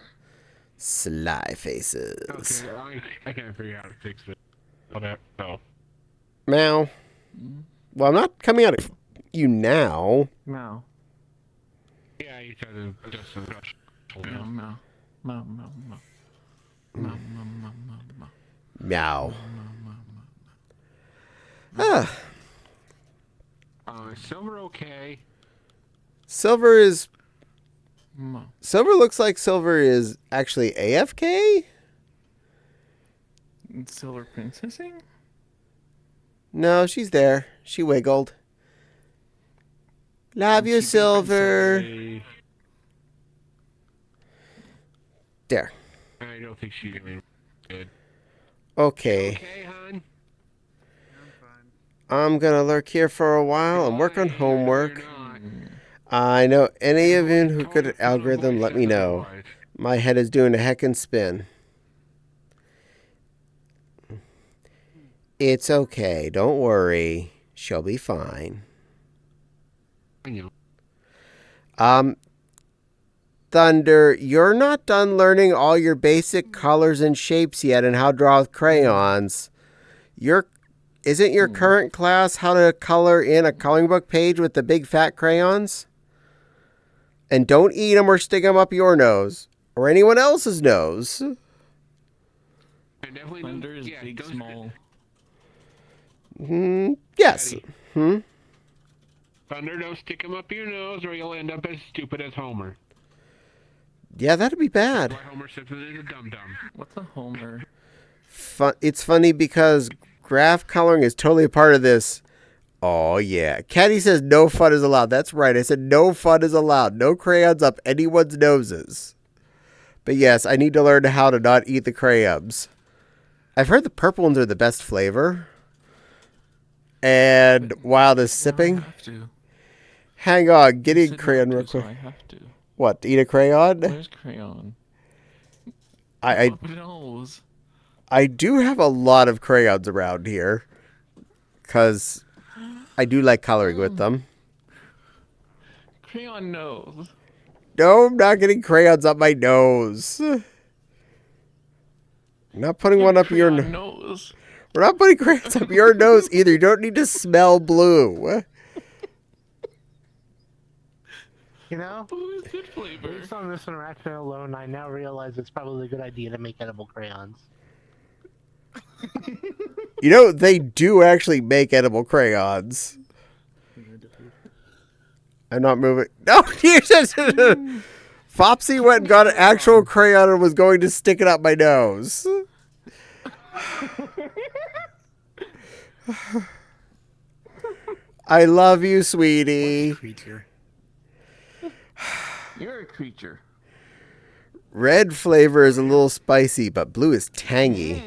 Sly faces. Okay, I can't figure out how to fix it. Whatever. No. Meow. Well, I'm not coming at you now. Meow. Yeah, you tried to just rush. Meow, meow. Meow, meow, meow. Meow, meow, meow, meow, meow. Meow. Is Silver okay? Silver is... Meow. Silver looks like Silver is actually AFK? Silver princessing? No, she's there. She wiggled. Love you, Silver. Hey, There. I don't think she's doing good. Okay. Okay, hon? I'm gonna lurk here for a while and work on Why, homework. you're not. I know any of you who could algorithm, let me know. My head is doing a heckin' spin. It's okay. Don't worry. She'll be fine. I know. Thunder, you're not done learning all your basic colors and shapes yet and how to draw with crayons. Isn't your current class how to color in a coloring book page with the big fat crayons? And don't eat them or stick them up your nose or anyone else's nose. I definitely Thunder is big, don't- small. Yes. Thunder, don't stick him up your nose or you'll end up as stupid as Homer. Yeah, that'd be bad. Why Homer Simpson is a dum-dum. What's a homer? It's funny because graph coloring is totally a part of this. Oh, yeah. Caddie says no fun is allowed. That's right. I said no fun is allowed. No crayons up anyone's noses. But yes, I need to learn how to not eat the crayons. I've heard the purple ones are the best flavor. And while this sipping, I have to. hang on, You getting said crayon not real to, so quick. I have to. What, to eat a crayon? Where's crayon? I Up nose. I do have a lot of crayons around here. Because I do like coloring with them. Crayon nose. No, I'm not getting crayons up my nose. I'm not putting one up your Crayon nose. nose. We're not putting crayons up your nose either. You don't need to smell blue. You know, Blue is good flavor. based on this interaction alone, I now realize it's probably a good idea to make edible crayons. You know, they do actually make edible crayons. I'm not moving. No, Jesus! Fopsy went and got an actual crayon and was going to stick it up my nose. I love you, sweetie. Creature. You're a creature. Red flavor is a little spicy, but blue is tangy.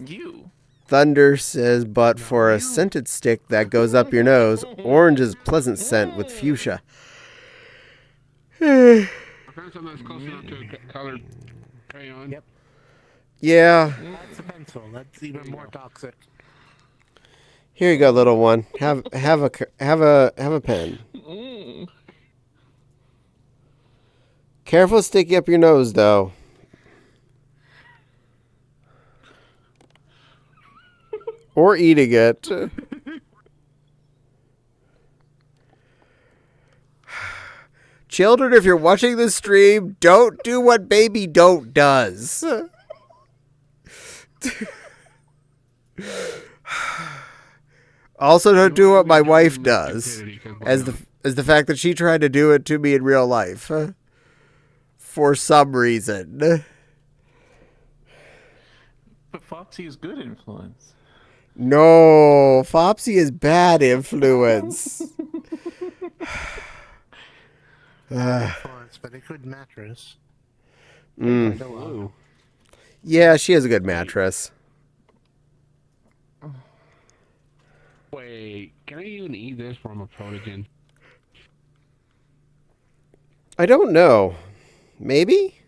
You. Thunder says, but for a scented stick that goes up your nose, orange is pleasant scent with fuchsia. I found something that's close enough to a colored crayon. Yep. Yeah. That's a pencil. That's even more toxic. Here you go, little one. Have a pen. Careful sticking up your nose, though. Or eating it. Children, if you're watching this stream, don't do what Baby Don't does. Also, don't do what my wife does. As the fact that she tried to do it to me in real life. For some reason. But Foxy is good influence. No, Fopsy is bad influence. Influence, but a good mattress. Yeah, she has a good mattress. Wait, can I even eat this from a protogen? I don't know. Maybe?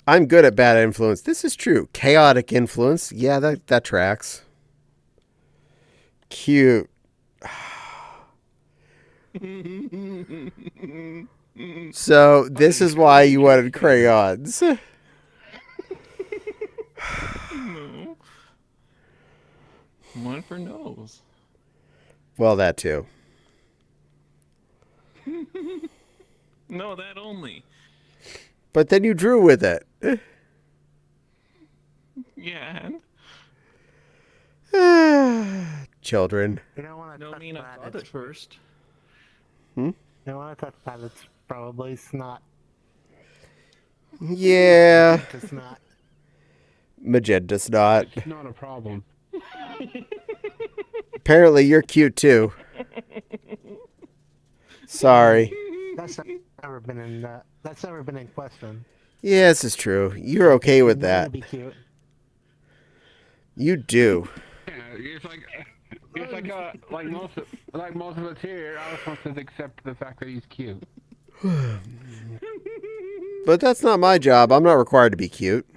I'm good at bad influence. This is true. Chaotic influence. Yeah, that tracks. Cute. So, this is why you wanted crayons. One for nose. Well, that too. No, that only. But then you drew with it. Yeah, and Children. You don't want to no, touch mean I that. thought it first. You don't want to touch that. It's probably snot. Yeah. It's not. Magenta's not. It's not a problem. Apparently, you're cute too. Sorry. That's never been in. That's never been in question. Yeah, this is true. You're okay with You wanna that. Be cute. You do. Yeah, like most of us here, I was supposed to accept the fact that he's cute. But that's not my job. I'm not required to be cute.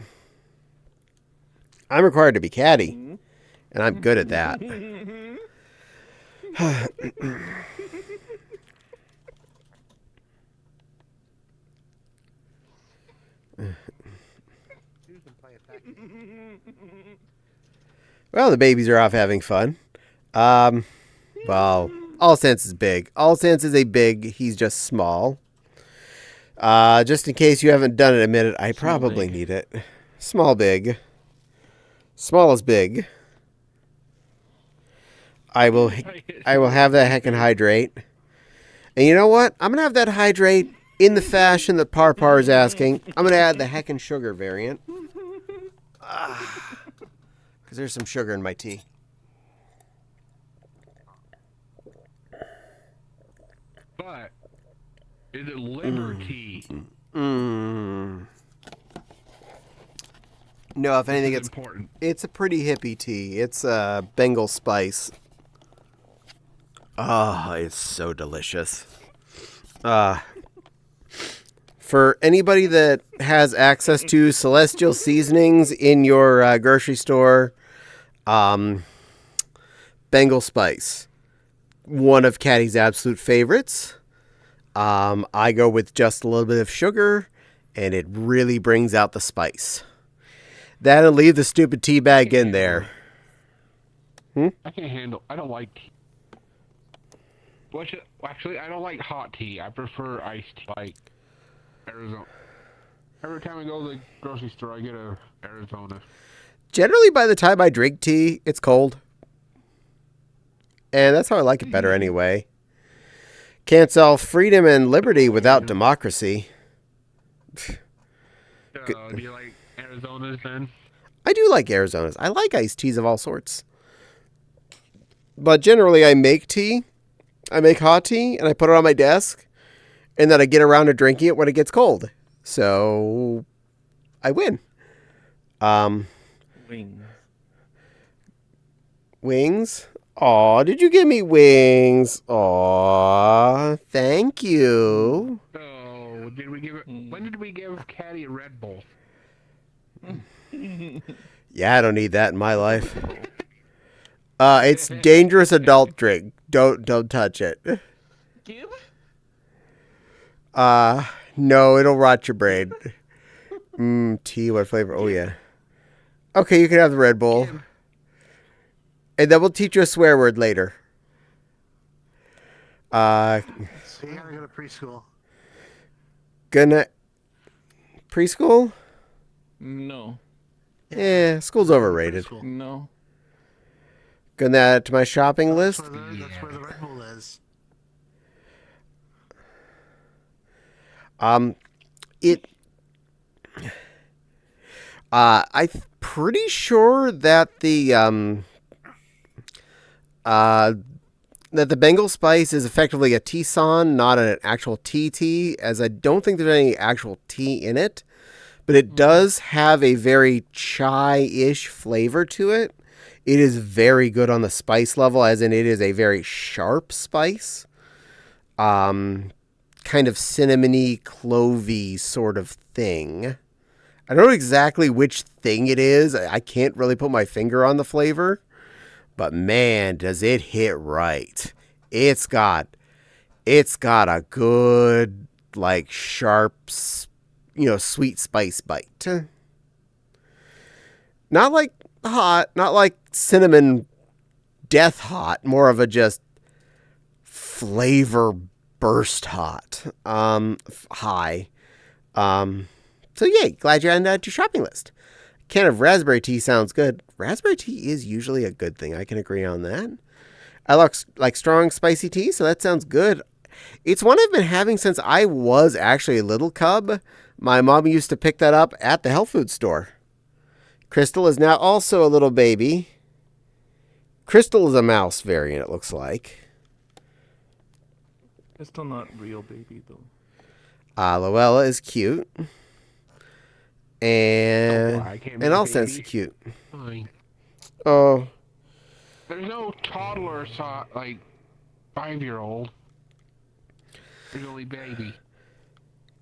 I'm required to be catty. And I'm good at that. Well, the babies are off having fun. Well, All Sense is big. All Sense is a big. He's just small. Just in case you haven't done it in a minute, I probably big. need it. Small, big. Small is big. I will have that heckin' hydrate. And you know what? I'm gonna have that hydrate in the fashion that Parpar is asking. I'm gonna add the heckin' sugar variant. Because there's some sugar in my tea. But is it liberty? No, if anything, It's important. it's a pretty hippie tea. It's Bengal spice. Oh, it's so delicious. For anybody that has access to Celestial Seasonings in your grocery store, Bengal spice, one of Caddie's absolute favorites. I go with just a little bit of sugar, and it really brings out the spice. That and leave the stupid tea bag in there. I can't handle. I don't like tea. Actually, I don't like hot tea. I prefer iced tea, like Arizona. Every time I go to the grocery store, I get a Arizona. Generally, by the time I drink tea, it's cold. And that's how I like it better anyway. Can't sell freedom and liberty without democracy. Do you like Arizonas then? I do like Arizonas. I like iced teas of all sorts. But generally, I make tea. I make hot tea, and I put it on my desk. And then I get around to drinking it when it gets cold. So, I win. Wings. Wings? Aw, did you give me wings? Aw, thank you. Oh, did we give it? When did we give Caddie a Red Bull? Yeah, I don't need that in my life. It's dangerous adult drink. Don't touch it. Give? No, it'll rot your brain. Tea, what flavor? Oh yeah. Okay, you can have the Red Bull. And then we'll teach you a swear word later. So you gotta go to preschool. Gonna preschool? No. Yeah, school's overrated. Preschool. No. Gonna add it to my shopping list. That's where the Red Bull is. I'm pretty sure that the Bengal spice is effectively a tisane, not an actual tea, as I don't think there's any actual tea in it. But it does have a very chai-ish flavor to it. It is very good on the spice level, as in it is a very sharp spice. Kind of cinnamony, clovey sort of thing. I don't know exactly which thing it is. I can't really put my finger on the flavor. But man, does it hit right. It's got a good, like, sharp, sweet spice bite. Not like hot, not like cinnamon death hot, more of a just flavor burst hot. High. So yay, glad you added that to your shopping list. Can of raspberry tea sounds good. Raspberry tea is usually a good thing. I can agree on that. I like strong spicy tea, so that sounds good. It's one I've been having since I was actually a little cub. My mom used to pick that up at the health food store. Crystal is now also a little baby. Crystal is a mouse variant, it looks like. It's still not real baby though. Luella is cute. And I can't be in a all sense, baby. cute. Fine. Oh, There's no toddler, like 5-year-old. There's only baby.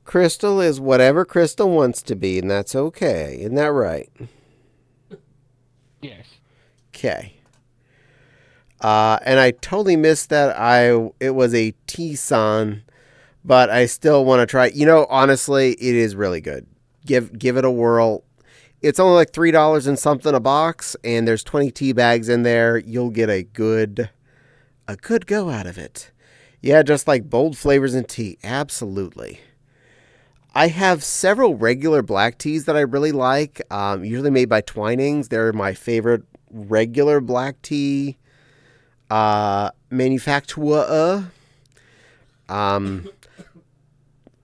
Crystal is whatever Crystal wants to be, and that's okay. Isn't that right? Yes. Okay. And I totally missed that it was a T-San, but I still want to try. You know, honestly, it is really good. Give it a whirl. It's only like $3 and something a box, and there's 20 tea bags in there. You'll get a good go out of it. Yeah, just like bold flavors in tea. Absolutely. I have several regular black teas that I really like, usually made by Twinings. They're my favorite regular black tea manufacturer.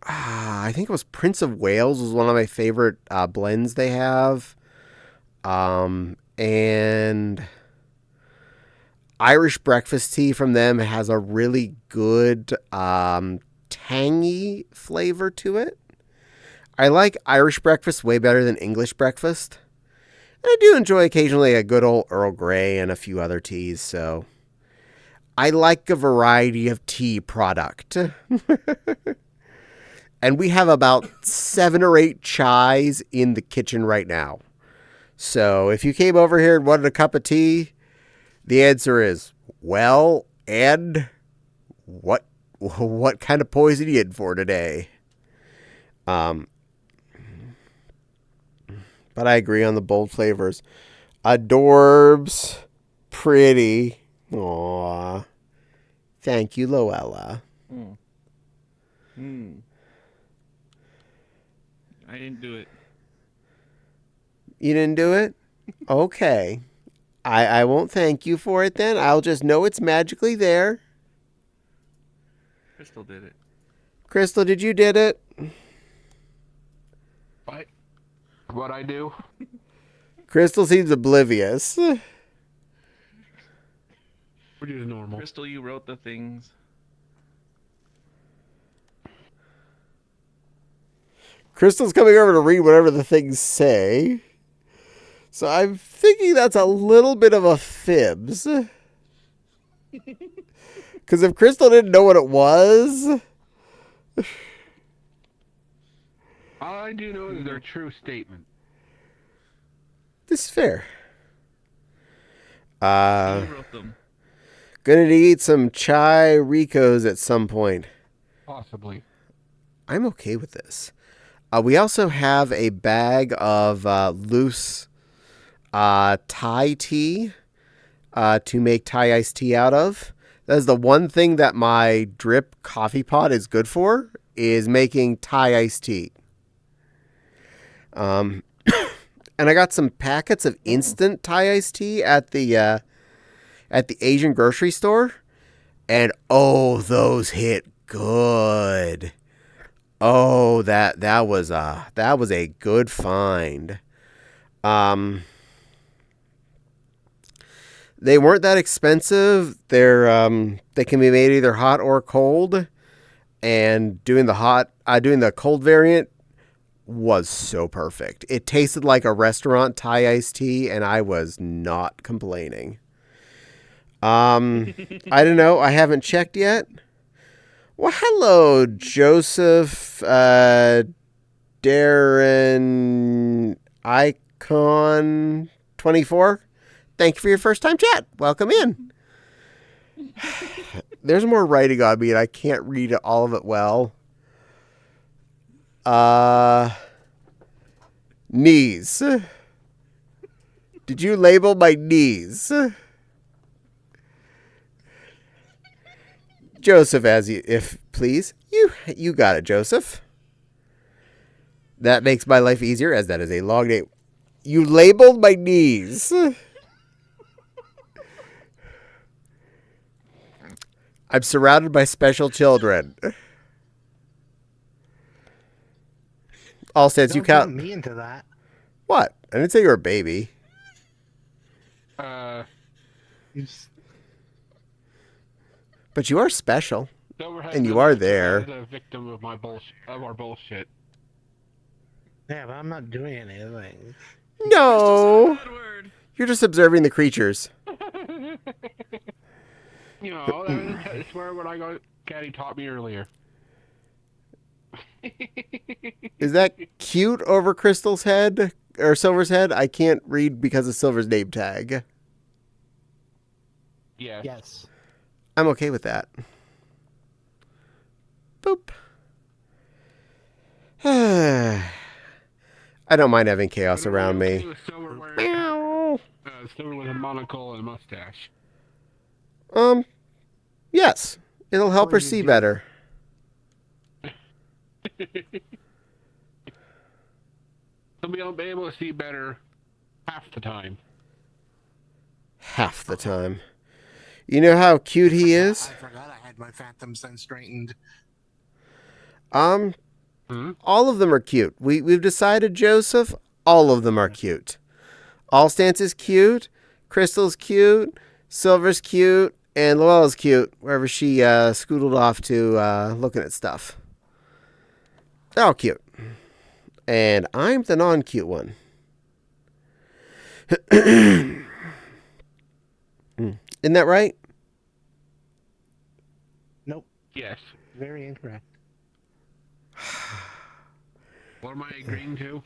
I think it was Prince of Wales was one of my favorite blends they have. And Irish breakfast tea from them has a really good tangy flavor to it. I like Irish breakfast way better than English breakfast. And I do enjoy occasionally a good old Earl Grey and a few other teas, so I like a variety of tea product. And we have about 7 or 8 chais in the kitchen right now. So if you came over here and wanted a cup of tea, the answer is, well, and what kind of poison you in for today? But I agree on the bold flavors. Adorbs. Pretty. Aww. Thank you, Loella. I didn't do it. You didn't do it? Okay. I won't thank you for it then. I'll just know it's magically there. Crystal did it. Crystal, did you did it? What I do? Crystal seems oblivious. Which is normal. Crystal, you wrote the things. Crystal's coming over to read whatever the things say. So I'm thinking that's a little bit of a fibs. Because if Crystal didn't know what it was... All I do know is they're a true statement. This is fair. You wrote them. Gonna eat some chai ricos at some point. Possibly. I'm okay with this. We also have a bag of loose Thai tea to make Thai iced tea out of. That is the one thing that my drip coffee pot is good for, is making Thai iced tea. And I got some packets of instant Thai iced tea at the Asian grocery store, and oh, those hit good. Oh, that was a good find. They weren't that expensive. They can be made either hot or cold, and doing the cold variant was so perfect. It tasted like a restaurant Thai iced tea, and I was not complaining. I don't know. I haven't checked yet. Well, hello, Joseph, Darren, Icon 24. Thank you for your first time chat. Welcome in. There's more writing on me, and I can't read all of it well. Knees. Did you label my knees? Joseph, if please. You got it, Joseph. That makes my life easier, as that is a long name. You labeled my knees. I'm surrounded by special children. All since you count me into that. What? I didn't say you were a baby. But you are special. And you are there. A victim of my bullshit, of our bullshit. Yeah, but I'm not doing anything. No. You're just observing the creatures. You know, I swear what I got. Caddie taught me earlier. Is that cute over Crystal's head or Silver's head? I can't read because of Silver's name tag. Yeah. Yes. I'm okay with that. Boop. I don't mind having chaos around me. Meow. Silver with a monocle and a mustache. Yes. It'll help her see better. I'll be able to see better half the time. Half the time. You know how cute he is? I forgot I had my phantom sense straightened. All of them are cute. We've decided, Joseph, all of them are cute. All Stance is cute. Crystal's cute. Silver's cute. And Luella's cute, wherever she scootled off to looking at stuff. They're all cute. And I'm the non-cute one. Isn't that right? Nope. Yes. Very incorrect. What am I agreeing to?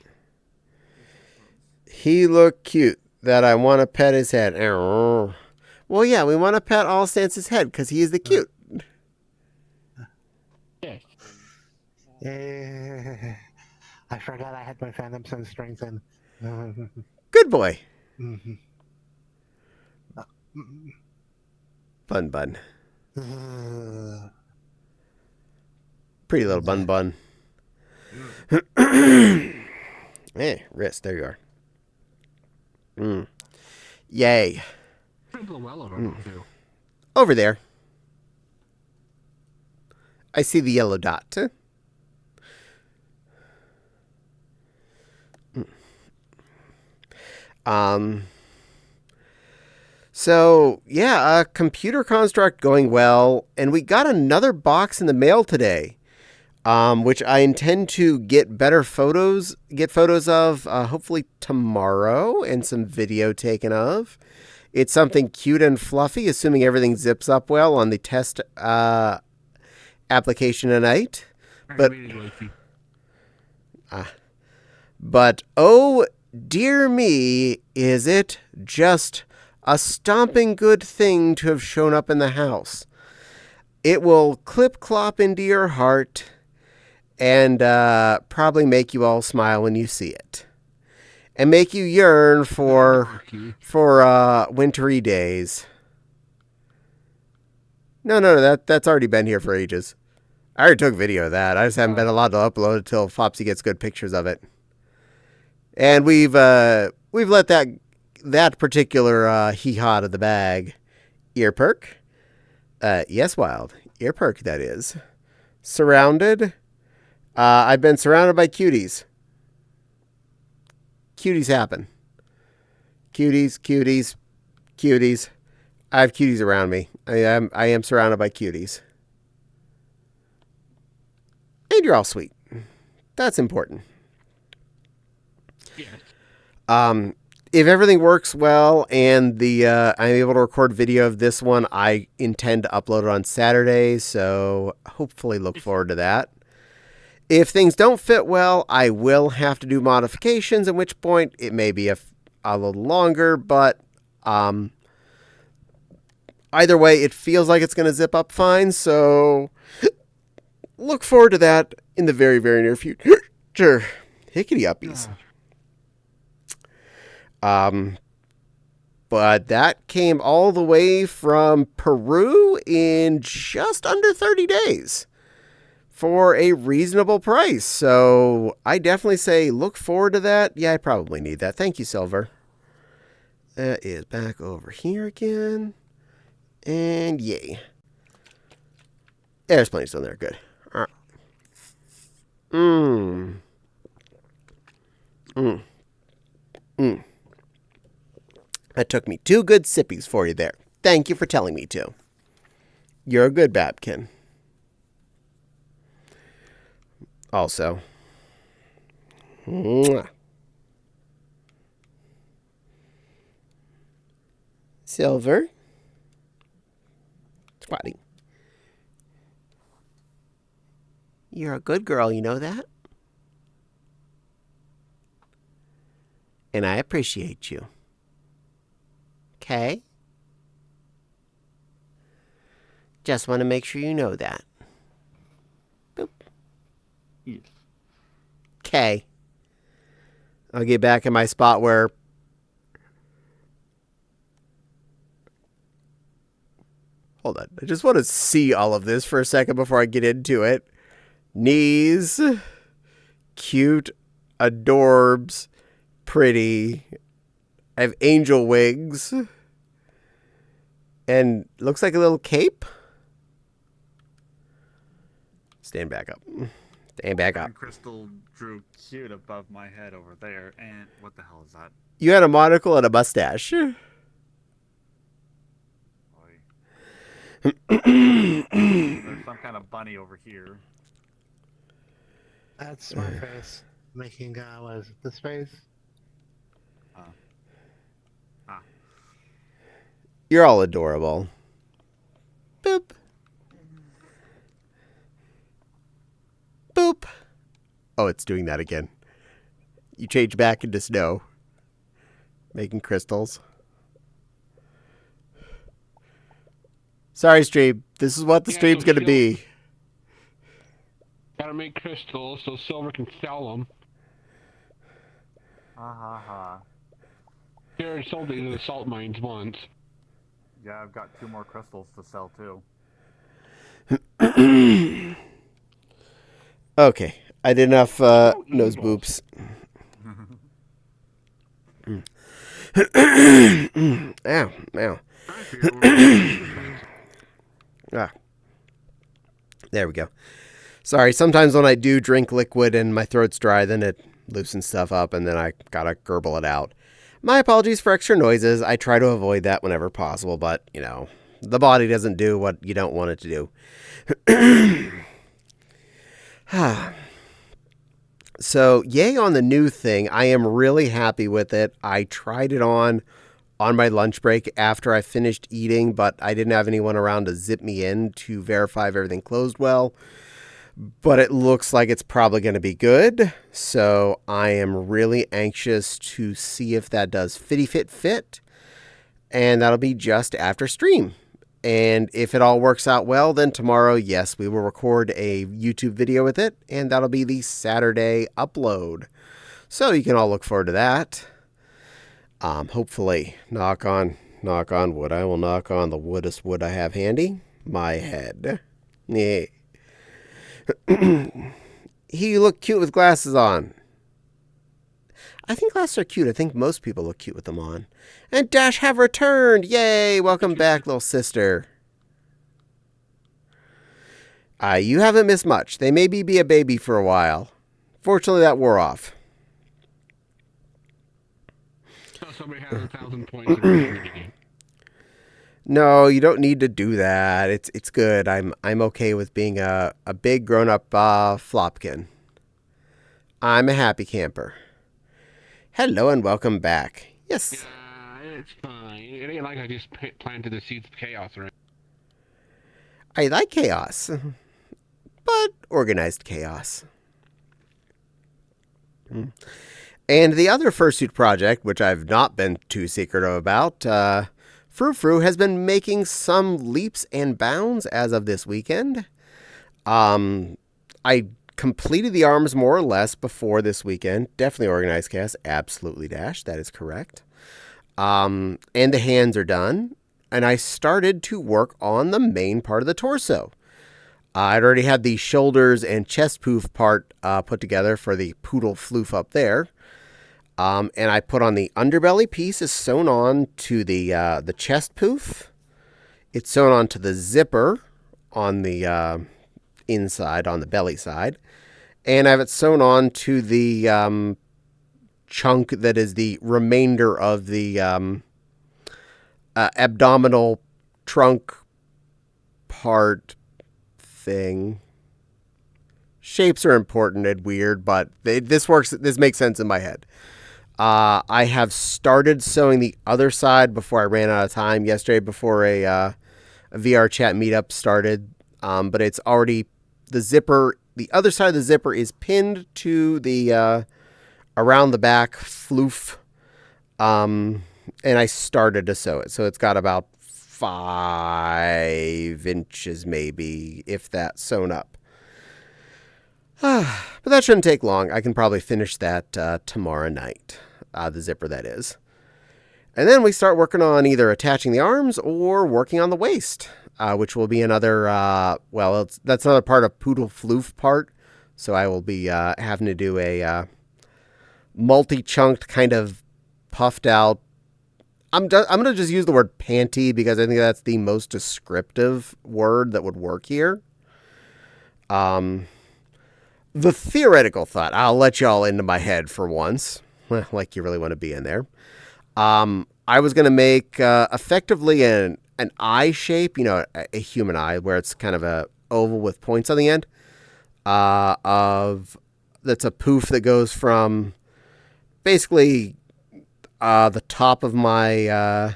He looked cute that I want to pet his head. Well, yeah, we want to pet All Stance's head because he is the cute. Yes. I forgot I had my phantom sense strengthened. Good boy. Bun Bun. Pretty little Bun Bun. Wrist. There you are. Yay. Over there. I see the yellow dot. So, yeah, computer construct going well, and we got another box in the mail today, which I intend to get photos of, hopefully tomorrow, and some video taken of. It's something cute and fluffy, assuming everything zips up well on the test application tonight. But oh dear me, is it just a stomping good thing to have shown up in the house. It will clip-clop into your heart and probably make you all smile when you see it. And make you yearn for wintry days. No, that's already been here for ages. I already took video of that. I just haven't been allowed to upload it till Flopsy gets good pictures of it. And we've let that particular hee-haw to the bag. Ear perk? Yes, Wild. Ear perk, that is. Surrounded? I've been surrounded by cuties. Cuties happen. Cuties. I have cuties around me. I am surrounded by cuties. And you're all sweet. That's important. Yes. If everything works well and I'm able to record video of this one, I intend to upload it on Saturday, so hopefully look forward to that. If things don't fit well, I will have to do modifications, at which point it may be a little longer, but either way, it feels like it's going to zip up fine, so look forward to that in the very, very near future. Hickety uppies. but that came all the way from Peru in just under 30 days for a reasonable price. So I definitely say look forward to that. Yeah, I probably need that. Thank you, Silver. That is back over here again. And yay. Yeah, there's plenty still there. Good. All right. That took me 2 good sippies for you there. Thank you for telling me to. You're a good Babkin. Also. Mwah. Silver. Squatty. You're a good girl, you know that? And I appreciate you. Okay? Just want to make sure you know that. Boop. Yes. Okay. I'll get back in my spot where... Hold on. I just want to see all of this for a second before I get into it. Knees. Cute. Adorbs. Pretty. I have angel wings. And looks like a little cape. Stand back up. Stand back up. And Crystal drew cute above my head over there. And what the hell is that? You had a monocle and a mustache. Boy. There's some kind of bunny over here. That's my face. Making, what is it, this face? You're all adorable. Boop. Boop. Oh, it's doing that again. You change back into snow. Making crystals. Sorry, stream. This is what the stream's going to be. Gotta make crystals so Silver can sell them. Ha ha ha. He already sold these in the salt mines once. Yeah, I've got 2 more crystals to sell too. Okay. I did enough nose boops. Ow. Ow. There we go. Sorry, sometimes when I do drink liquid and my throat's dry, then it loosens stuff up and then I gotta gurgle it out. My apologies for extra noises. I try to avoid that whenever possible, but, you know, the body doesn't do what you don't want it to do. So, yay on the new thing. I am really happy with it. I tried it on my lunch break after I finished eating, but I didn't have anyone around to zip me in to verify if everything closed well. But it looks like it's probably going to be good. So I am really anxious to see if that does fit. And that'll be just after stream. And if it all works out well, then tomorrow, yes, we will record a YouTube video with it. And that'll be the Saturday upload. So you can all look forward to that. Hopefully, knock on wood. I will knock on the woodest wood I have handy. My head. Yeah. He looked cute with glasses on. I think glasses are cute. I think most people look cute with them on. And Dash have returned. Yay. Welcome back, little sister. You haven't missed much. They maybe be a baby for a while. Fortunately, that wore off. So somebody has 1,000 points in the game. No, you don't need to do that. It's good. I'm okay with being a big grown-up flopkin. I'm a happy camper. Hello and welcome back. Yes. Yeah, it's fine. It ain't like I just planted the seeds of chaos, right? I like chaos, but organized chaos. And the other fursuit project, which I've not been too secretive about, Frou has been making some leaps and bounds as of this weekend. I completed the arms more or less before this weekend. Definitely organized chaos. Absolutely Dash. That is correct. and the hands are done. And I started to work on the main part of the torso. I'd already had the shoulders and chest poof part put together for the poodle floof up there. And I put on the underbelly piece is sewn on to the chest poof. It's sewn onto the zipper on the inside, on the belly side. And I have it sewn on to the chunk that is the remainder of the abdominal trunk part thing. Shapes are important and weird, but this works. This makes sense in my head. I have started sewing the other side before I ran out of time yesterday before a VR chat meetup started. But it's already the zipper. The other side of the zipper is pinned to the around the back floof. And I started to sew it. So it's got about 5 inches maybe, if that, sewn up. But that shouldn't take long. I can probably finish that tomorrow night. The zipper, that is. And then we start working on either attaching the arms or working on the waist, which will be another, that's another part of Poodle Floof part. So I will be having to do a multi-chunked kind of puffed out. I'm going to just use the word panty because I think that's the most descriptive word that would work here. The theoretical thought, I'll let y'all into my head for once. Like you really want to be in there. I was going to make effectively an eye shape, a human eye, where it's kind of a oval with points on the end. That's a poof that goes from basically the top of my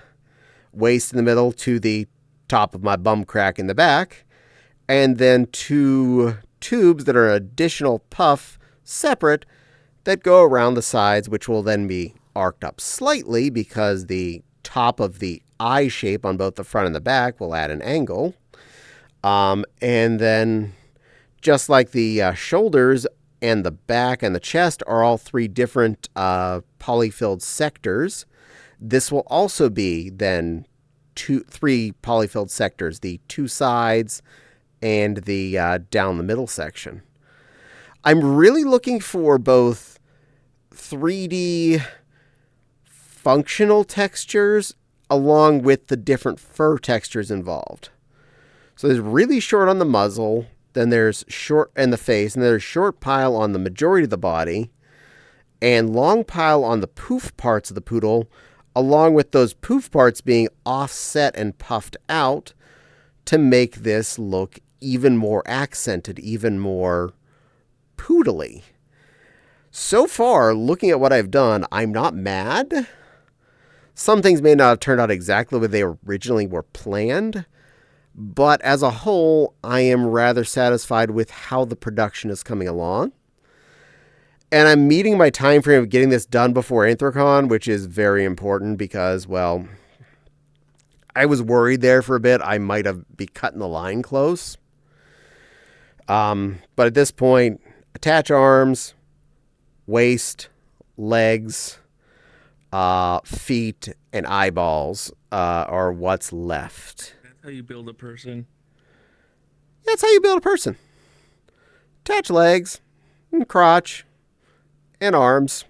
waist in the middle to the top of my bum crack in the back. And then 2 tubes that are an additional puff separate that go around the sides, which will then be arced up slightly because the top of the eye shape on both the front and the back will add an angle. And then just like the shoulders and the back and the chest are all 3 different polyfilled sectors, this will also be then 3 polyfilled sectors, the 2 sides and the down the middle section. I'm really looking for both 3D functional textures along with the different fur textures involved. So there's really short on the muzzle, then there's short in the face, and there's short pile on the majority of the body, and long pile on the poof parts of the poodle, along with those poof parts being offset and puffed out to make this look even more accented, even more poodly. So far, looking at what I've done, I'm not mad. Some things may not have turned out exactly the way they originally were planned, but as a whole, I am rather satisfied with how the production is coming along. And I'm meeting my time frame of getting this done before Anthrocon, which is very important because, well, I was worried there for a bit. I might have be cutting the line close. But at this point, attach arms, waist, legs, feet, and eyeballs are what's left. That's how you build a person. That's how you build a person. Attach legs, and crotch, and arms,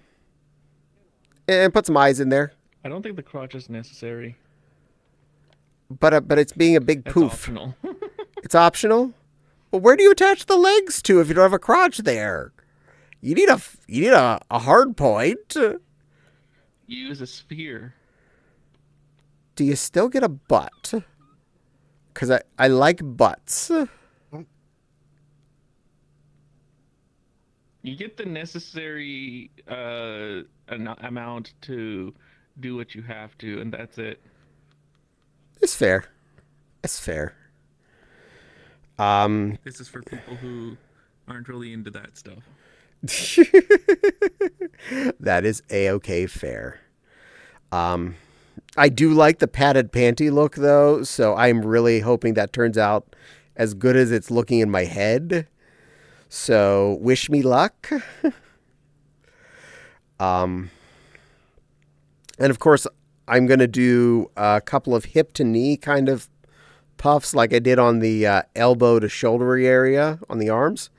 and put some eyes in there. I don't think the crotch is necessary. But it's being a big That's poof. optional. It's optional? Well, where do you attach the legs to if you don't have a crotch there? You need a hard point. Use a sphere. Do you still get a butt? Because I like butts. You get the necessary amount to do what you have to, and that's it. It's fair. It's fair. This is for people who aren't really into that stuff. That is a-okay fair. I do like the padded panty look, though, so I'm really hoping that turns out as good as it's looking in my head. So, wish me luck. And of course, I'm going to do a couple of hip to knee kind of puffs like I did on the elbow to shouldery area on the arms.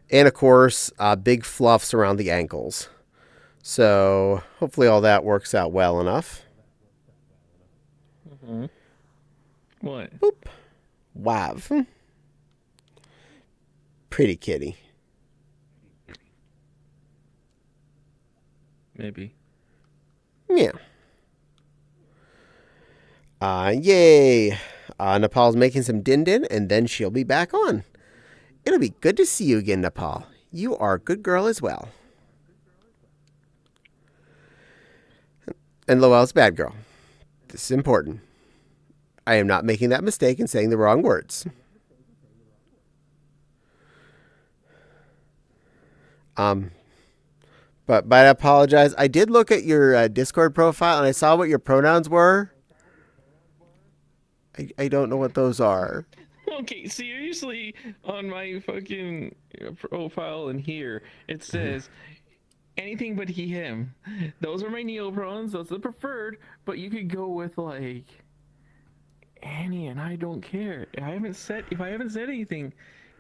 And, of course, big fluffs around the ankles. So hopefully all that works out well enough. Mm-hmm. What? Boop. Wow. Pretty kitty. Maybe. Yeah. Yay. Nepal's making some din-din, and then she'll be back on. It'll be good to see you again, Nepal. You are a good girl as well. And Lowell's bad girl. This is important. I am not making that mistake and saying the wrong words. But I apologize. I did look at your Discord profile and I saw what your pronouns were. I don't know what those are. Okay, seriously, on my fucking profile in here, it says anything but he, him. Those are my neopronouns. Those are the preferred, but you could go with like Annie, and I don't care. If I haven't said anything,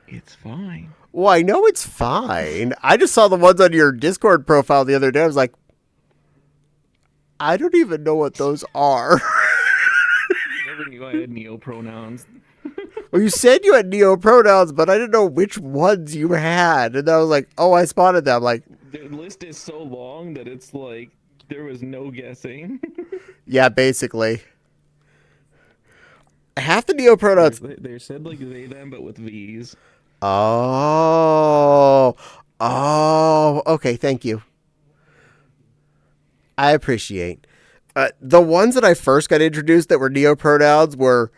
it's fine. Well, I know it's fine. I just saw the ones on your Discord profile the other day. I was like, I don't even know what those are. Never knew I had neopronouns. Well, you said you had neopronouns, but I didn't know which ones you had. And I was like, oh, I spotted them. Like, The list is so long that it's like there was no guessing. yeah, basically. Half the neopronouns. They said like they, them, but with V's. Oh, okay, thank you. I appreciate. The ones that I first got introduced that were neopronouns were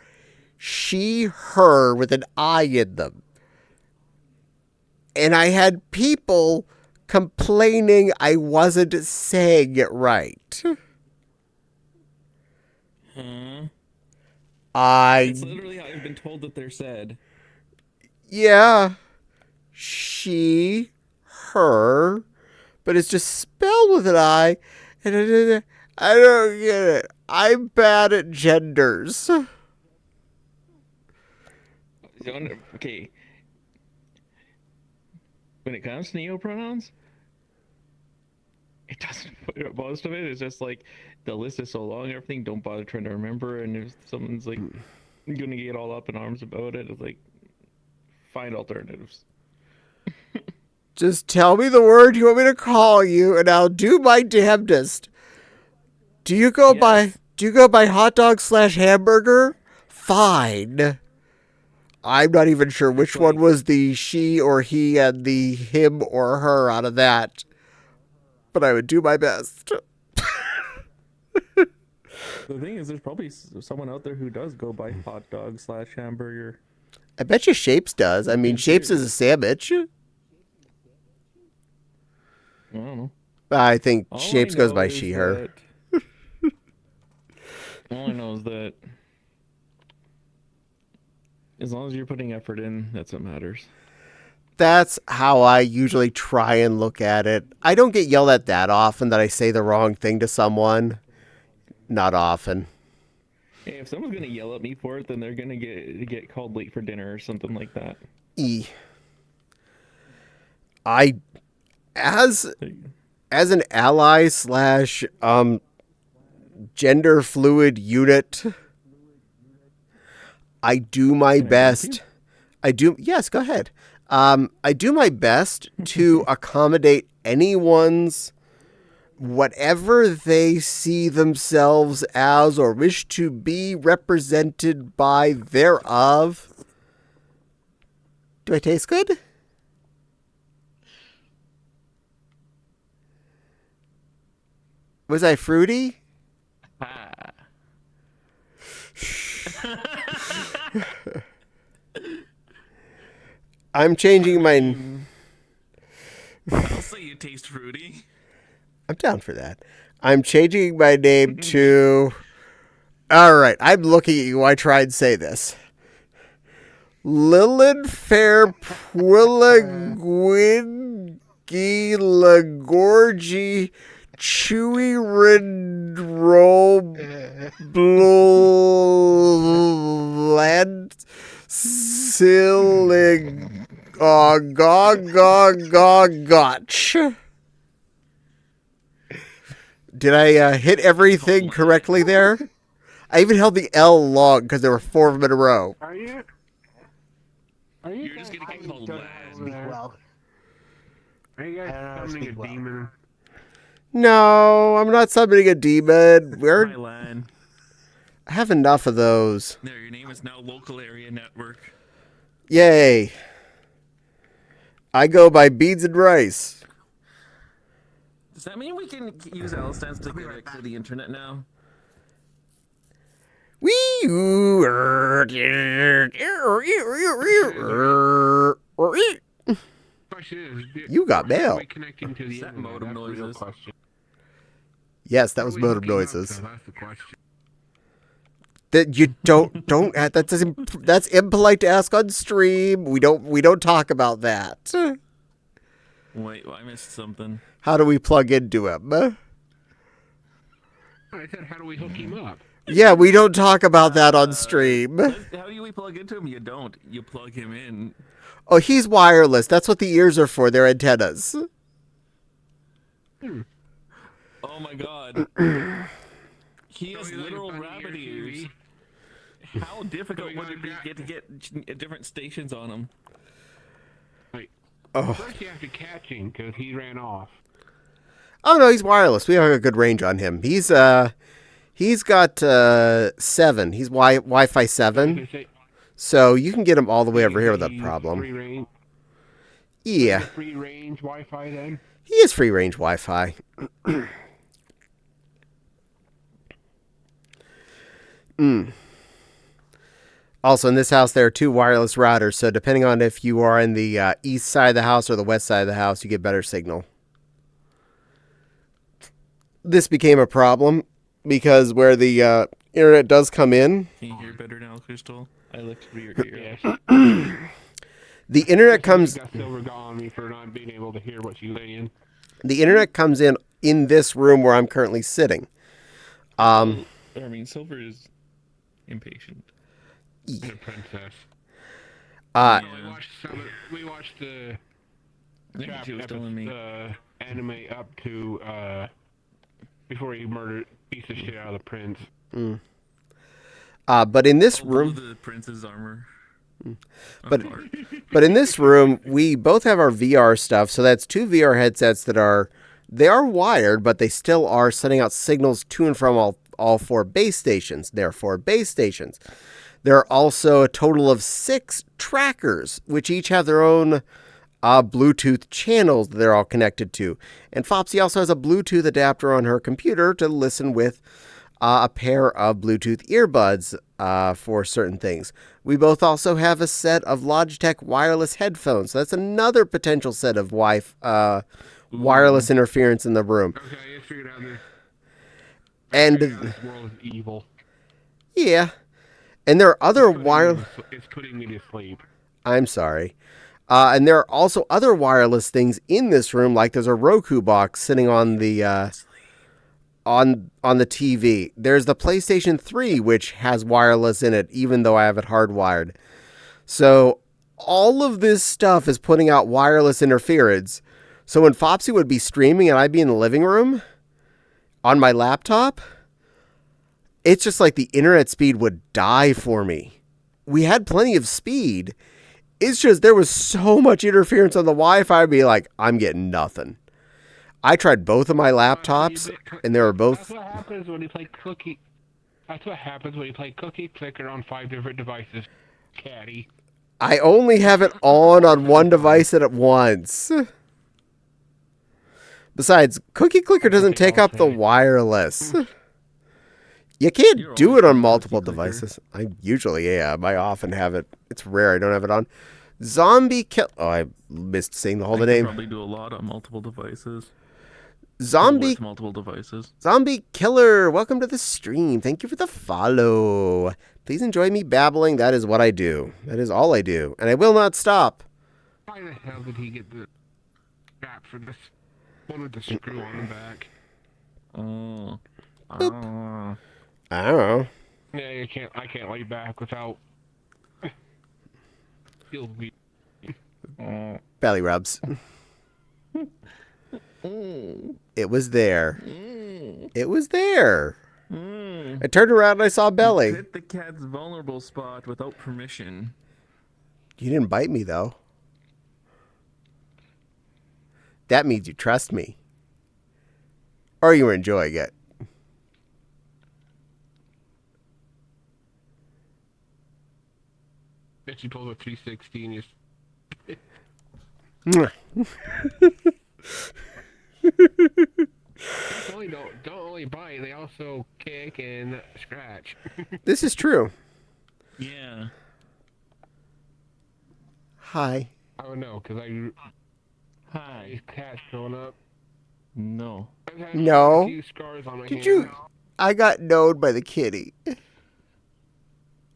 she, her with an I in them. And I had people complaining I wasn't saying it right. It's literally how I've been told that they're said. Yeah. She, her, but it's just spelled with an I. And I don't get it. I'm bad at genders. Okay. When it comes to neopronouns, it doesn't. Most of it is just like the list is so long and everything. Don't bother trying to remember. And if someone's like gonna get all up in arms about it, it's like find alternatives. Just tell me the word you want me to call you, and I'll do my damnedest. Do you go by hot dog / hamburger? Fine. I'm not even sure which one was the she or he and the him or her out of that. But I would do my best. The thing is, there's probably someone out there who does go by hot dog / hamburger. I bet you Shapes does. I mean, Shapes is a sandwich. I don't know. I think All Shapes I goes know by is she, her. All I know is that as long as you're putting effort in, that's what matters. That's how I usually try and look at it. I don't get yelled at that often that I say the wrong thing to someone. Not often. Hey, if someone's gonna yell at me for it, then they're gonna get called late for dinner or something like that. As an ally / gender fluid unit, I do my best. Yes, go ahead. I do my best to accommodate anyone's whatever they see themselves as or wish to be represented by thereof. Do I taste good? Was I fruity? Ah. I'm changing my... I'll say you taste fruity. I'm down for that. I'm changing my name to... All right, I'm looking at you. I try and say this. Lilin Fair Puilagwingi Lagorgi Chewy Rindrol blood ceiling gotch. Did I hit everything correctly there? I even held the L long because there were 4 of them in a row. Are you? You're just gonna get called lad. Speak well. Are you guys I don't know how to summoning a speak well. demon? No, I'm not summoning a demon. Hi, lad. I have enough of those. There, your name is now Local Area Network. Yay. I go by beads and rice. Does that mean we can use L-Stance to connect to the internet now? You got How mail. are we connecting to the Is that internet? modem That's the real noises? question. Yes, that How was are we modem hooking up, noises. though? That's the question. That you don't that's impolite to ask on stream. We don't talk about that. Wait, I missed something. How do we plug into him? I said, how do we hook him up? Yeah, we don't talk about that on stream. How do we plug into him? You don't. You plug him in. Oh, he's wireless. That's what the ears are for. They're antennas. Oh my god. He has literal rabbit ears. How difficult would it be to get different stations on him? Wait. Oh. First you have to catch him because he ran off. Oh no, he's wireless. We have a good range on him. He's got 7. He's Wi-Fi 7. So you can get him all the way over here without a problem. Free range. Yeah. Free range Wi-Fi then. He is free range Wi-Fi. Also, in this house, there are 2 wireless routers, so depending on if you are in the east side of the house or the west side of the house, you get better signal. This became a problem because where the internet does come in... Can you hear better now, Crystal? I looked through your ear. Yes. The internet comes... Silver got on me for not being able to hear what she's saying. The internet comes in this room where I'm currently sitting. I mean, Silver is impatient. And a princess. Uh, We watched the Yeah, she was telling me. anime up to before he beats the shit out of the prince. but in this room... The prince's armor. But in this room, we both have our VR stuff. So that's 2 VR headsets that are wired, but they still are sending out signals to and from all 4 base stations. There are 4 base stations. There are also a total of 6 trackers, which each have their own Bluetooth channels that they're all connected to. And Fopsy also has a Bluetooth adapter on her computer to listen with a pair of Bluetooth earbuds for certain things. We both also have a set of Logitech wireless headphones. So that's another potential set of wireless interference in the room. Okay, I figured out this. And This world is evil. yeah. And there are other wireless... It's putting me to sleep. I'm sorry. And there are also other wireless things in this room, like there's a Roku box sitting on the on the TV. There's the PlayStation 3, which has wireless in it, even though I have it hardwired. So all of this stuff is putting out wireless interference. So when Fopsy would be streaming and I'd be in the living room on my laptop, it's just like the internet speed would die for me. We had plenty of speed. It's just there was so much interference on the Wi-Fi. I'd be like, I'm getting nothing. I tried both of my laptops, and they were both... That's what happens when you play Cookie. That's what happens when you play Cookie Clicker on 5 different devices. Caddie. I only have it on one device at once. Besides, Cookie Clicker doesn't take up the wireless. You can't do it on multiple devices. I usually am. I often have it. It's rare I don't have it on. Zombie Kill... Oh, I missed saying the whole name. Probably do a lot on multiple devices. Zombie... Multiple devices. Zombie Killer, welcome to the stream. Thank you for the follow. Please enjoy me babbling. That is what I do. That is all I do. And I will not stop. Why the hell did he get the strap for this one with the screw on the back? Oh. Boop. I don't know. Yeah, you can't. I can't lay back without. Feels weird. Belly rubs. It was there. It was there. I turned around and I saw belly. Hit the cat's vulnerable spot without permission. You didn't bite me, though. That means you trust me. Or you were enjoying it. Bet you pulled a 316. You don't only bite, they also kick and scratch. This is true. Yeah. Hi. I don't know, because Hi. these cats growing up. No. I've had No. a few scars on my Did hands. you? I got knowed by the kitty.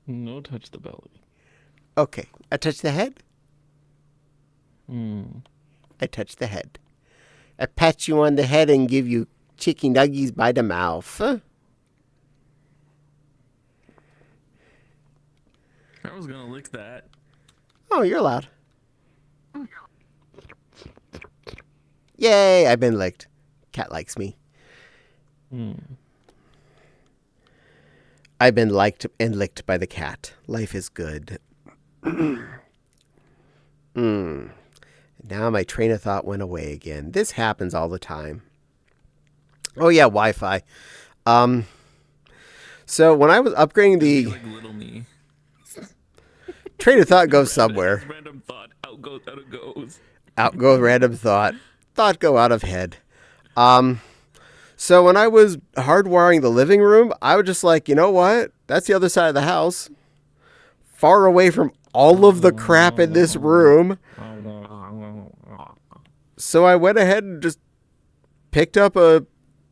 No touch the belly. Okay. I touched the head. Hmm. I touched the head. I pat you on the head and give you chicken nuggies by the mouth. I was gonna lick that. Oh, you're allowed. Yay, I've been licked. Cat likes me. I've been liked and licked by the cat. Life is good. Now my train of thought went away again. This happens all the time. Oh yeah, Wi-Fi. So when I was upgrading the Like little me. train of thought goes somewhere. Random thought. Out it goes. Out goes random thought. Thought go out of head. So when I was hardwiring the living room, I was just like, you know what? That's the other side of the house. Far away from all of the crap in this room. So I went ahead and just picked up a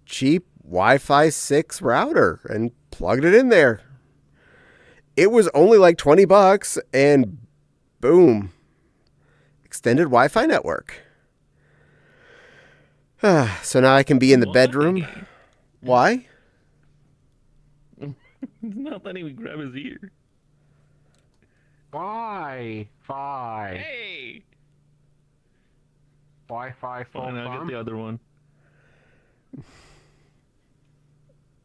cheap Wi-Fi 6 router and plugged it in there. It was only like $20 and boom. Extended Wi-Fi network. So now I can be in the bedroom. Why? He's not letting me grab his ear. Why? Hey! Wi-Fi full Fine, I'll get thumb? the other one.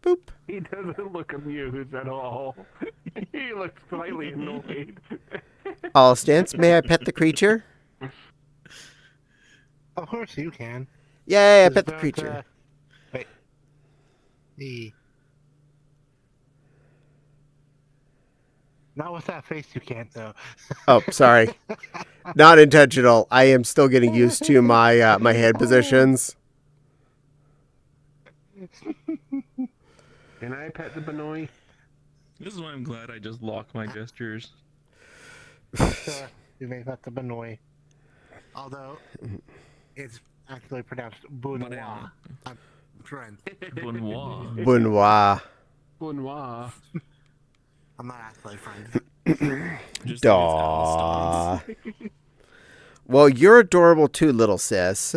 Boop. He doesn't look amused at all. He looks slightly annoyed. All stance, may I pet the creature? Of course you can. Yay, I Is pet the that, creature. Wait. The. Not with that face, you can't though. Oh, sorry. Not intentional. I am still getting used to my my head positions. Can I pet the Benoi? This is why I'm glad I just lock my gestures. Sure, you may have to Benoit. Although it's actually pronounced Benoit. I'm friend. Benoit. Benoit. Benoit. I'm not actually friend. Just Daw. Well, you're adorable too, little sis.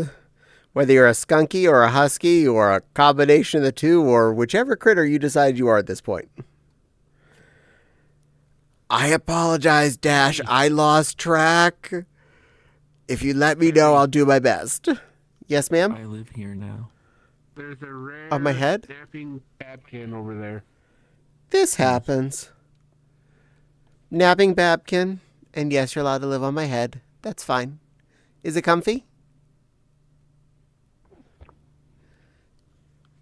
Whether you're a skunky or a husky or a combination of the two or whichever critter you decide you are at this point. I apologize, Dash. I lost track. If you let me know, I'll do my best. Yes, ma'am? I live here now. There's a rare On my head? napping babkin over there. This happens. Napping Babkin. And yes, you're allowed to live on my head. That's fine. Is it comfy?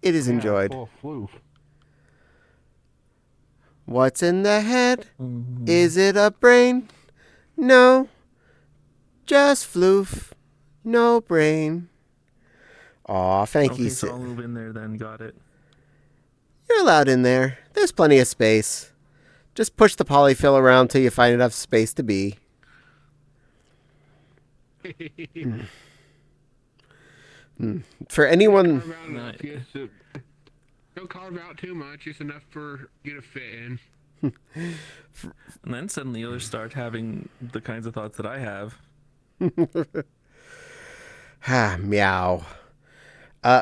It is enjoyed. Full of floof. What's in the head? Is it a brain? No. Just floof. No brain. Aw, thank Okay, you. so I'll move in there then. Got it. You're allowed in there. There's plenty of space. Just push the polyfill around till you find enough space to be. For anyone... Carve out enough, just to- don't carve out too much, just enough for you to fit in. And then suddenly you'll start having the kinds of thoughts that I have. Meow.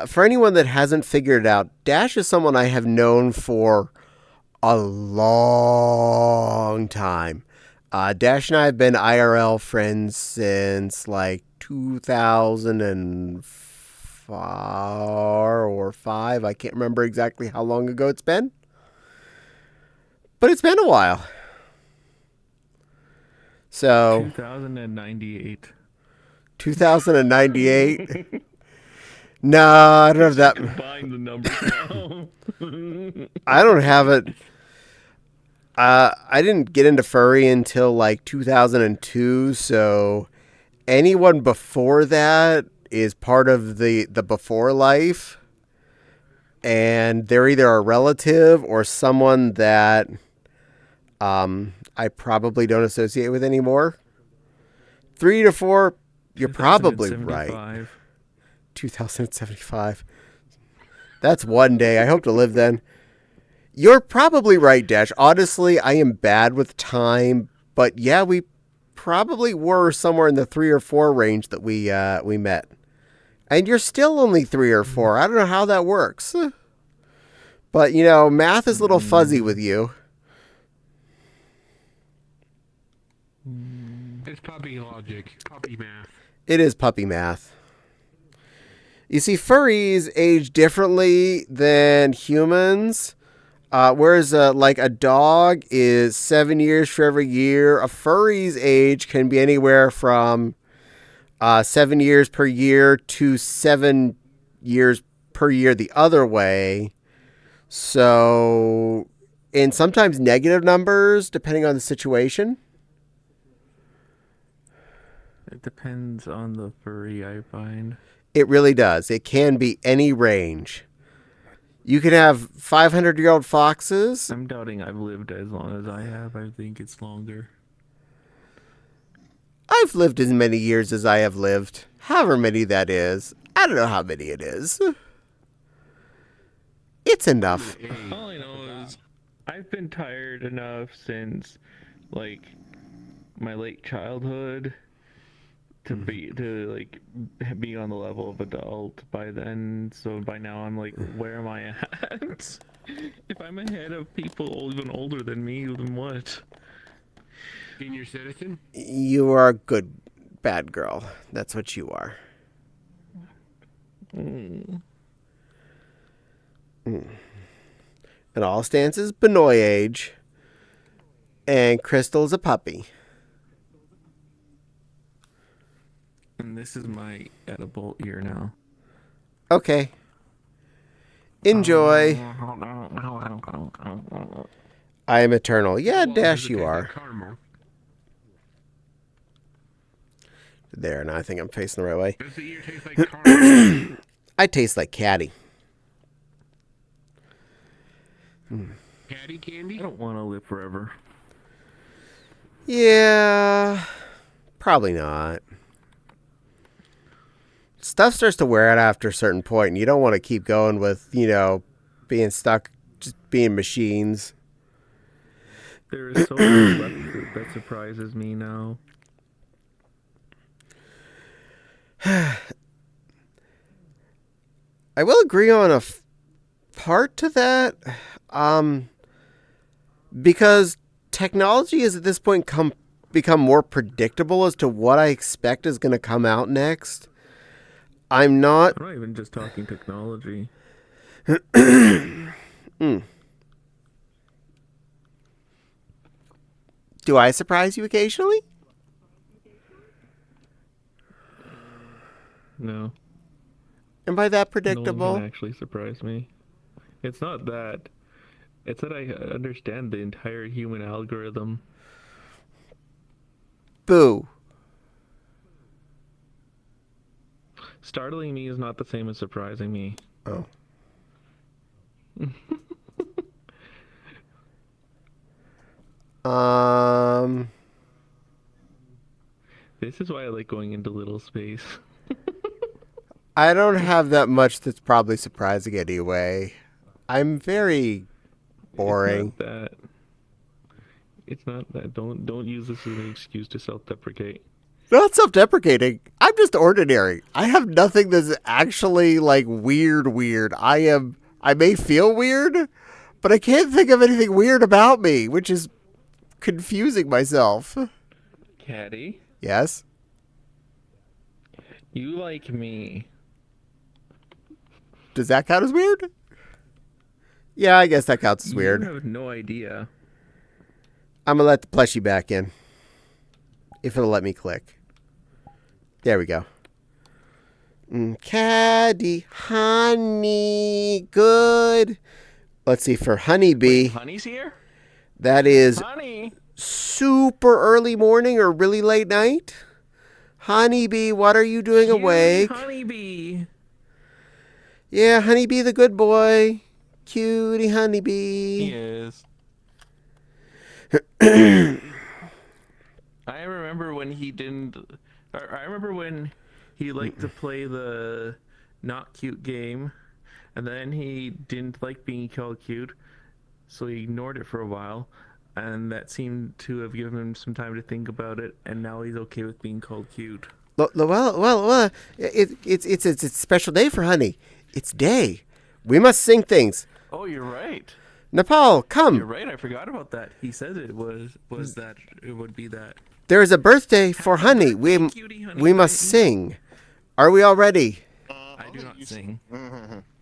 For anyone that hasn't figured it out, Dash is someone I have known for a long time. Dash and I have been IRL friends since like 2004 or 5. I can't remember exactly how long ago it's been. But it's been a while. So 2098. 2098. No, I don't have that. Combine the numbers now. I don't have it. I didn't get into furry until like 2002, so anyone before that is part of the before life, and they're either a relative or someone that I probably don't associate with anymore. 3 to 4, you're probably right. 2075. That's one day. I hope to live then. You're probably right, Dash. Honestly, I am bad with time, but yeah, we probably were somewhere in the 3 or 4 range that we met. And you're still only 3 or 4. I don't know how that works. But, you know, math is a little fuzzy with you. It's puppy logic, puppy math. It is puppy math. You see, furries age differently than humans. Whereas like a dog is 7 years for every year, a furry's age can be anywhere from 7 years per year to 7 years per year the other way. So, and sometimes negative numbers depending on the situation. It depends on the furry, I find. It really does. It can be any range. You can have 500-year-old foxes. I'm doubting I've lived as long as I have. I think it's longer. I've lived as many years as I have lived. However many that is. I don't know how many it is. It's enough. All I know is I've been tired enough since, like, my late childhood to be on the level of adult by then. So by now I'm like, where am I at? If I'm ahead of people even older than me, then what? Senior citizen? You are a good bad girl. That's what you are. And all stances Benoy age. And Crystal's a puppy. And this is my edible ear now. Okay. Enjoy. I am eternal. Yeah, Dash, you are. There, now I think I'm facing the right way. Does the ear taste like caramel? I taste like Caddie. Caddie candy? I don't want to live forever. Yeah, probably not. Stuff starts to wear out after a certain point, and you don't want to keep going with, you know, being stuck, just being machines. There is so much left that surprises me now. I will agree on a part to that, because technology has at this point become more predictable as to what I expect is going to come out next. I'm not even just talking technology. Do I surprise you occasionally? No. Am I that No one predictable? can actually surprise me. It's not that. It's that I understand the entire human algorithm. Boo. Startling me is not the same as surprising me. Oh. This is why I like going into little space. I don't have that much that's probably surprising anyway. I'm very boring. It's not that. Don't use this as an excuse to self-deprecate. Not self-deprecating. I'm just ordinary. I have nothing that's actually like weird. I may feel weird, But I can't think of anything weird about me, which is confusing myself. Caddie, Yes? you like me. Does that count as weird? Yeah, I guess that counts as weird. You have no idea. I'm going to let the plushie back in. If it'll let me click. There we go. Caddie, honey, good. Let's see, for honeybee, Wait, Honey's here? that is Honey! super early morning or really late night. Honeybee, what are you doing Cutie awake? Honeybee! Yeah, honeybee the good boy. Cutie honeybee. He is. I remember when he didn't. I remember when he liked to play the not cute game, and then he didn't like being called cute, so he ignored it for a while, and that seemed to have given him some time to think about it, and now he's okay with being called cute. Well, it's a special day for honey. It's day. We must sing things. Oh, you're right. Nepal, come. You're right. I forgot about that. He said it was that it would be that. There is a birthday for honey. birthday, cutie honey We must baby. sing. Are we all ready? I do not sing.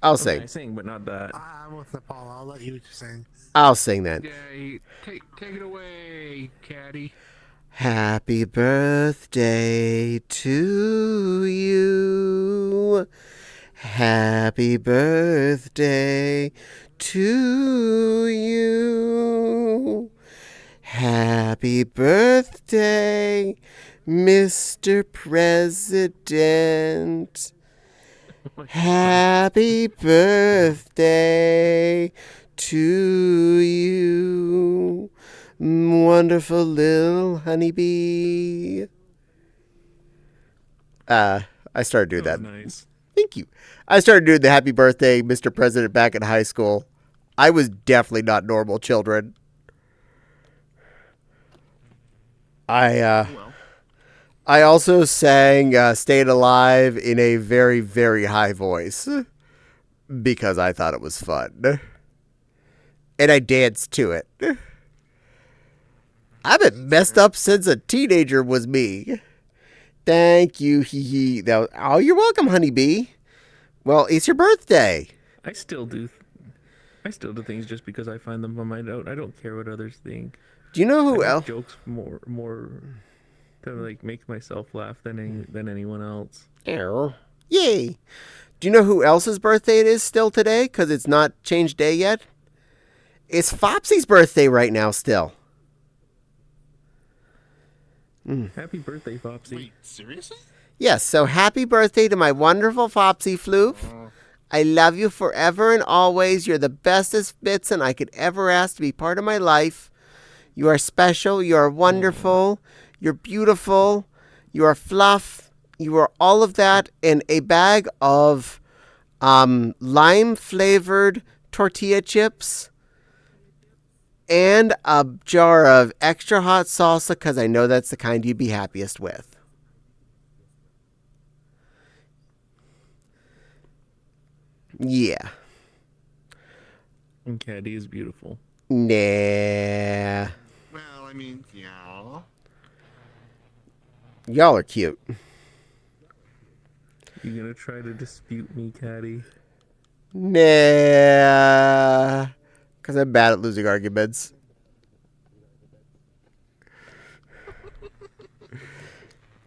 I'll I sing. sing, but not that. I'm with Nepal. I'll let you sing. I'll sing then. Yay. Take it away, Caddie. Happy birthday to you. Happy birthday to you. Happy birthday, Mr. President. Happy birthday to you, wonderful little honeybee. I started doing that. Nice. Thank you. I started doing the happy birthday, Mr. President, back in high school. I was definitely not normal children. I also sang Staying Alive in a very, very high voice because I thought it was fun. And I danced to it. I've been messed up since a teenager was me. Thank you, hee hee. Oh, you're welcome, honeybee. Well, it's your birthday. I still do things just because I find them fun. I don't care what others think. Do you know who I make else? jokes more to like make myself laugh than anyone else. Yay. Do you know who else's birthday it is still today? Because it's not changed day yet. It's Fopsy's birthday right now still. Happy birthday, Fopsy. Wait, seriously? Yes, so happy birthday to my wonderful Fopsy Floof. I love you forever and always. You're the bestest Bitson I could ever ask to be part of my life. You are special. You are wonderful. You're beautiful. You are fluff. You are all of that in a bag of lime-flavored tortilla chips and a jar of extra hot salsa because I know that's the kind you'd be happiest with. Yeah. And Caddie is beautiful. Nah. Well, I mean, yeah. Y'all are cute. You gonna try to dispute me, Caddie? Nah. Because I'm bad at losing arguments.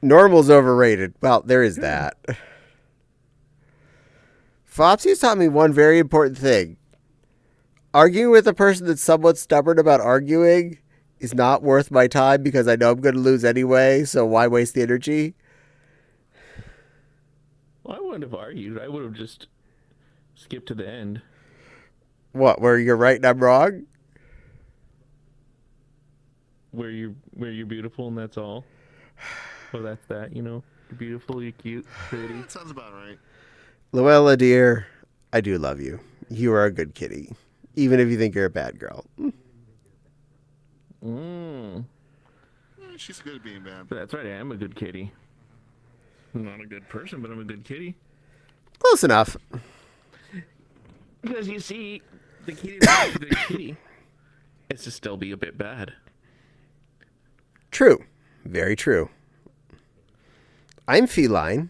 Normal's overrated. Well, there is that. Fopsy's taught me one very important thing. Arguing with a person that's somewhat stubborn about arguing is not worth my time because I know I'm going to lose anyway, so why waste the energy? Well, I wouldn't have argued. I would have just skipped to the end. What, where you're right and I'm wrong? Where you're beautiful and that's all. Well, that's that, you know. You're beautiful, you're cute, pretty. That sounds about right. Luella, dear, I do love you. You are a good kitty, even if you think you're a bad girl. She's good at being bad. But that's right, I am a good kitty. I'm not a good person, but I'm a good kitty. Close enough. Because you see, the kitty is a good kitty. It's to still be a bit bad. True. Very true. I'm feline,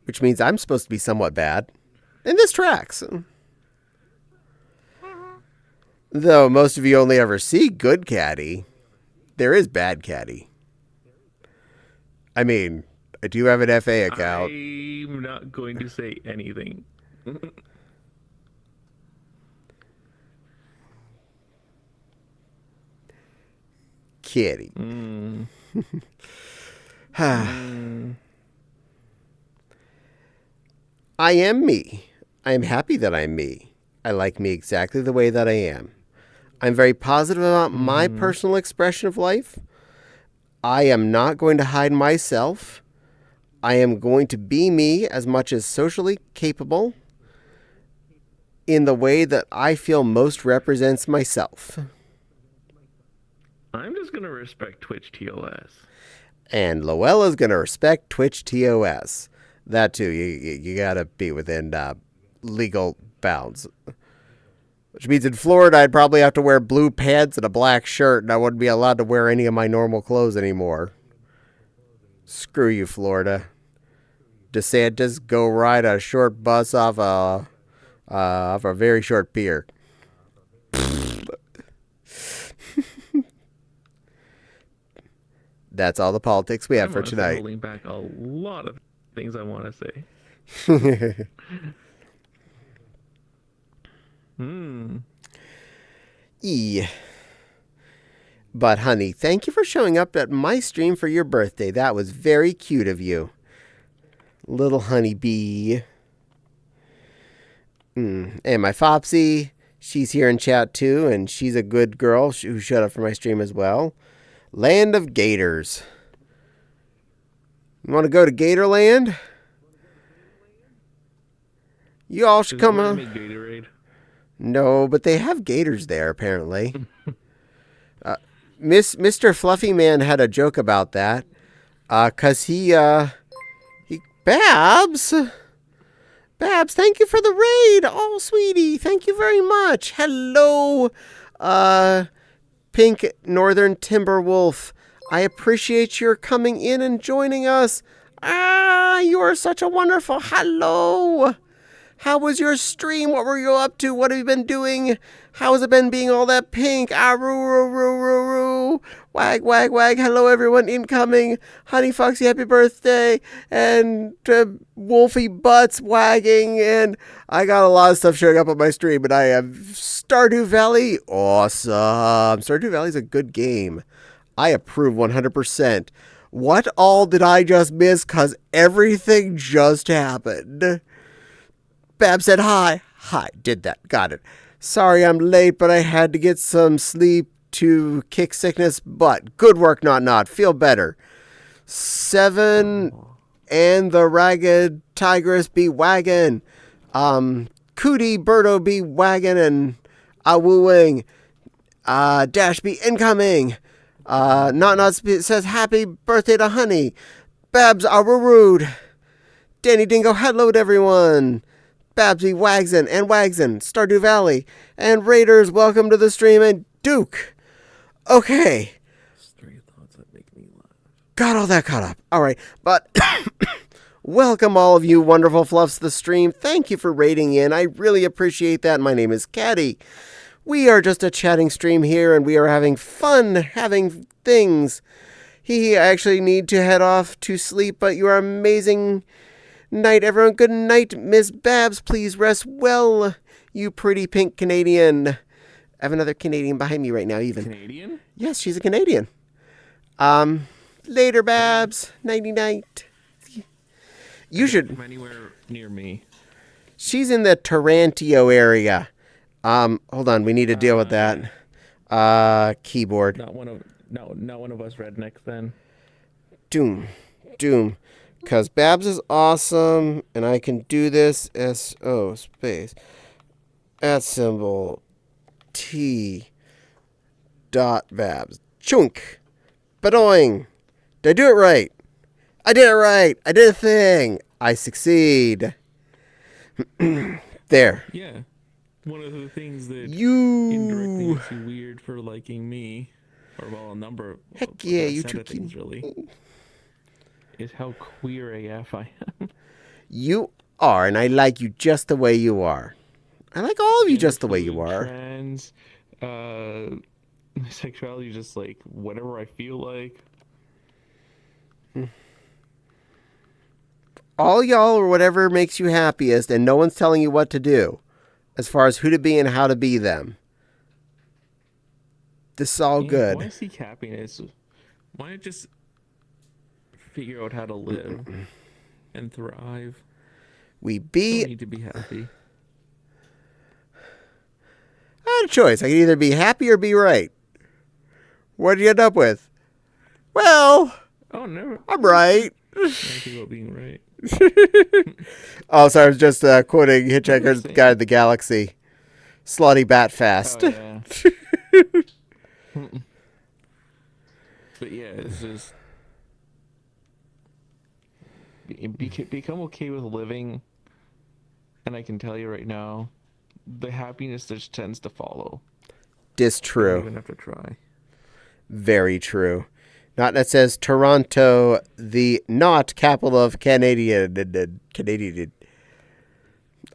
which means I'm supposed to be somewhat bad. And this tracks. Though most of you only ever see good Caddie, there is bad Caddie. I mean, I do have an FA account. I'm not going to say anything. Kitty. I am me. I am happy that I'm me. I like me exactly the way that I am. I'm very positive about my personal expression of life. I am not going to hide myself. I am going to be me as much as socially capable in the way that I feel most represents myself. I'm just going to respect Twitch TOS. And Loella's going to respect Twitch TOS. That too, you got to be within legal bounds. Which means in Florida, I'd probably have to wear blue pants and a black shirt, and I wouldn't be allowed to wear any of my normal clothes anymore. Screw you, Florida. DeSantis, go ride a short bus off a very short pier. That's all the politics we have for tonight. Holding back a lot of things I want to say. But honey, thank you for showing up at my stream for your birthday. That was very cute of you. Little honeybee. And my Fopsy, she's here in chat too, and she's a good girl who showed up for my stream as well. Land of Gators. You want to go to Gatorland? You all should come on. Gatorade? No, but they have gators there, apparently. Mr. Fluffy Man had a joke about that. 'Cause he Babs, thank you for the raid. Oh, sweetie, thank you very much. Hello, Pink Northern Timberwolf. I appreciate your coming in and joining us. You are such a wonderful hello. How was your stream? What were you up to? What have you been doing? How has it been being all that pink? Roo. Wag, wag, wag. Hello, everyone. Incoming. Honey Foxy, happy birthday. And Wolfie Butts wagging. And I got a lot of stuff showing up on my stream. And I have Stardew Valley. Awesome. Stardew Valley's a good game. I approve 100%. What all did I just miss? 'Cause everything just happened. Bab said hi. Hi, did that. Got it. Sorry I'm late, but I had to get some sleep to kick sickness, but good work, not. Feel better. 7 and the Ragged Tigress be waggin'. Cootie Birdo be waggin' and wooing. Dash be incoming. Not says happy birthday to Honey. Babs are rude. Danny Dingo, hello to everyone. Babsy Wagsin and Wagsin, Stardew Valley, and Raiders, welcome to the stream, and Duke. Okay. 3 thoughts that make me laugh. Got all that caught up. All right, but welcome all of you wonderful fluffs to the stream. Thank you for raiding in. I really appreciate that. My name is Caddie. We are just a chatting stream here, and we are having fun having things. I actually need to head off to sleep, but you are amazing. Night, everyone. Good night, Miss Babs. Please rest well, you pretty pink Canadian. I have another Canadian behind me right now, even. Canadian? Yes, she's a Canadian. Later, Babs. Nighty-night. You should... From anywhere near me. She's in the Tarantio area. Hold on. We need to deal with that. Keyboard. Not one of us rednecks, then. Doom. Because Babs is awesome, and I can do this. S-O space. @ symbol. T. Dot Babs. Chunk. Badoing. Did I do it right? I did it right. I did a thing. I succeed. There. Yeah. one of the things that indirectly You. makes you weird for liking me, or well, a number of Heck yeah, a you set two of things really, is how queer AF I am. You are, and I like you just the way you are. I like all of you just the way you Fluid, are. Trans, my sexuality, just like whatever I feel like. All y'all or whatever makes you happiest, and no one's telling you what to do as far as who to be and how to be them. This is all Yeah, good. I want to seek happiness. Why not just figure out how to live and thrive? We Don't be. need to be happy. I had a choice. I could either be happy or be right. What did you end up with? Well, Oh, never. I'm right. Anything about being right. Oh, sorry. I was just quoting Hitchhiker's Same. Guide to the Galaxy. Slutty bat fast. Oh yeah. But yeah, it's just become okay with living, and I can tell you right now, the happiness just tends to follow. You don't Distrue. even have to try. Very true. Not that says Toronto, the not capital of Canadian.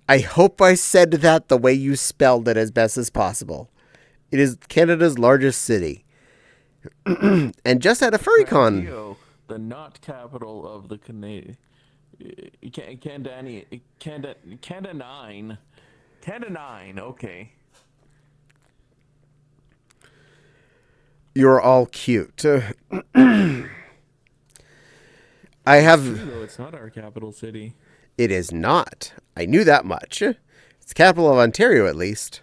I hope I said that the way you spelled it as best as possible. It is Canada's largest city. And just at a FurryCon. Ontario, the not capital of the Canadian. Canada 9, okay. You're all cute. I have. True, though, it's not our capital city. It is not. I knew that much. It's the capital of Ontario, at least.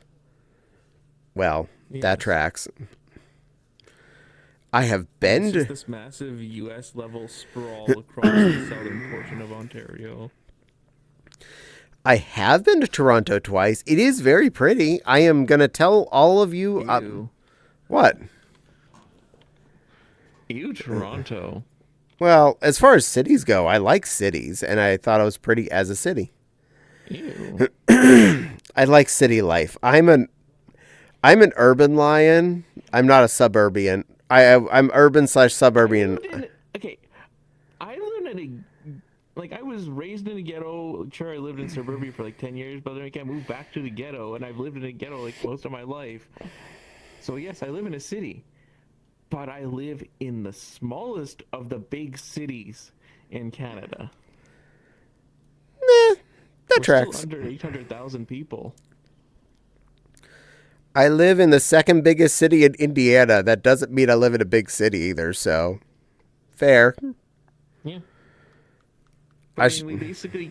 Well, that Yes. tracks. I have been. It's just this massive U.S. level sprawl across the southern portion of Ontario. I have been to Toronto twice. It is very pretty. I am going to tell all of you. Ew. What? Ew, Toronto. Well, as far as cities go, I like cities, and I thought it was pretty as a city. Ew. I like city life. I'm an urban lion. I'm not a suburban. I'm urban / suburban. Okay, I lived in I was raised in a ghetto. Sure, I lived in suburbia for like 10 years, but then I moved back to the ghetto, and I've lived in a ghetto like most of my life. So yes, I live in a city, but I live in the smallest of the big cities in Canada. That We're tracks. still under 800,000 people. I live in the second biggest city in Indiana. That doesn't mean I live in a big city either, so fair. Yeah. I But, I mean,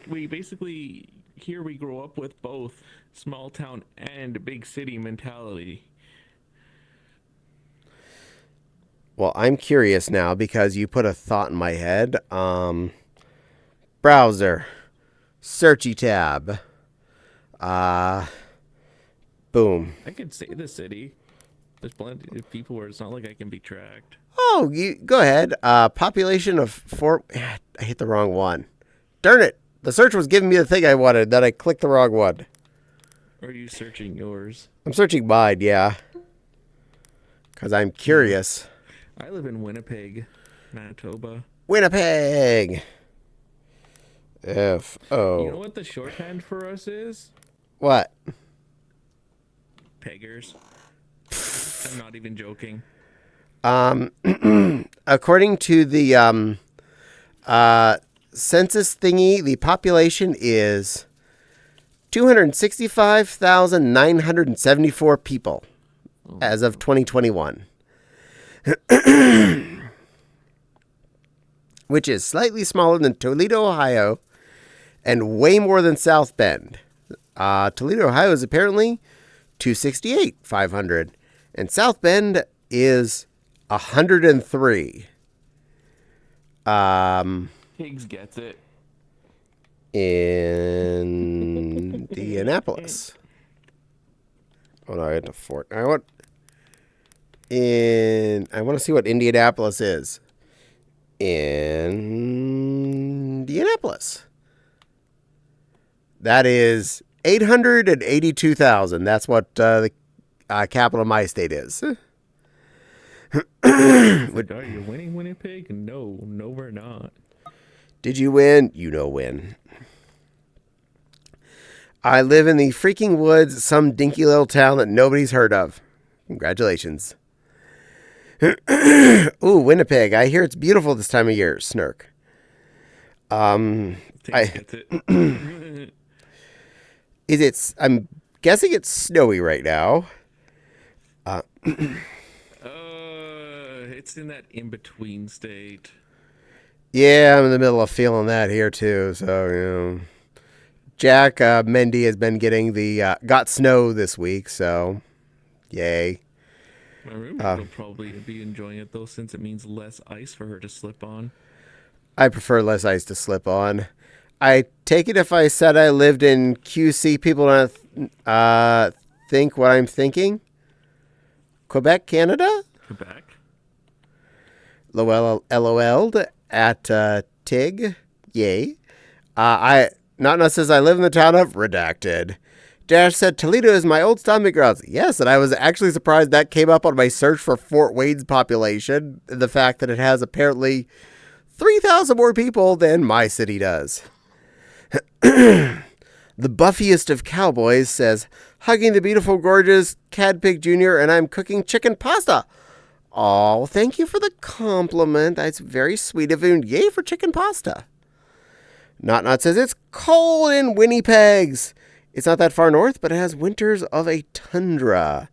we basically here we grow up with both small town and big city mentality. Well, I'm curious now because you put a thought in my head. Browser, searchy tab. Boom. I could say the city. There's plenty of people where it's not like I can be tracked. Oh, you go ahead. Population of 4. I hit the wrong one. Darn it! The search was giving me the thing I wanted. Then I clicked the wrong one. Or are you searching yours? I'm searching mine. Yeah. Because I'm curious. I live in Winnipeg, Manitoba. Winnipeg. F-O. You know what the shorthand for us is? What? Peggers. I'm not even joking. According to the census thingy, the population is 265,974 people as of 2021. Which is slightly smaller than Toledo, Ohio, and way more than South Bend. Toledo, Ohio is apparently 268,500, and South Bend is 103. Higgs gets it. In Indianapolis. Oh no, I had to Fort. I want to see what Indianapolis is. Indianapolis. That is 882,000. That's what the capital of my state is. Like, are you winning, Winnipeg? No, we're not. Did you win? You know when. I live in the freaking woods, some dinky little town that nobody's heard of. Congratulations. Ooh, Winnipeg. I hear it's beautiful this time of year, Snurk. Gets it. I'm guessing it's snowy right now. It's in that in-between state. Yeah, I'm in the middle of feeling that here too. So, you know, Jack Mendy has been getting the got snow this week. So, yay. My roommate will probably be enjoying it though, since it means less ice for her to slip on. I prefer less ice to slip on. I take it if I said I lived in QC, people don't think what I'm thinking. Quebec, Canada? Quebec? LOL'd at Tig. Yay. Not says I live in the town of Redacted. Dash said Toledo is my old stomping grounds. Yes, and I was actually surprised that came up on my search for Fort Wayne's population. The fact that it has apparently 3,000 more people than my city does. The buffiest of cowboys says, hugging the beautiful, gorgeous Cadpig Jr., and I'm cooking chicken pasta. Oh, thank you for the compliment. That's very sweet of you. Yay for chicken pasta. Not says, it's cold in Winnipegs. It's not that far north, but it has winters of a tundra.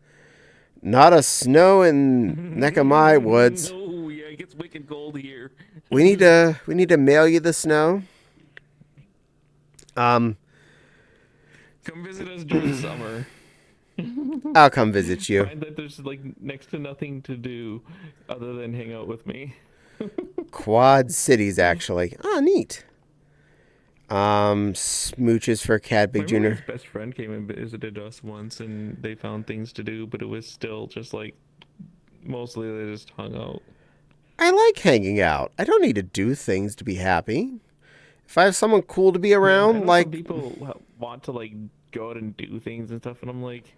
Not a snow in neck of my woods. No, yeah, it gets wicked cold here. We need to mail you the snow. Come visit us during summer. I'll come visit you. Find that there's like next to nothing to do other than hang out with me. Quad Cities, actually. Oh, neat. Smooches for Cadpig My Jr. roommate's best friend came and visited us once, and they found things to do, but it was still just like mostly they just hung out. I like hanging out. I don't need to do things to be happy. If I have someone cool to be around, I know like some people want to like go out and do things and stuff, and I'm like,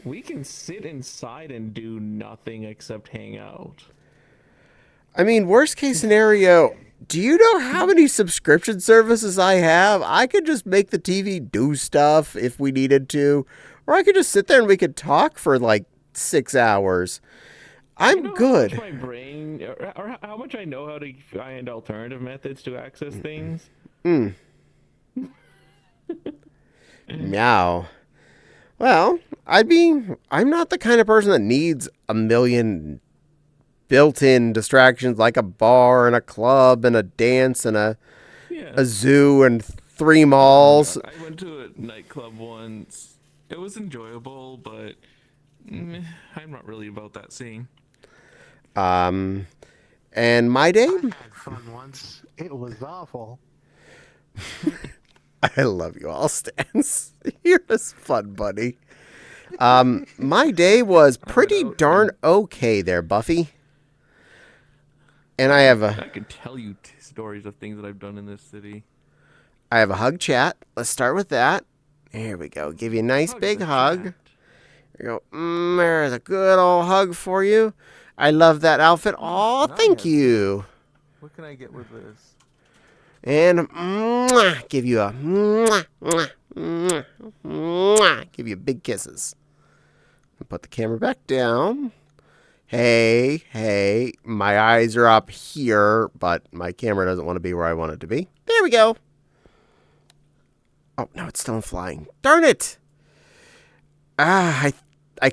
we can sit inside and do nothing except hang out. I mean, worst case scenario, do you know how many subscription services I have? I could just make the TV do stuff if we needed to, or I could just sit there and we could talk for like 6 hours. I'm good. How much my brain, or how much I know how to find alternative methods to access things. Meow. Well, I'm not the kind of person that needs a million built-in distractions like a bar and a club and a dance and a zoo and 3 malls. I went to a nightclub once. It was enjoyable, but I'm not really about that scene. And my day? I had fun once. It was awful. I love you all, Stans. You're just fun, buddy. My day was pretty darn okay there, Buffy. And I could tell you stories of things that I've done in this city. I have a hug chat. Let's start with that. Here we go. Give you a nice big hug. There you go. There's a good old hug for you. I love that outfit. Oh, thank you. What can I get with this? And give you a give you big kisses. Put the camera back down. Hey, my eyes are up here, but my camera doesn't want to be where I want it to be. There we go. Oh, no, it's still in flying. Darn it. I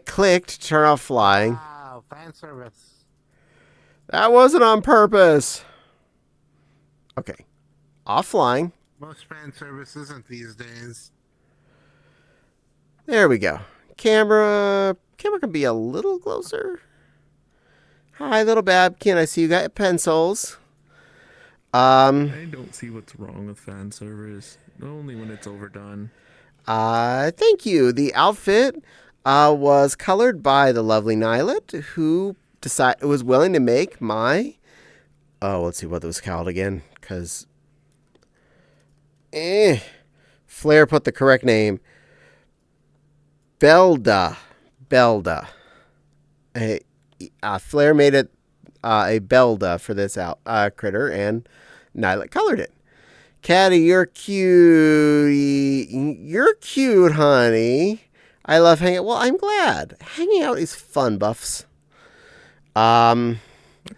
clicked to turn off flying. Wow, fan service. That wasn't on purpose. Okay. Off flying. Most fan service isn't these days. There we go. Camera can be a little closer. Hi, little Babkin. I see you got your pencils. I don't see what's wrong with fan service. Only when it's overdone. Thank you. The outfit was colored by the lovely Nylet, who was willing to make my... Oh, let's see what it was called again. Because... Flair put the correct name. Belda. Flair made it a Belda for this critter, and Nyla colored it. Caddie, you're cute. You're cute, honey. I love hanging out. Well, I'm glad. Hanging out is fun, Buffs. I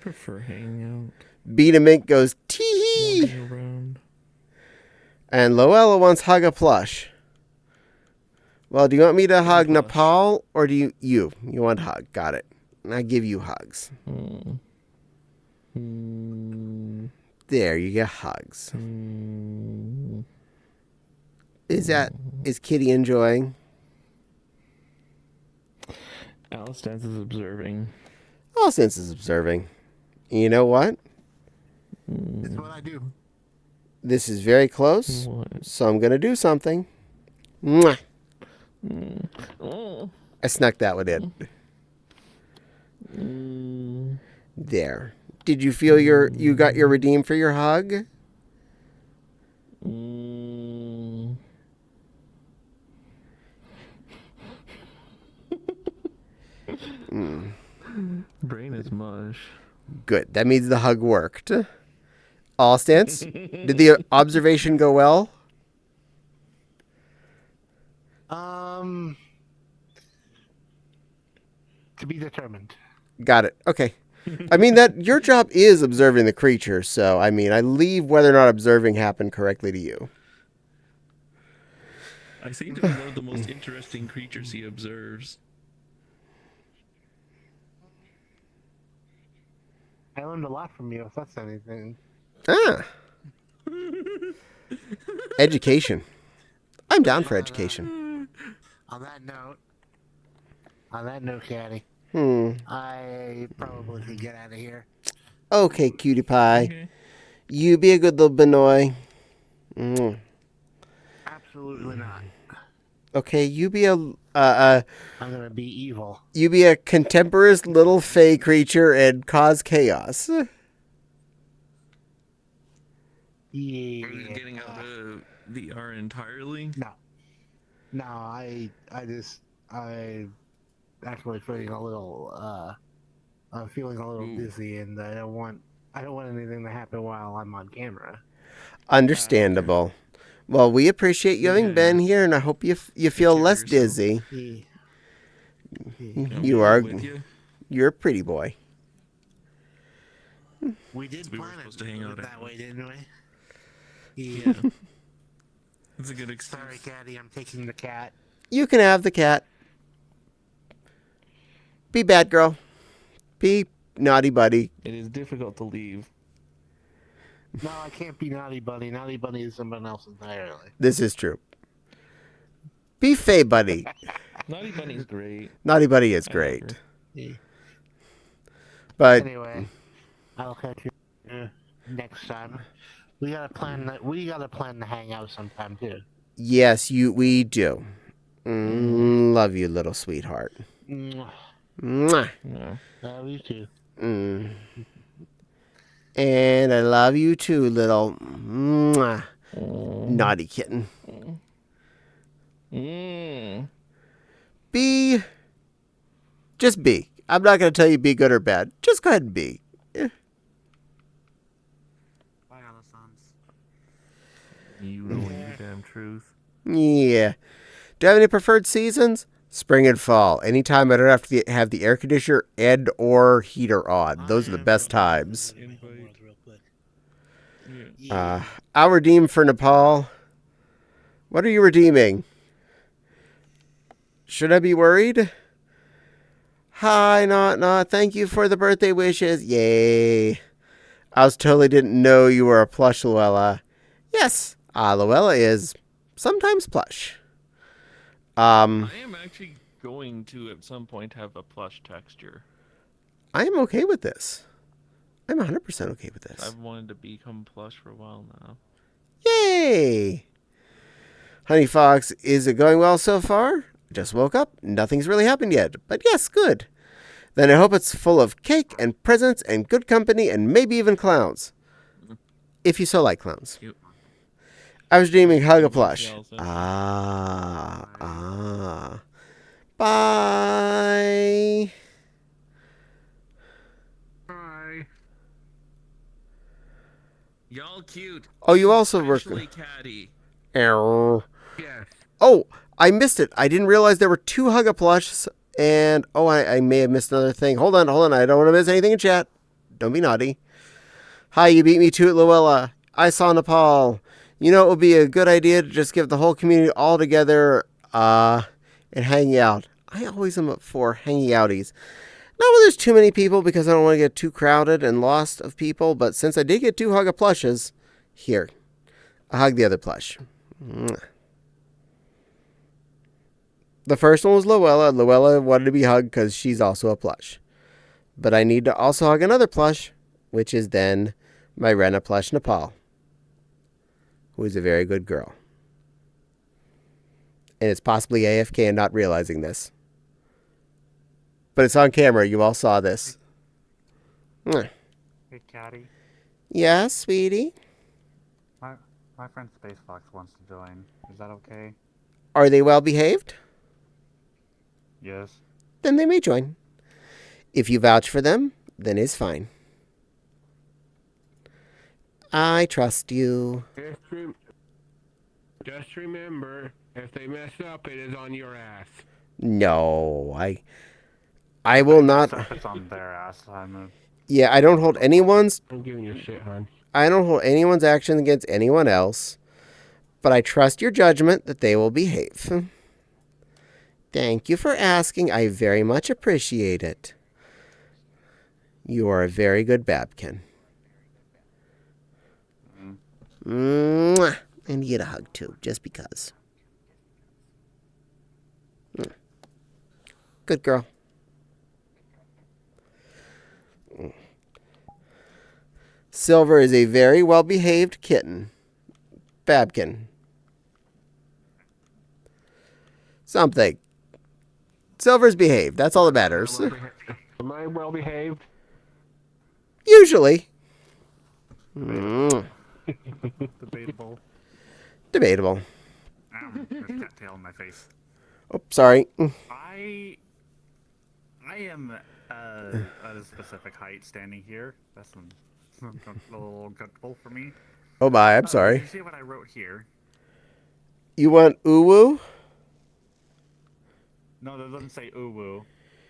prefer hanging out. Beat a Mink goes, tee-hee. Walking around. And Loella wants hug a plush. Well, do you want me to hug plush. Nepal, or do you want to hug? Got it. And I give you hugs. There, you get hugs. Is Kitty enjoying? Alice Dance is observing. All sense is observing. You know what? It's what I do. This is very close, What? so I'm going to do something. Mwah. Oh. I snuck that one in. There. Did you feel you got your redeem for your hug? Brain is mush. Good. That means the hug worked. All stance. Did the observation go well? To be determined. Got it. Okay. I mean, that your job is observing the creature, so I mean, I leave whether or not observing happened correctly to you. I seem to be one of the most interesting creatures he observes. I learned a lot from you, if that's anything. Ah. Education. I'm down for education. On that note, Caddie, I probably should get out of here. Okay, cutie pie. Okay. You be a good little Benoy. Absolutely not. Okay, you be a I'm gonna be evil. you be a contemporaneous little fey creature and cause chaos. Yeah. Are you getting out of VR entirely? No, I actually feeling a little I'm feeling a little dizzy, and I don't want anything to happen while I'm on camera. Understandable. Well, we appreciate you having been here, and I hope you feel care less of dizzy. Yeah. You're a pretty boy. We did We were plan supposed to hang out that way, didn't we? Yeah. It's a good excuse. Sorry, Caddie, I'm taking the cat. You can have the cat. Be bad girl. Be naughty buddy. It is difficult to leave. No, I can't be Naughty Bunny. Naughty Bunny is someone else entirely. This is true. Be Fey buddy. Naughty Bunny's great. Naughty buddy is I love great. her. Yeah. But Anyway, I'll catch you next time. We gotta plan to hang out sometime too. yes, we do. Love you, little sweetheart. Mwah. Mwah. No. Love you too. And I love you too, little naughty kitten. Just be. I'm not going to tell you be good or bad. Just go ahead and be. Bye, Alessans. You know your damn truth. Yeah. Do you have any preferred seasons? Spring and fall. Anytime I don't have to have the air conditioner and or heater on. Those are the best times. I'll redeem for Nepal. What are you redeeming? Should I be worried? Hi, not. Thank you for the birthday wishes. Yay. I totally didn't know you were a plush Luella. Yes, Luella is sometimes plush. I am actually going to at some point have a plush texture. I am okay with this. I'm 100% okay with this. I've wanted to become plush for a while now. Yay! Honey Fox, is it going well so far? Just woke up. Nothing's really happened yet. But yes, good. Then I hope it's full of cake and presents and good company and maybe even clowns. If you so like clowns. Cute. I was dreaming hug a Thank you, plush. Chelsea. Bye. Bye. Y'all cute. Oh, you also work. Especially Caddie. Error. Yes. Oh, I missed it. I didn't realize there were 2 Hug-A-Plushes, and I may have missed another thing. Hold on. I don't want to miss anything in chat. Don't be naughty. Hi, you beat me to it, Luella. I saw Nepal. You know, it would be a good idea to just give the whole community all together and hang out. I always am up for hanging outies. Not when there's too many people because I don't want to get too crowded and lost of people, but since I did get 2 Hug-A-Plushes, here, I hug the other plush. Mwah. The first one was Luella. Luella wanted to be hugged because she's also a plush. But I need to also hug another plush, which is then my Rena plush Nepal, who is a very good girl. And it's possibly AFK and not realizing this. But it's on camera. You all saw this. Mwah. Hey, Caddie. Yeah, sweetie. My friend Space Fox wants to join. Is that okay? Are they well behaved? Yes. Then they may join. If you vouch for them, then it's fine. I trust you. Just remember, if they mess up, it is on your ass. No, I will not. So if it's on their ass, Yeah, I don't hold anyone's. I'm giving you shit, hon. I don't hold anyone's actions against anyone else, but I trust your judgment that they will behave. Thank you for asking. I very much appreciate it. You are a very good Babkin. Mwah. And you get a hug too, just because. Good girl. Silver is a very well-behaved kitten. Babkin. Something. Silver's behaved. That's all that matters. Am I well behaved? Usually. debatable. Debatable. There's a cat tail in my face. Oh, sorry. I am at a specific height standing here. That's a little uncomfortable for me. Oh my, I'm Did sorry. you see what I wrote here? You want uwu? No, that doesn't say uwu.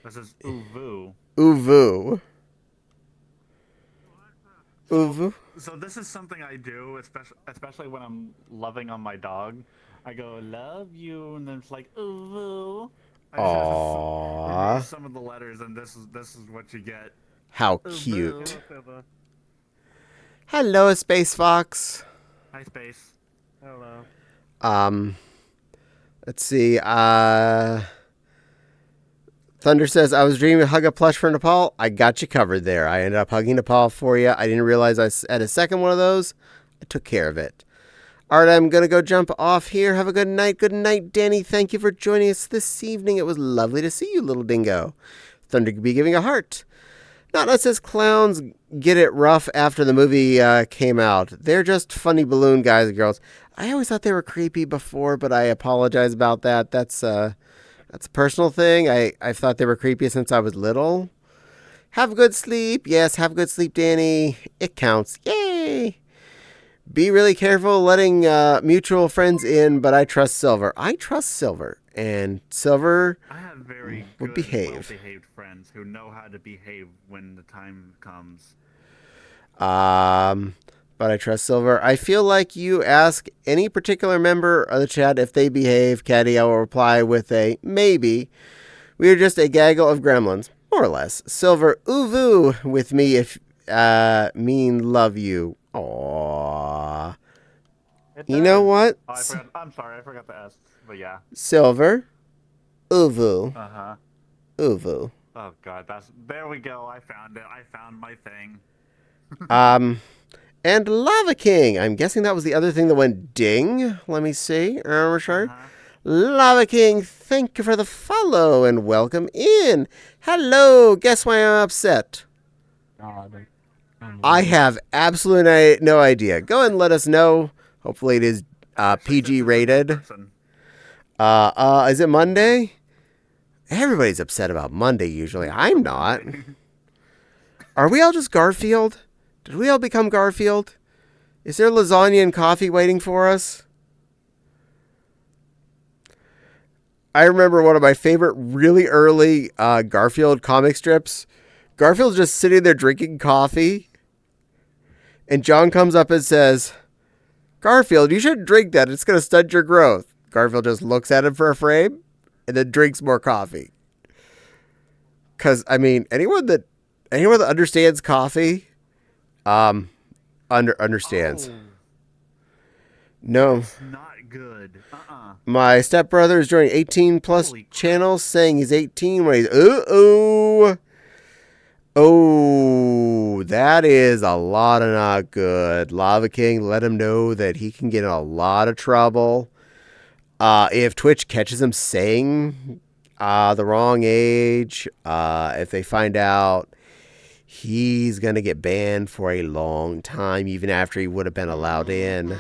That says uvu. Uvu. Uvu. So this is something I do, especially when I'm loving on my dog. I go, love you, and then it's like, uvu. I Aww. reduce some of the letters, and this is what you get. How Uvu. cute. Hello, Space Fox. Hi, Space. Hello. Let's see. Thunder says, I was dreaming of hug a plush for Nepal. I got you covered there. I ended up hugging Nepal for you. I didn't realize I had a second one of those. I took care of it. All right, I'm going to go jump off here. Have a good night. Good night, Danny. Thank you for joining us this evening. It was lovely to see you, little dingo. Thunder could be giving a heart. Not us as clowns get it rough after the movie came out. They're just funny balloon guys and girls. I always thought they were creepy before, but I apologize about that. That's a personal thing. I've thought they were creepy since I was little. Have a good sleep. Yes, have a good sleep, Danny. It counts. Yay! Be really careful letting mutual friends in, but I trust Silver. I trust Silver. And Silver I have very would good, behave. well-behaved friends who know how to behave when the time comes. But I trust Silver. I feel like you ask any particular member of the chat if they behave, Caddie, I will reply with a maybe. We are just a gaggle of gremlins, more or less. Silver, uvu with me if mean love you. Aww. You know what? Oh, I'm sorry, I forgot the S, but yeah. Silver, uvu, Uh-huh. uvu. Oh, God, there we go, I found it. I found my thing. And Lava King. I'm guessing that was the other thing that went ding. Let me see. Sure. Lava King, thank you for the follow and welcome in. Hello. Guess why I'm upset? I have absolutely no idea. Go ahead and let us know. Hopefully it is PG rated. Is it Monday? Everybody's upset about Monday usually. I'm not. Are we all just Garfield? Did we all become Garfield? Is there lasagna and coffee waiting for us? I remember one of my favorite really early Garfield comic strips. Garfield's just sitting there drinking coffee. And John comes up and says, Garfield, you shouldn't drink that. It's going to stunt your growth. Garfield just looks at him for a frame and then drinks more coffee. Because, I mean, anyone that understands coffee understands. Oh, No. it's not good. My stepbrother is joining 18 plus Holy crap. channels saying he's 18 when he's Oh, that is a lot of not good. Lava King, let him know that he can get in a lot of trouble. If Twitch catches him saying the wrong age, if they find out, he's going to get banned for a long time, even after he would have been allowed in.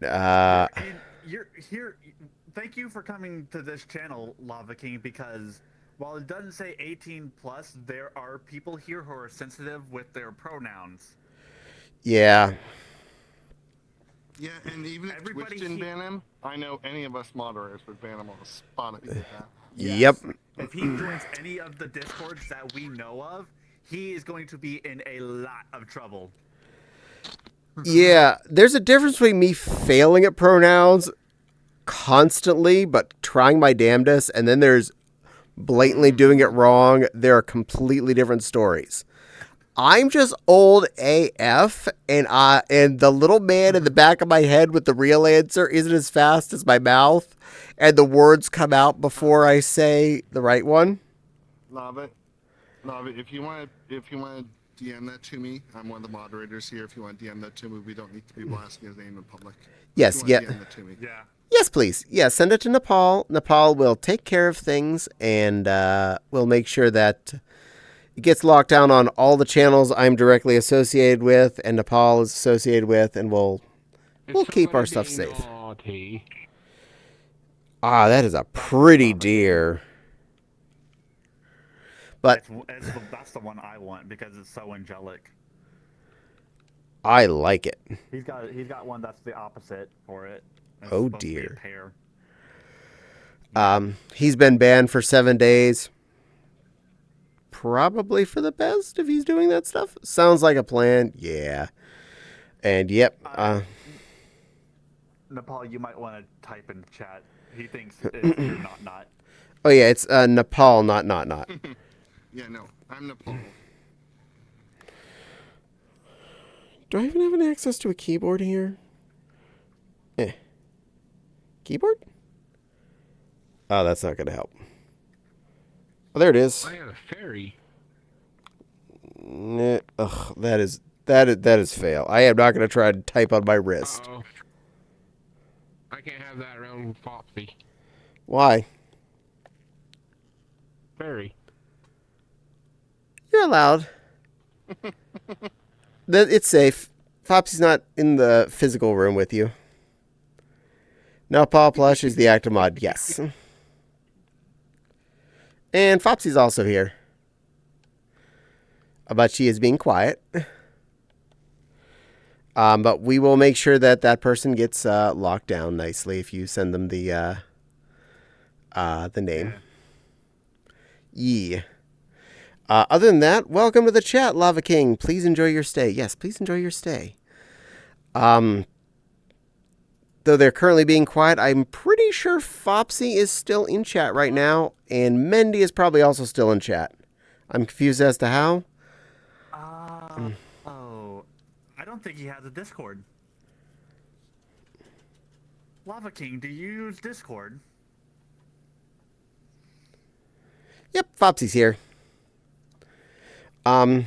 Yeah. And you're here. Thank you for coming to this channel, Lava King, because while it doesn't say 18 plus, there are people here who are sensitive with their pronouns. Yeah. Yeah, and even if Everybody Twitch didn't he- ban him, I know any of us moderators would ban him on the spot if he did that. Yep. If he joins any of the discords that we know of, he is going to be in a lot of trouble. Yeah, there's a difference between me failing at pronouns constantly, but trying my damnedest, and then there's blatantly doing it wrong. There are completely different stories. I'm just old AF, and the little man in the back of my head with the real answer isn't as fast as my mouth, and the words come out before I say the right one. Lava, if you want to DM that to me, I'm one of the moderators here. If you want to DM that to me, we don't need to be blasting his name in public. Yes, If you yeah. want to DM that to me. Yeah. Yes, please. Yeah, send it to Nepal. Nepal will take care of things, and we'll make sure that it gets locked down on all the channels I'm directly associated with and Nepal is associated with, and we'll keep our stuff safe. Naughty. Ah, that is a pretty deer. But That's the one I want because it's so angelic. I like it. He's got one that's the opposite for it. It's Oh, supposed to be a dear. pair. He's been banned for 7 days. Probably for the best if he's doing that stuff. Sounds like a plan. Yeah. And yep. Nepal, you might want to type in chat. He thinks you're not. Oh yeah, it's Nepal, not. Yeah, no, I'm Nepal. Do I even have an access to a keyboard here? Keyboard? Oh, that's not going to help. Oh, there it is. I have a fairy. Ugh, that is fail. I am not going to try to type on my wrist. Uh-oh. I can't have that around Foxy. Why? Fairy. You're allowed. It's safe. Fopsy's not in the physical room with you. Now Paw Plush is the active mod, yes. And Fopsy's also here. But she is being quiet. But we will make sure that that person gets locked down nicely if you send them the name. Yeah. Other than that, welcome to the chat, Lava King. Please enjoy your stay. Yes, please enjoy your stay. Though they're currently being quiet, I'm pretty sure Fopsy is still in chat right now, and Mendy is probably also still in chat. I'm confused as to how. Oh, I don't think he has a Discord. Lava King, do you use Discord? Yep, Fopsy's here. But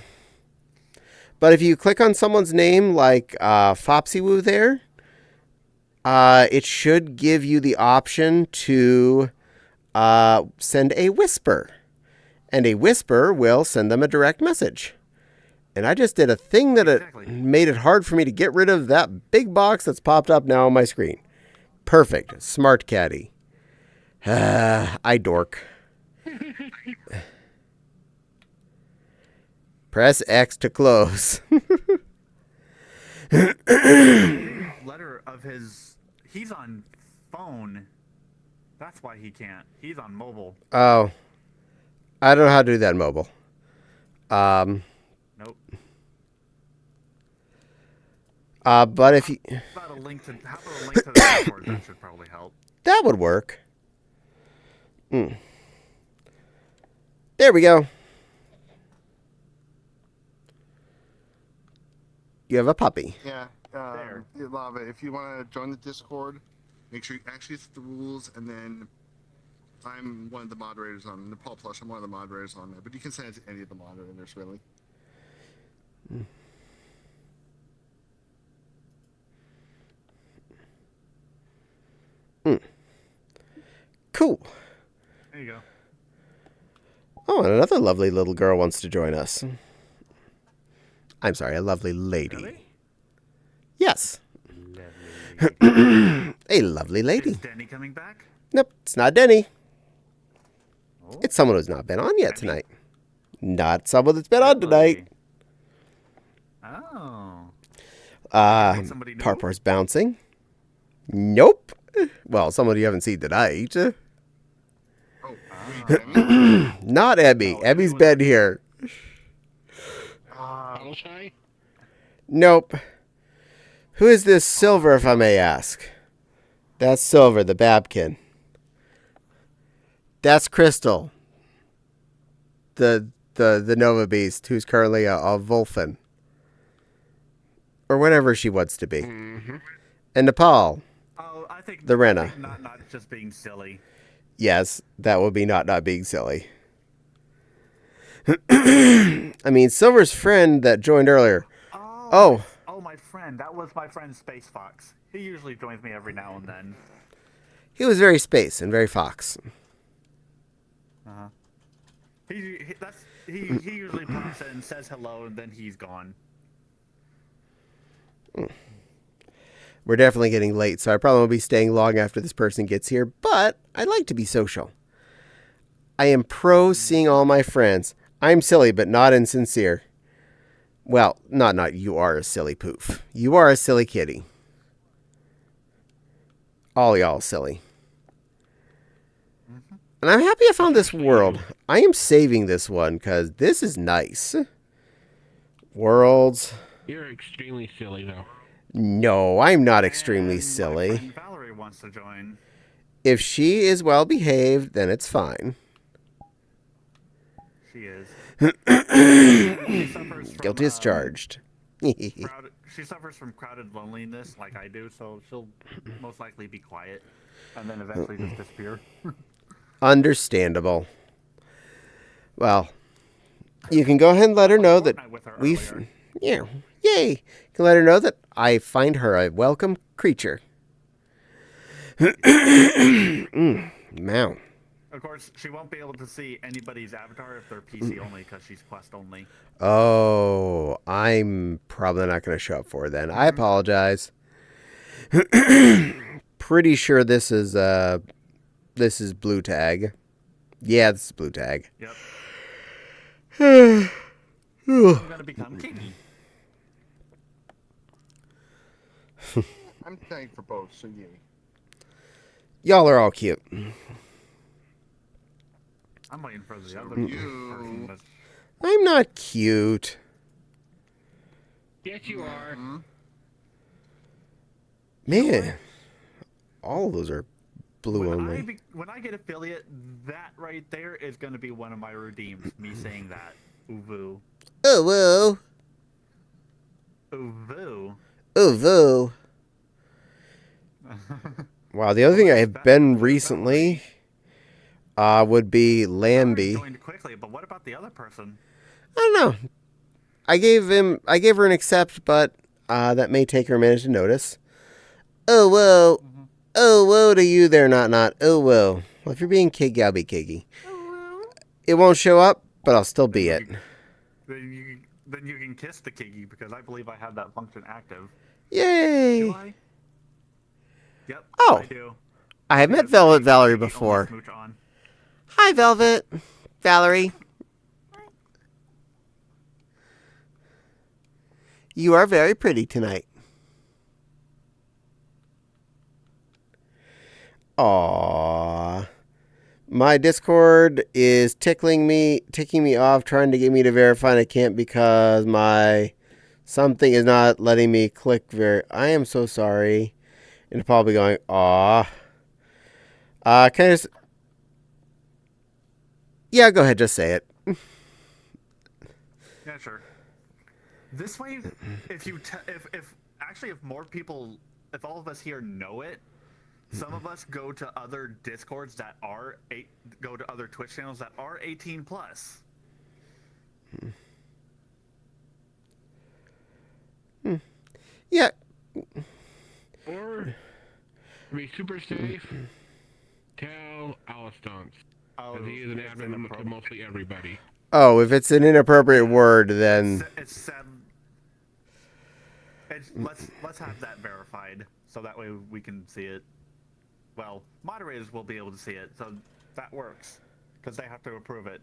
if you click on someone's name like Fopsywoo there, it should give you the option to send a whisper. And a whisper will send them a direct message. And I just did a thing that Exactly. it made it hard for me to get rid of that big box that's popped up now on my screen. Perfect. Smart Caddie. I dork. Press X to close. Letter of his. He's on phone. That's why he can't. He's on mobile. Oh. I don't know how to do that in mobile. Nope. But if you... How about a link to the Discord? That should probably help. That would work. There we go. You have a puppy. Yeah. Lava, if you want to join the Discord, make sure you actually set the rules, and then I'm one of the moderators on Nepal Plush. I'm one of the moderators on there, but you can send it to any of the moderators, really. Cool. There you go. Oh, and another lovely little girl wants to join us. I'm sorry, a lovely lady. Really? Yes. A lovely lady. Is Danny coming back? Nope, it's not Denny. Oh. It's someone who's not been on yet tonight. Not someone that's been on tonight. Oh. Somebody new? Parpar's bouncing. Nope. Well, someone you haven't seen tonight. Not Emmy. No, Emmy's Emmy been here. Bottle shy? Nope. Who is this Silver, if I may ask? That's Silver, the Babkin. That's Crystal, the Nova Beast, who's currently a Vulfin. Or whatever she wants to be. Mm-hmm. And Nepal. Oh, I think The Rena. Not just being silly. Yes, that would be not being silly. I mean, Silver's friend that joined earlier. Oh. Oh, my friend. That was my friend Space Fox. He usually joins me every now and then. He was very space and very fox. Uh-huh. He usually pops in, says hello, and then he's gone. We're definitely getting late, so I probably won't be staying long after this person gets here, but I like to be social. I am pro seeing all my friends. I'm silly, but not insincere. Well, not you are a silly poof. You are a silly kitty. All y'all silly. And I'm happy I found this world. I am saving this one, because this is nice. Worlds. You're extremely silly, though. No, I'm not extremely And silly. My friend Valerie wants to join. If she is well behaved, then it's fine. She is. She suffers from, Guilty as charged. She suffers from crowded loneliness like I do, so she'll most likely be quiet and then eventually just disappear. Understandable. Well, you can go ahead and let her know that we've... Yeah, yay! You can let her know that I find her a welcome creature. Meow. Of course, she won't be able to see anybody's avatar if they're PC only because she's Quest only. Oh, I'm probably not going to show up for her then. I apologize. Pretty sure this is blue tag. Yeah, this is blue tag. Yep. I'm gonna become king. I'm thankful for both, so yay. Y'all are all cute. I'm waiting for the other you. person. I'm not cute. Yes, you are. Man, all of those are blue only. When I get affiliate, that right there is going to be one of my redeems. Me saying that. Uvu. Oh, whoa. Uvu. Uvu. Wow, the other thing I have been recently would be Lambie. Joined quickly, but what about the other person? I don't know. I gave her an accept, but that may take her a minute to notice. Oh, whoa. Mm-hmm. Oh, whoa to you there, not. Oh, whoa. Well, if you're being kiggy, I'll be kiggy. It won't show up, but I'll still be it. Then then you can kiss the Kiki because I believe I have that function active. Yay! Do I? Yep. Oh. I do. I have met Because Velvet I Valerie only before. smooch on. Hi, Velvet. Valerie. You are very pretty tonight. Aww. My Discord is ticking me off, trying to get me to verify, and I can't because my something is not letting me click I am so sorry. And they're probably going, aw. Can I just... Yeah, go ahead, just say it. Yeah, sure. This way, if more people, if all of us here know it, some of us go to other Discords that are go to other Twitch channels that are 18 plus. Yeah. Or, to be super safe, tell Alistance. Because he is an admin to mostly everybody. Oh, if it's an inappropriate word, then... Let's have that verified, so that way we can see it. Well, moderators will be able to see it, so that works, because they have to approve it.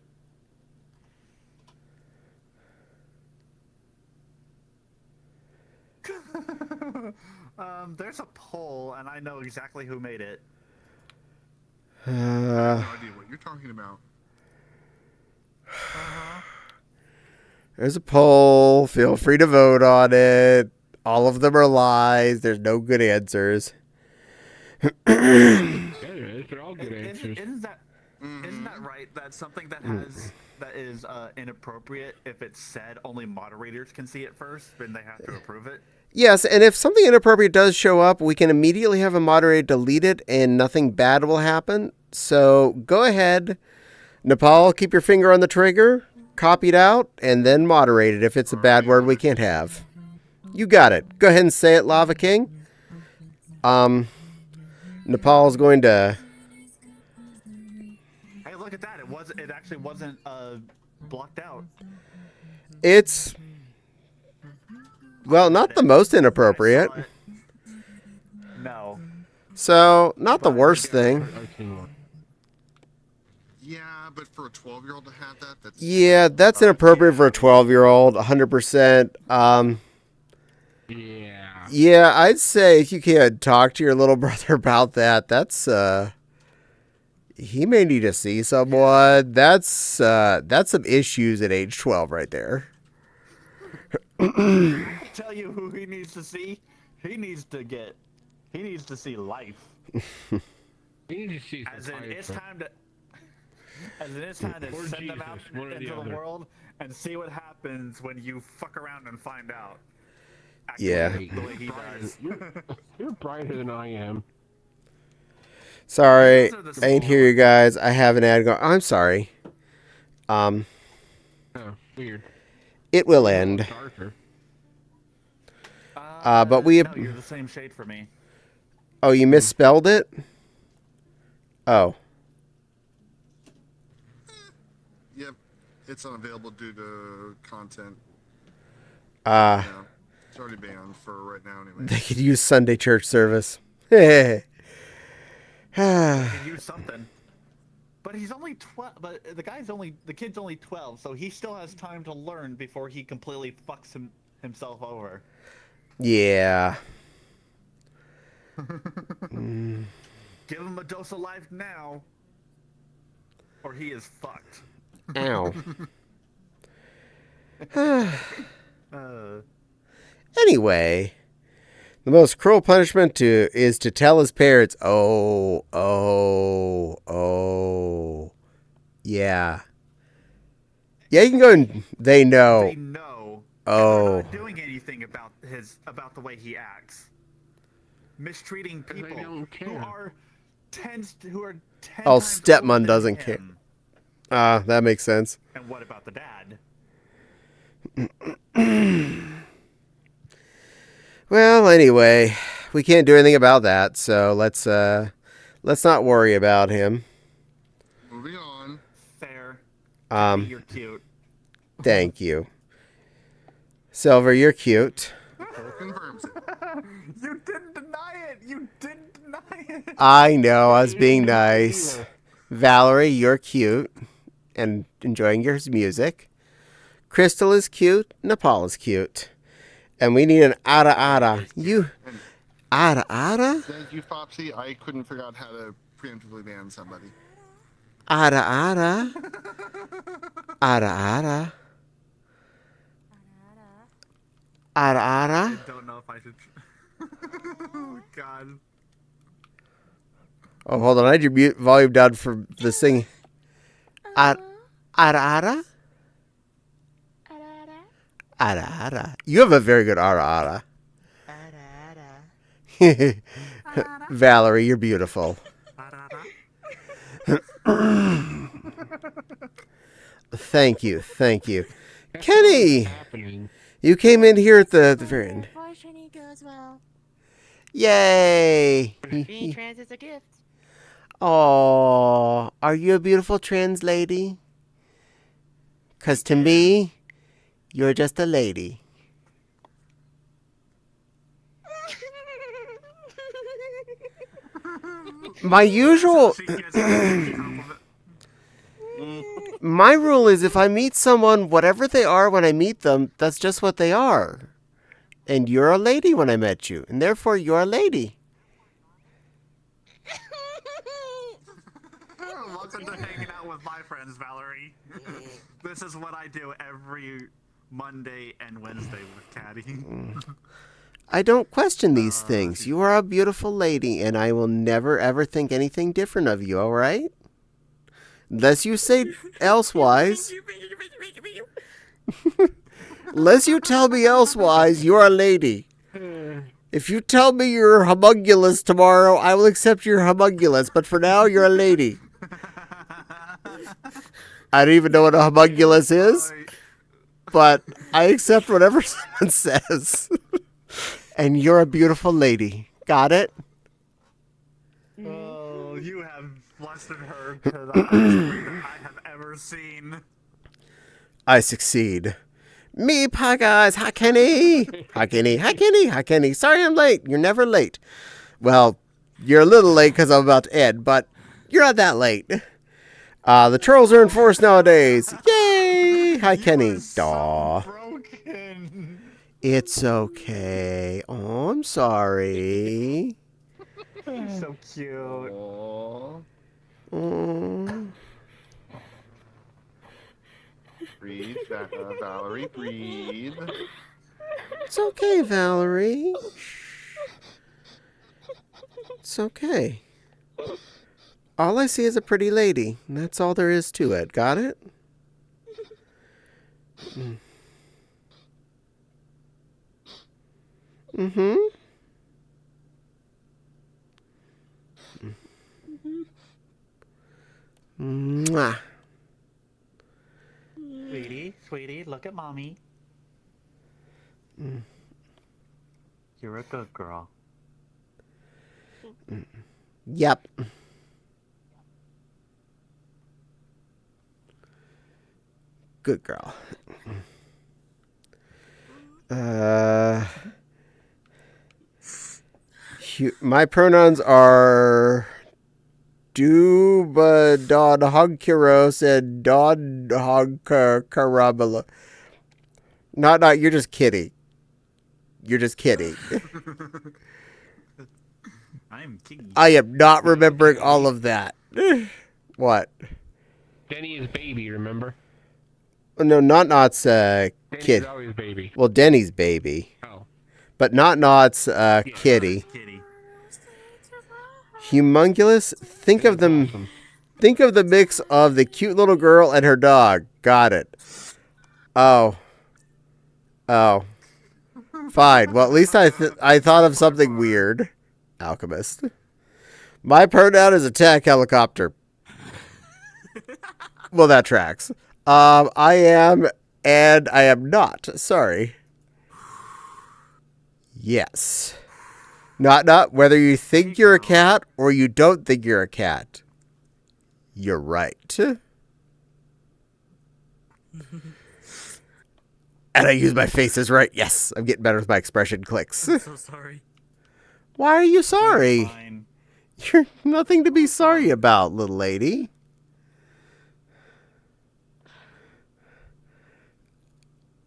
There's a poll, and I know exactly who made it. I have no idea what you're talking about. There's a poll. Feel free to vote on it. All of them are lies. There's no good answers. They're all good answers. Isn't that right? That's something that is inappropriate. If it's said, only moderators can see it first, then they have to approve it. Yes, and if something inappropriate does show up, we can immediately have a moderator delete it, and nothing bad will happen. So go ahead, Nepal, keep your finger on the trigger, copy it out, and then moderate it if it's a bad word we can't have. You got it. Go ahead and say it, Lava King. Nepal's going to... Hey, look at that! It actually wasn't blocked out. It's... Well, not the most inappropriate. No. So, not the worst thing. Yeah, but for a 12-year-old to have that, that's... Yeah, that's inappropriate for a 12-year-old, 100%. Yeah, I'd say if you can't talk to your little brother about that, that's, he may need to see someone. That's some issues at age 12 right there. Tell you who he needs to see. He needs to see life. He needs to see As in, it's time to send them out into the world and see what happens when you fuck around and find out. Yeah. The way he does. You're brighter than I am. Sorry, I ain't hear you guys. I have an ad going. I'm sorry. Oh, weird. It will end. But we... No, you're the same shade for me. Oh, you misspelled it? Oh. Yep, it's unavailable due to content. Yeah, it's already banned for right now anyway. they could use Sunday church service. Hey. They could use something. But he's only 12. But the kid's only 12, so he still has time to learn before he completely fucks himself over. Yeah. Give him a dose of life now, or he is fucked. Ow. Uh, Anyway, the most cruel punishment is to tell his parents, yeah. Yeah, you can go and they know. They know. Oh. They're not doing anything about the way he acts. Mistreating people who are 10 Oh, times stepmom older doesn't than care. him. That makes sense. And what about the dad? Well, anyway, we can't do anything about that, so let's not worry about him. Moving on. Fair. Um, You're cute. Thank you. Silver, you're cute. Poll confirms it. You didn't deny it. You didn't deny it. I know, I was You being didn't deny it nice. either. Valerie, you're cute and enjoying your music. Crystal is cute. Nepal is cute. And we need an Ada. You, Ada? Thank you, Fopsy. I couldn't figure out how to preemptively ban somebody. Ada. I don't know if I should. Oh, God. Oh, hold on. I had your volume down for the singing. Ada. You have a very good Ada. Valerie, you're beautiful. Thank you. That's Kenny! what's happening. You came in here at the very end. Unfortunately goes well. Yay! Being trans is a gift. Oh, are you a beautiful trans lady? 'Cause to me, you're just a lady. My usual... She gets a compliment. My rule is if I meet someone, whatever they are when I meet them, that's just what they are. And you're a lady when I met you, and therefore you're a lady. Welcome to hanging out with my friends, Valerie. This is what I do every Monday and Wednesday with Caddie. I don't question these things. You are a beautiful lady, and I will never ever think anything different of you, all right? Unless you say elsewise. Unless you tell me elsewise, you're a lady. If you tell me you're homunculus tomorrow, I will accept your homunculus, but for now, you're a lady. I don't even know what a homunculus is, but I accept whatever someone says. And you're a beautiful lady. Got it? Oh, you have flustered her to the highest degree that I have ever seen. I succeed. Me, hi guys. Hi, Kenny. Hi, Kenny. Sorry I'm late. You're never late. Well, you're a little late because I'm about to end, but you're not that late. The trolls are in force nowadays. Yay! Hi, Kenny. Daw. Broken. It's okay. Oh, I'm sorry. So cute. Aww. Oh. Breathe, Valerie, breathe. It's okay, Valerie. It's okay. All I see is a pretty lady. And that's all there is to it. Got it? Mm-hmm. Mwah. Sweetie, look at mommy. You're a good girl. Yep. Good girl. My pronouns are Duba Don Hogkiros and Don Hogkarabala. Not, you're just kidding. You're just kidding. I'm king. I am not remembering all of that. What? Denny is baby, remember? No, Not's Denny's kid. always baby. Well, Denny's baby. Oh. But Not's kitty. Kitty. Humongulous. Think of them. Awesome. Think of the mix of the cute little girl and her dog. Got it. Oh. Fine. Well, at least I thought of something weird. Alchemist. My pronoun is attack helicopter. Well, that tracks. I am and I am not. Sorry. Yes. Not whether you think you're a cat or you don't think you're a cat. You're right. And I use my faces right. Yes, I'm getting better with my expression clicks. I'm so sorry. Why are you sorry? Fine. You're nothing to be sorry about, little lady.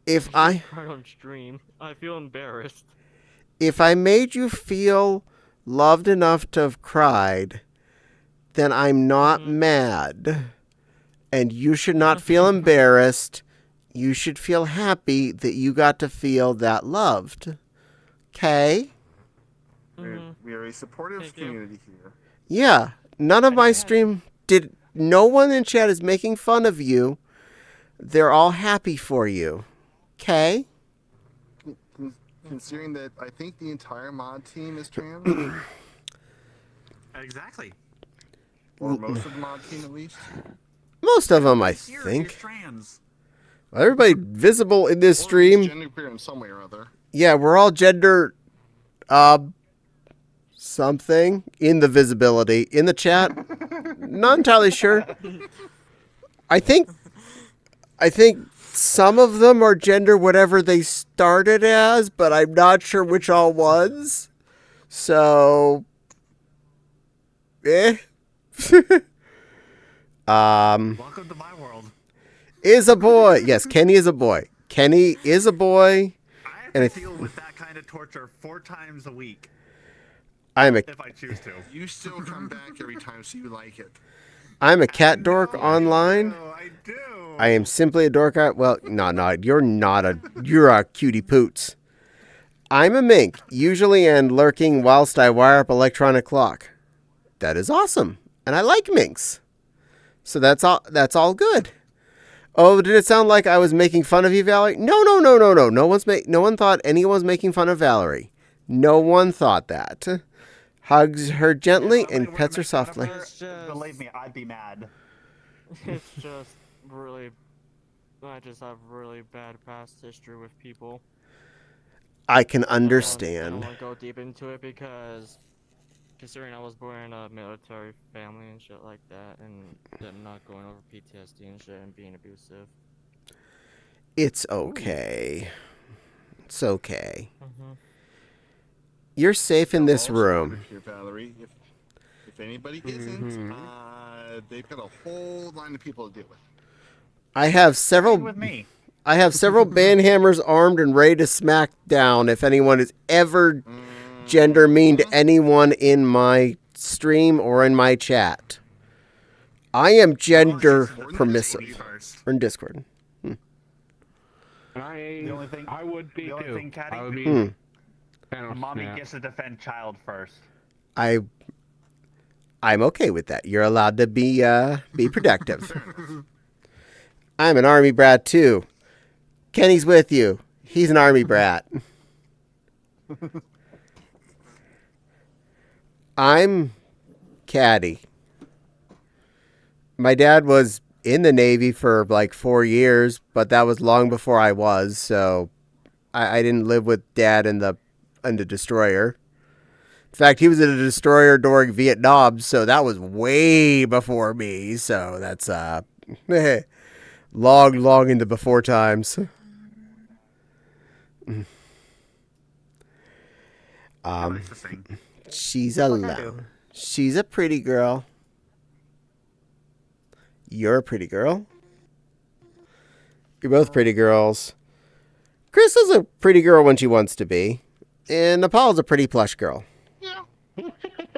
If I Cried on stream. I feel embarrassed. if I made you feel loved enough to have cried, then I'm not mad. And you should not feel embarrassed. You should feel happy that you got to feel that loved. Okay? We are a supportive Thank you. community here. Yeah. None of my stream did. No one in chat is making fun of you. They're all happy for you. Okay? Considering that I think the entire mod team is trans, Exactly. or most of the mod team at least. Most of them, I Here, you're think. trans. Everybody visible in this Or stream. genderqueer in some way or other. Yeah, we're all gender something in the visibility. In the chat, not entirely sure. I think some of them are gender whatever they started as, but I'm not sure which all ones. So Welcome to my world. is a boy. Yes, Kenny is a boy. Kenny is a boy. I have And to deal with that kind of torture 4 times a week I'm a if I choose to. You still come back every time, so you like it. cat dork online. I do. I am simply a dork. Well, no, you're not a. You're a cutie poots. I'm a mink, usually and lurking whilst I wire up electronic clock. That is awesome, and I like minks. So that's all. That's all good. Oh, did it sound like I was making fun of you, Valerie? No. No one thought anyone was making fun of Valerie. No one thought that. Hugs her gently and pets her softly. Believe me, I'd be mad. It's just really. I just have really bad past history with people. I can I don't understand. want to go deep into it because, considering I was born in a military family and shit like that, and them not going over PTSD and shit and being abusive. It's okay. It's okay. Mm-hmm. You're safe in this Also, room. Here, Valerie, if anybody isn't, they've got a whole line of people to deal with. I have several. With me. I have several banhammers armed and ready to smack down if anyone is ever gender mean to anyone in my stream or in my chat. I am gender permissive. First. Or in Discord. The only thing, I would be the only too. thing, Caddie, I would be. Thanos mommy snap. gets to defend child first. I'm okay with that. You're allowed to be protective. I'm an army brat too. Kenny's with you. He's an army brat. I'm Caddie. My dad was in the Navy for like 4 years, but that was long before I was, so I didn't live with Dad in the destroyer. In fact, he was in a destroyer during Vietnam, so that was way before me. So that's long into before times. I like to sing. She's She's a pretty girl. You're a pretty girl. You're both pretty girls. Crystal's a pretty girl when she wants to be. And Nepal's a pretty plush girl.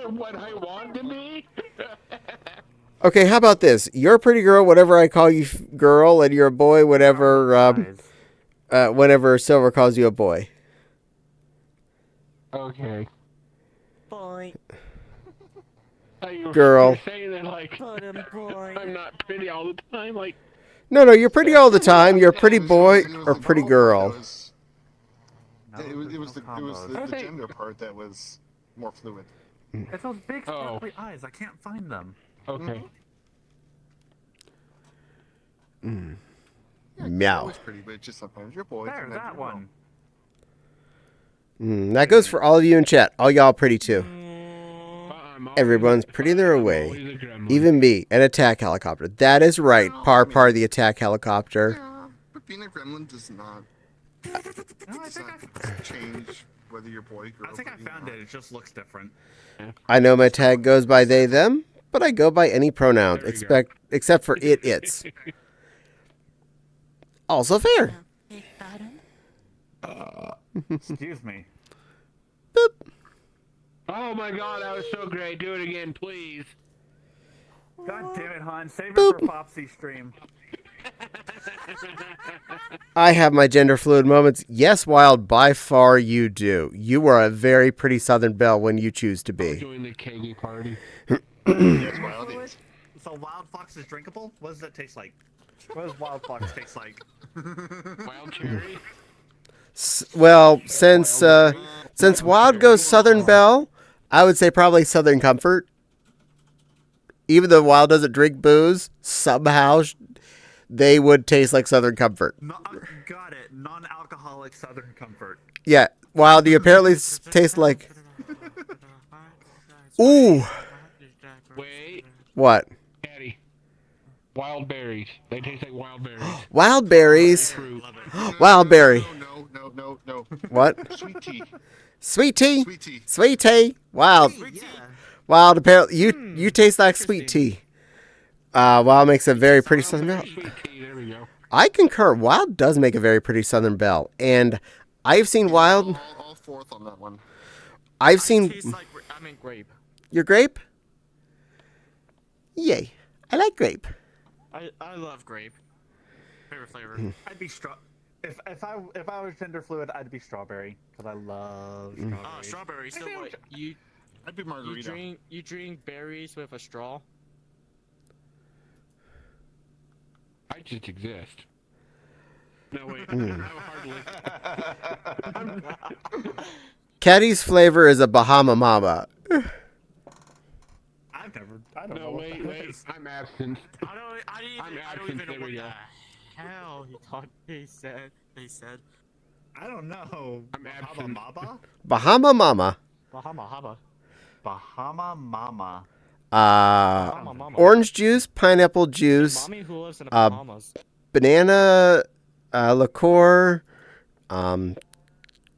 What I want to be? Okay, how about this? You're a pretty girl, whatever I call you girl, and you're a boy, whatever whenever Silver calls you a boy. Okay. Boy. Girl. You're saying that like Boy. I'm not pretty all the time. Like No, you're pretty all the time. You're a pretty boy It was or the pretty girl part girl. that was- It was the gender part that was more fluid. It's those big sparkly eyes. I can't find them. okay. Meow. Always pretty, but just sometimes you're boys. There, sometimes that you're one. That goes for all of you in chat. All y'all pretty too. I'm always Everyone's a- pretty their I'm way. always a gremlin. Even me, an attack helicopter. That is right. Par the attack helicopter. Yeah, but being a gremlin does not. No, I Does think not change whether you're boy, girl. I think I lady, found or- it. It just looks different. I know my tag goes by they, them, but I go by any pronouns, There we go. except for it, it's. Also fair. Excuse me. Oh my god, that was so great. Do it again, please. God damn it, hon. Save it Boop. for Popsy stream. I have my gender fluid moments. Yes, Wild, by far you do. You are a very pretty Southern belle when you choose to I'll be. join the Caddie party. Yes, Wildy. So Wild Fox is drinkable? What does that taste like? What does Wild Fox taste like? Wild cherry. Well, since Wild goes Southern Belle, I would say probably Southern Comfort. Even though Wild doesn't drink booze, somehow they would taste like Southern Comfort. No, got it. Non-alcoholic Southern Comfort. Yeah, Wild, you apparently taste like. Ooh, Wait, what? Caddie. Wild berries. They taste like wild berries. Wild berries. Fruit. Wild berry. No. What? Sweet tea. Sweet tea. Sweet tea. Sweet tea. Wild. Wild. Apparently, you taste like sweet tea. Wild makes a very pretty Southern Belle. Sweet tea. There we go. I concur. Wild does make a very pretty Southern Belle, and I've seen Wild. All fourth on that one. I've seen Tastes like grape. your grape. Yay! I like grape. I love grape. Favorite flavor. I'd be if I was gender fluid, I'd be strawberry because I love strawberries. Oh, strawberry. So Maybe what? I'd be margarita. You drink berries with a straw? I just exist. No, wait. I'm hardly. Caddie's flavor is a Bahama Mama. I don't know. No, wait. I'm absent. I don't even know There what we the go. hell he thought they said. I don't know. I'm absent. Bahama Mama. Bahama. Bahama Mama. Mama. Orange juice, pineapple juice, Mommy who lives in the Bahamas. banana liqueur,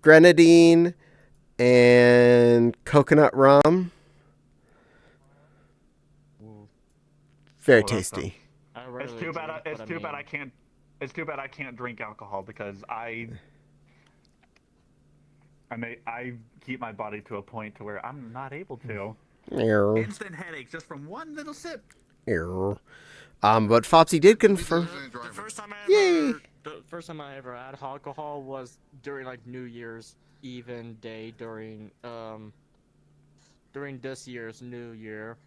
grenadine, and coconut rum. Very tasty. It's too bad. It's too bad I can't. It's too bad I can't drink alcohol because I keep my body to a point to where I'm not able to. Ew. Instant headache just from one little sip. Ew. But Fopsy did confirm. The first time Yay! the first time I ever had alcohol was during like New Year's even day during this year's New Year.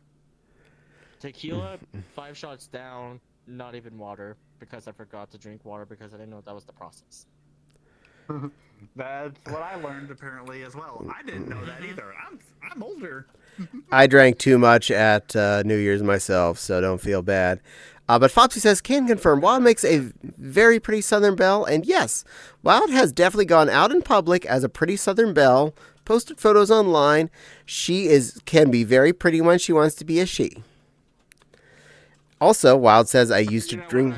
Tequila, 5 shots down, not even water, because I forgot to drink water because I didn't know that was the process. That's what I learned apparently as well. I didn't know that either. I'm older. I drank too much at New Year's myself, so don't feel bad. But Fopsy says, can confirm, Wild makes a very pretty Southern Belle, and yes, Wild has definitely gone out in public as a pretty Southern Belle, posted photos online. She can be very pretty when she wants to be a she. Also, Wild says, I used to drink...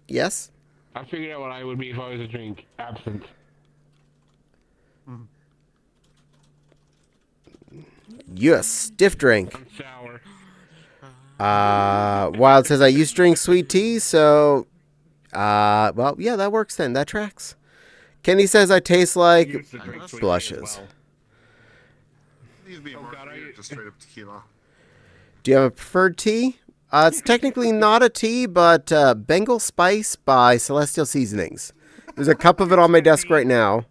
Yes? I figured out what I would be if I was a drink. Absent. You a stiff drink. I'm sour. Wild says, I used to drink sweet tea, so... well, yeah, that works then. That tracks. Kenny says, I taste like Used to drink sweet tea blushes. as well. Needs to be a margarita, just straight up tequila. Do you have a preferred tea? It's technically not a tea, but Bengal Spice by Celestial Seasonings. There's a cup of it on my desk right now.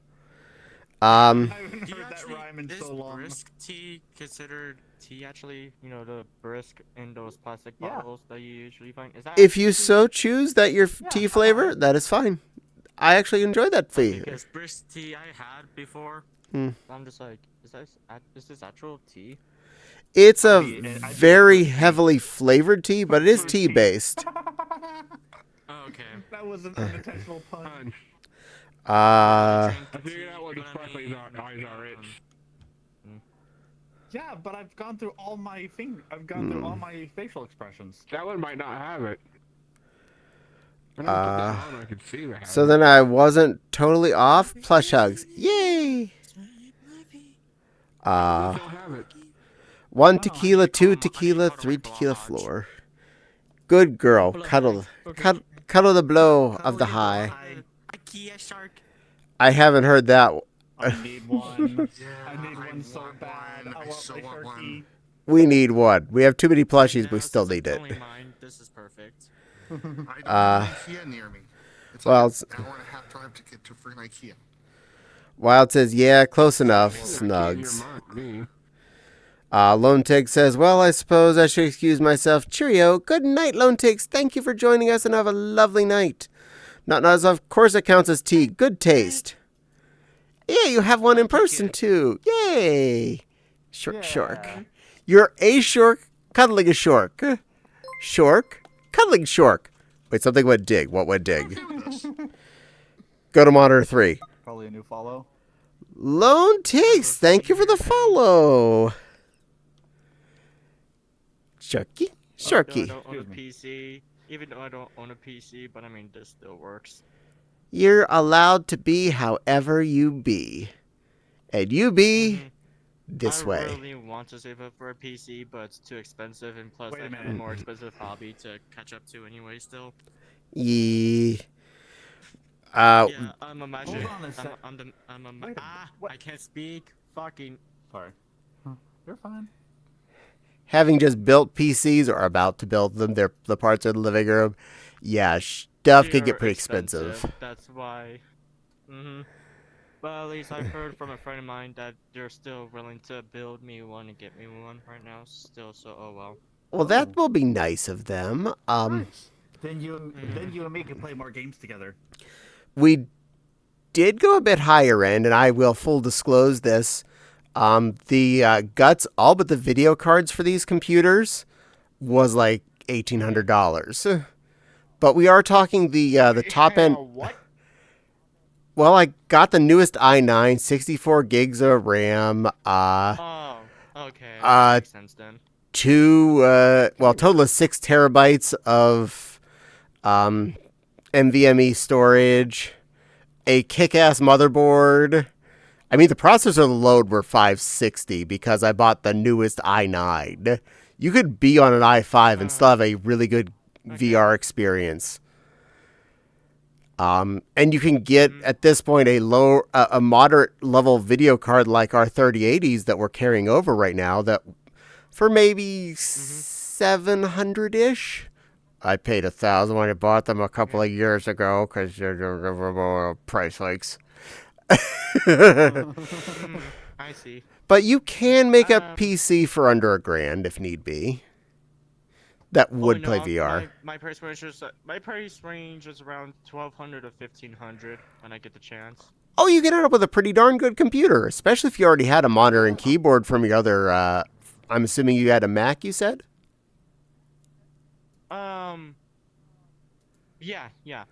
I haven't heard that rhyme in Is so long. brisk tea considered tea actually? You know, the brisk in those plastic Yeah. bottles that you usually find? Is that If you so choose that your tea flavor, that is fine. I actually enjoy that flavor. Because brisk tea I had before, I'm just like, is this actual tea? It's a I'd be very heavily flavored tea, but it is tea based. Oh, okay. That was an unintentional pun. I figured out what the sparkly eyes are. It's Yeah, but I've gone through all my I've gone through all my facial expressions. that one might not have it. When I put that on, I could see that. So then I wasn't totally off. Plush hugs. Yay! I still have it. 1 tequila, 2 tequila, 3 tequila floor. Good girl. Cuddle the blow of the high. IKEA shark. I haven't heard that. I need one. Yeah, I need one so want bad. one. I I want so my want one. turkey. We need one. We have too many plushies. We No, still since need it's it. only mine, this is perfect. I don't have an IKEA near me. It's well, like it's- an hour and a half drive to get to freaking IKEA. Wild says, yeah, close enough. Well, Snugs. me. Lone Tig says, well, I suppose I should excuse myself. Cheerio. Good night, Lone Tigs. Thank you for joining us and have a lovely night. Not as of course it counts as tea. Good taste. Yeah, you have one in person too. Yay. Shork. You're a shork cuddling a shork. Shork cuddling shork. Wait, something went dig. What went dig? Go to monitor 3. Probably a new follow. Lone Tigs, thank you for the follow. Sharky. Though I Sharky. don't own a PC, even though I don't own a PC, but I mean, this still works. You're allowed to be however you be. And you be this I way. really want to save up for a PC, but it's too expensive, and plus Wait a I have a minute. more expensive hobby to catch up to anyway still. Yeah. Yeah, I'm imagining. Hold on a sec. I'm what? I can't speak. Fucking. Sorry. You're fine. Having just built PCs or about to build them, they're the parts of the living room. Yeah, stuff could They're get pretty expensive. That's why. But at least I've heard from a friend of mine that they're still willing to build me one and get me one right now. Still, so oh well. Well, that will be nice of them. Then you and me can play more games together. We did go a bit higher end, and I will full disclose this. The guts, all but the video cards for these computers, was like $1,800. But we are talking the top end. What? Well, I got the newest i9, 64 gigs of RAM. Oh, okay. That makes sense then. Total of 6 terabytes of NVMe storage, a kick-ass motherboard. I mean, the processor load were 560 because I bought the newest i9. You could be on an i5 and still have a really good VR experience. And you can get, at this point, a moderate level video card like our 3080s that we're carrying over right now that for maybe 700-ish. I paid $1,000 when I bought them a couple of years ago because price hikes. I see. But you can make a PC for under $1,000 if need be. That would play VR. My price range is around 1,200 to 1,500 when I get the chance. Oh, you can end up with a pretty darn good computer, especially if you already had a monitor and keyboard from your other. I'm assuming you had a Mac. You said. Yeah. Yeah,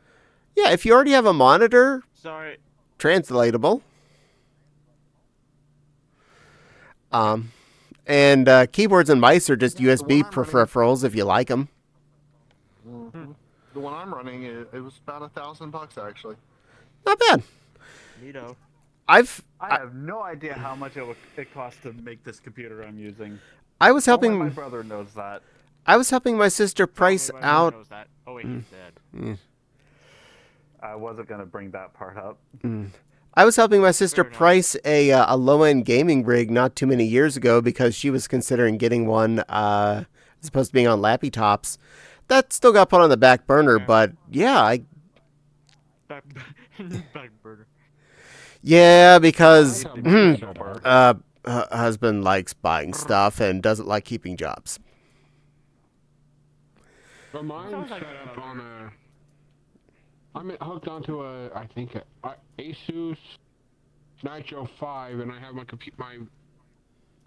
if you already have a monitor, Sorry. translatable. And keyboards and mice are just USB peripherals if you like them. The one I'm running, it was about $1,000 actually. Not bad. Neato. I have no idea how much it costs to make this computer I'm using. I was Only my helping. brother knows that. I was helping my sister price Only my brother out. knows that. Oh wait, he's dead. I wasn't gonna bring that part up. I was helping my sister Fair enough. price a low-end gaming rig not too many years ago because she was considering getting one as opposed to being on lappy tops. That still got put on the back burner, Okay. but yeah, Back burner. because Silver. husband likes buying stuff and doesn't like keeping jobs. But mine's set up on a. I'm hooked onto I think Asus Nitro 5, and I have my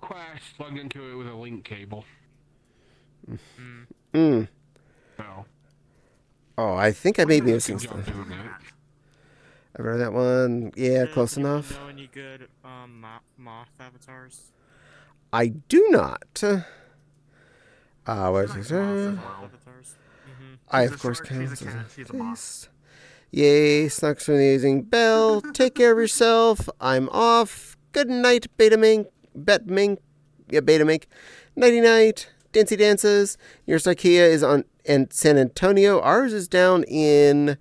Quest plugged into it with a link cable. So. Oh, I think I may be missing Good job stuff. doing that. I've read that one. Yeah, close Do you enough. know any good moth avatars? I do not. Where's this? Avatars. I, She's of a course, shark, she's a count as cat, she's a moth. Yay, Snucks amazing bell. Take care of yourself. I'm off. Good night, Beta Mink. Bet Mink. Yeah, Beta Mink. Nighty night. Dancy dances. Your Sarkia is on in San Antonio. Ours is down in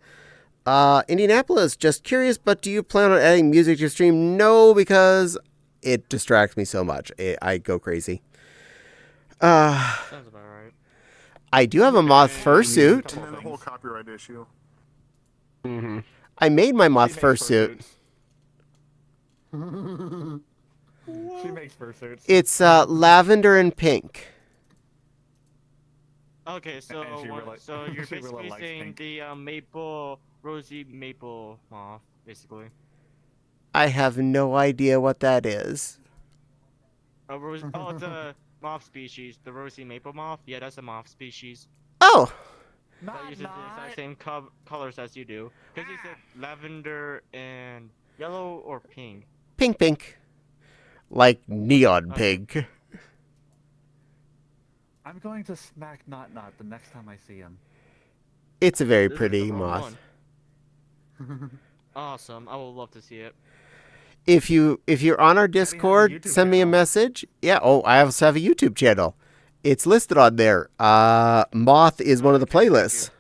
Indianapolis. Just curious, but do you plan on adding music to your stream? No, because it distracts me so much. I go crazy. Sounds about right. I do have a moth fursuit. And then the whole copyright issue. Mm-hmm. I made my moth She makes fursuit. She makes fursuits. It's lavender and pink. Okay, so And she really- so you're she really basically likes saying pink. the rosy maple moth, basically. I have no idea what that is. Oh, it's a moth species. The rosy maple moth. Yeah, that's a moth species. Oh, That uses the exact same colors as you do. Because you said lavender and yellow or pink. pink, pink. Like neon Okay. pink. I'm going to smack Not Not the next time I see him. It's a very This is pretty the wrong moth. one. Awesome. I would love to see it. If you're on our Discord, YouTube send me a channel. message. Yeah. Oh, I also have a YouTube channel. It's listed on there. Moth is one of the Okay, thank playlists.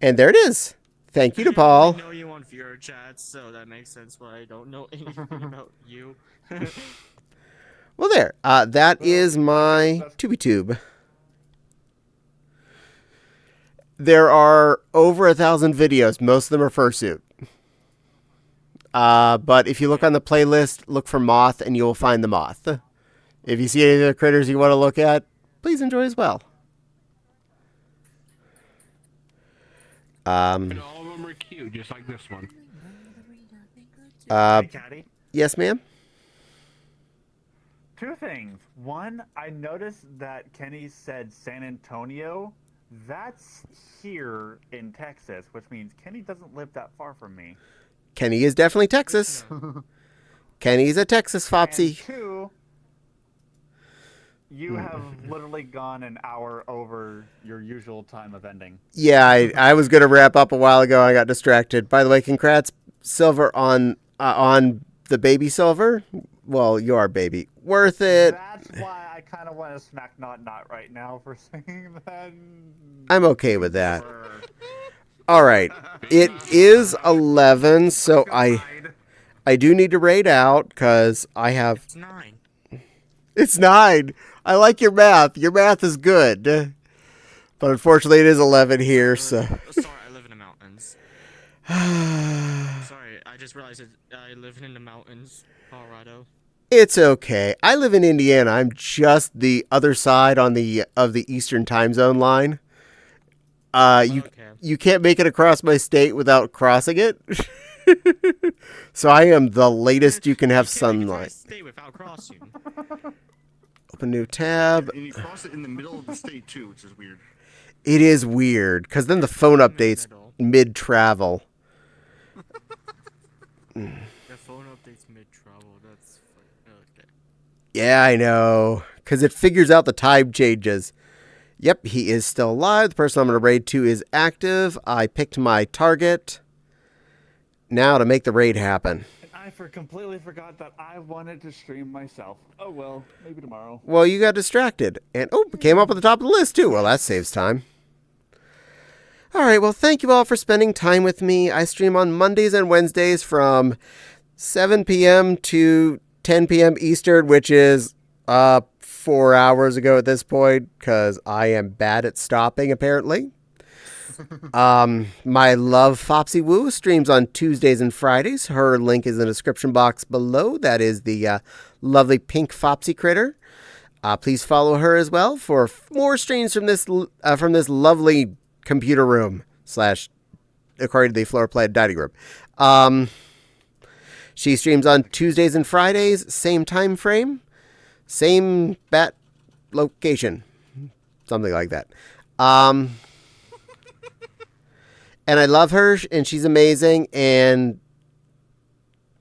And there it is. Thank you to Paul. I know you on viewer chats, so that makes sense why I don't know anything about you. Well, there. That is my TubeTube. There are over 1,000 videos. Most of them are fursuit. But if you look on the playlist, look for moth, and you will find the moth. If you see any other critters you want to look at, please enjoy as well. And all of them are cute, just like this one. Hey, Caddie. Yes, ma'am? Two things. One, I noticed that Kenny said San Antonio. That's here in Texas, which means Kenny doesn't live that far from me. Kenny is definitely Texas. Kenny's a Texas And fopsy. two, you have literally gone an hour over your usual time of ending. Yeah, I was going to wrap up a while ago. I got distracted. By the way, congrats, Silver, on the baby Silver. Well, your baby. Worth it. That's why I kind of want to smack Not Not right now for saying that. I'm okay with that. All right. It is 11, so I do need to raid out because I have... It's 9. It's 9. I like your math. Your math is good. But unfortunately, it is 11 here, so... Sorry, I live in the mountains. Sorry, I just realized that I live in the mountains, Colorado. It's okay. I live in Indiana. I'm just the other side of the Eastern time zone line. You can't make it across my state without crossing it. So I am the latest you can have sunlight. Stay without crossing. Open new tab. And you cross it in the middle of the state too, which is weird. It is weird because then the phone updates mid-travel. The phone updates mid-travel. That's okay. Yeah, I know. Because it figures out the time changes. Yep, he is still alive. The person I'm going to raid to is active. I picked my target. Now to make the raid happen. And I completely forgot that I wanted to stream myself. Oh well, maybe tomorrow. Well, you got distracted. And, came up at the top of the list, too. Well, that saves time. All right, well, thank you all for spending time with me. I stream on Mondays and Wednesdays from 7 p.m. to 10 p.m. Eastern, which is 4 hours ago at this point, because I am bad at stopping, apparently. My love, Fopsy Woo, streams on Tuesdays and Fridays. Her link is in the description box below. That is the lovely pink Fopsy critter. Please follow her as well for more streams from this lovely computer room / according to the floor plan dining room. She streams on Tuesdays and Fridays, same time frame, same bat location, something like that. And I love her, and she's amazing, and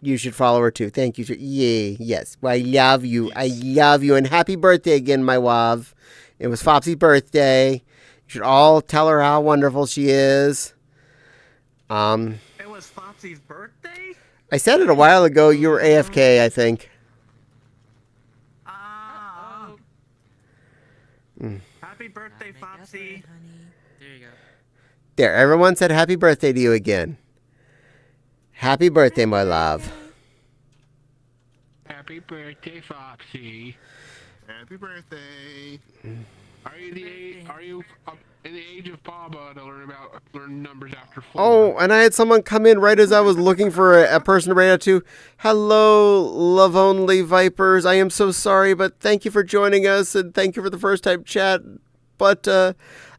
You should follow her too. Thank you. Yay. Yes. Well, I love you. I love you. And happy birthday again, my love. It was Fopsy's birthday. You should all tell her how wonderful she is. It was Fopsy's birthday? I said it a while ago. You were AFK, I think. Happy birthday, Fopsy. There you go. There, everyone said happy birthday to you again. Happy birthday, my love. Happy birthday, Foxy. Happy birthday. Are you in the age of Baba to learn numbers after 4? Oh, and I had someone come in right as I was looking for a person to rate out to. Hello, love only Vipers. I am so sorry, but thank you for joining us, and thank you for the first time chat. But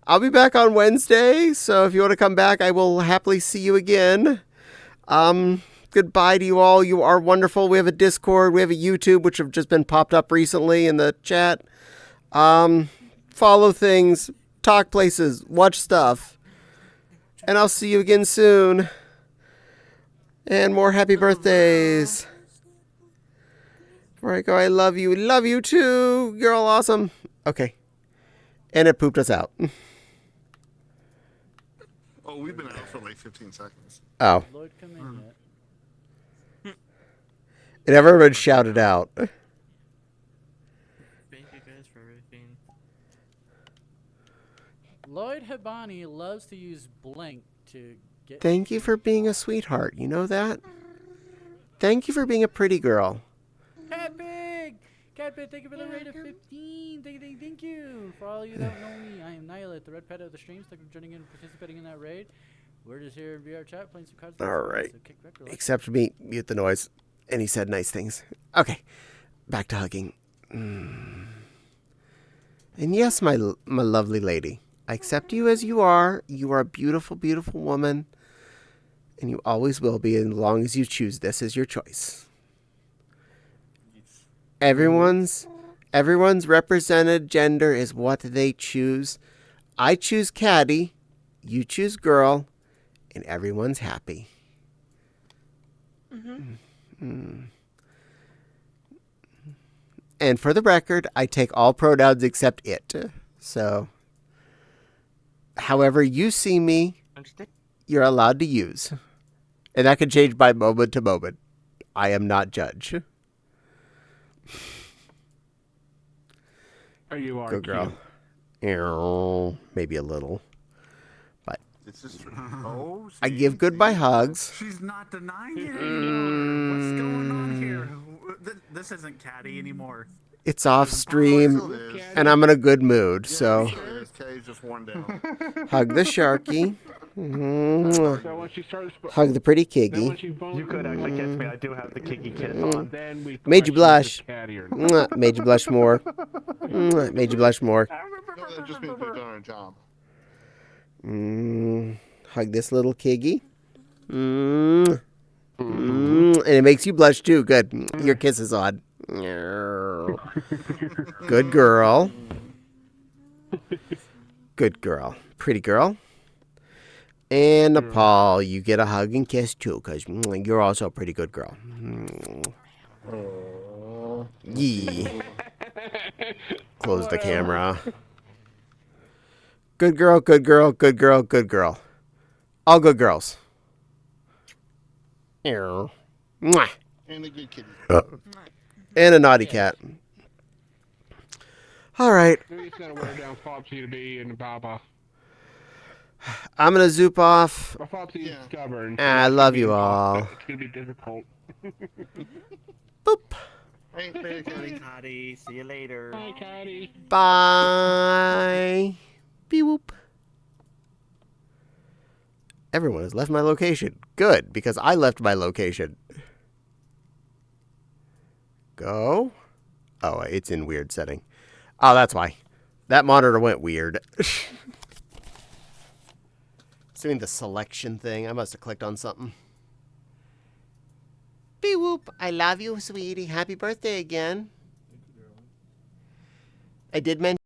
I'll be back on Wednesday, so if you want to come back, I will happily see you again. Goodbye to you all. You are wonderful. We have a Discord. We have a YouTube, which have just been popped up recently in the chat. Follow things, talk places, watch stuff. And I'll see you again soon. And more happy birthdays. Before I go, I love you. Love you too. You're all awesome. Okay. And it pooped us out. Oh, we've been out for like 15 seconds. Oh. Lloyd come in yet? It never been shouted out. Thank you guys for everything. Lloyd Habani loves to use Blink to get... Thank you for being a sweetheart. You know that? Thank you for being a pretty girl. Catpig! Catpig, thank you for the rate of 15. Thank you. For all you that don't know me, I am Nihilate, the red pet of the streams. Thank you for joining in and participating in that raid. We're just here in VR chat playing some cards. All right. So kick back, relax. Except me, mute the noise. And he said nice things. Okay. Back to hugging. And yes, my lovely lady. I accept you as you are. You are a beautiful, beautiful woman. And you always will be as long as you choose this as your choice. Everyone's represented gender is what they choose. I choose Caddie. You choose girl. And everyone's happy. And for the record, I take all pronouns except it. So, however you see me, you're allowed to use. And that can change by moment to moment. I am not judge. Or you are Good girl. Ew, maybe a little. But This is true. Oh, I give goodbye hugs. She's not denying it anymore. What's going on here? This isn't Caddie anymore. It's off stream, still is. and I'm in a good mood, so Caddie's just worn down. hug the Sharky. Mwah. So once you start, Hug the pretty then Kiggy. once you bone, You could actually kiss me. I do have the Kiki kiss on. then we Made you blush. Caddy or not. Mwah. Made you blush more. Mwah. Made you blush more. No, that just means we've done our job. Hug this little Kiggy. And it makes you blush too. Good. Your kiss is on. Good girl. Good girl. Pretty girl. And Nepal, you get a hug and kiss too, because you're also a pretty good girl. Yee. Close the camera. Good girl, good girl, good girl, good girl. All good girls. Mwah. And a good kitty. And a naughty cat. All right. Maybe it's gonna wear down Flopsy to be in Baba. I'm going to zoop off. But Flopsy is stubborn. I love you all. It's gonna be difficult. Boop. Hey, hey, Caddie. Caddie, see you later. Bye, Caddy. Bye. Beep whoop. Everyone has left my location. Good, because I left my location. Go. Oh, it's in weird setting. Oh, that's why. That monitor went weird. It's doing the selection thing. I must have clicked on something. Beep whoop. I love you, sweetie. Happy birthday again. I did mention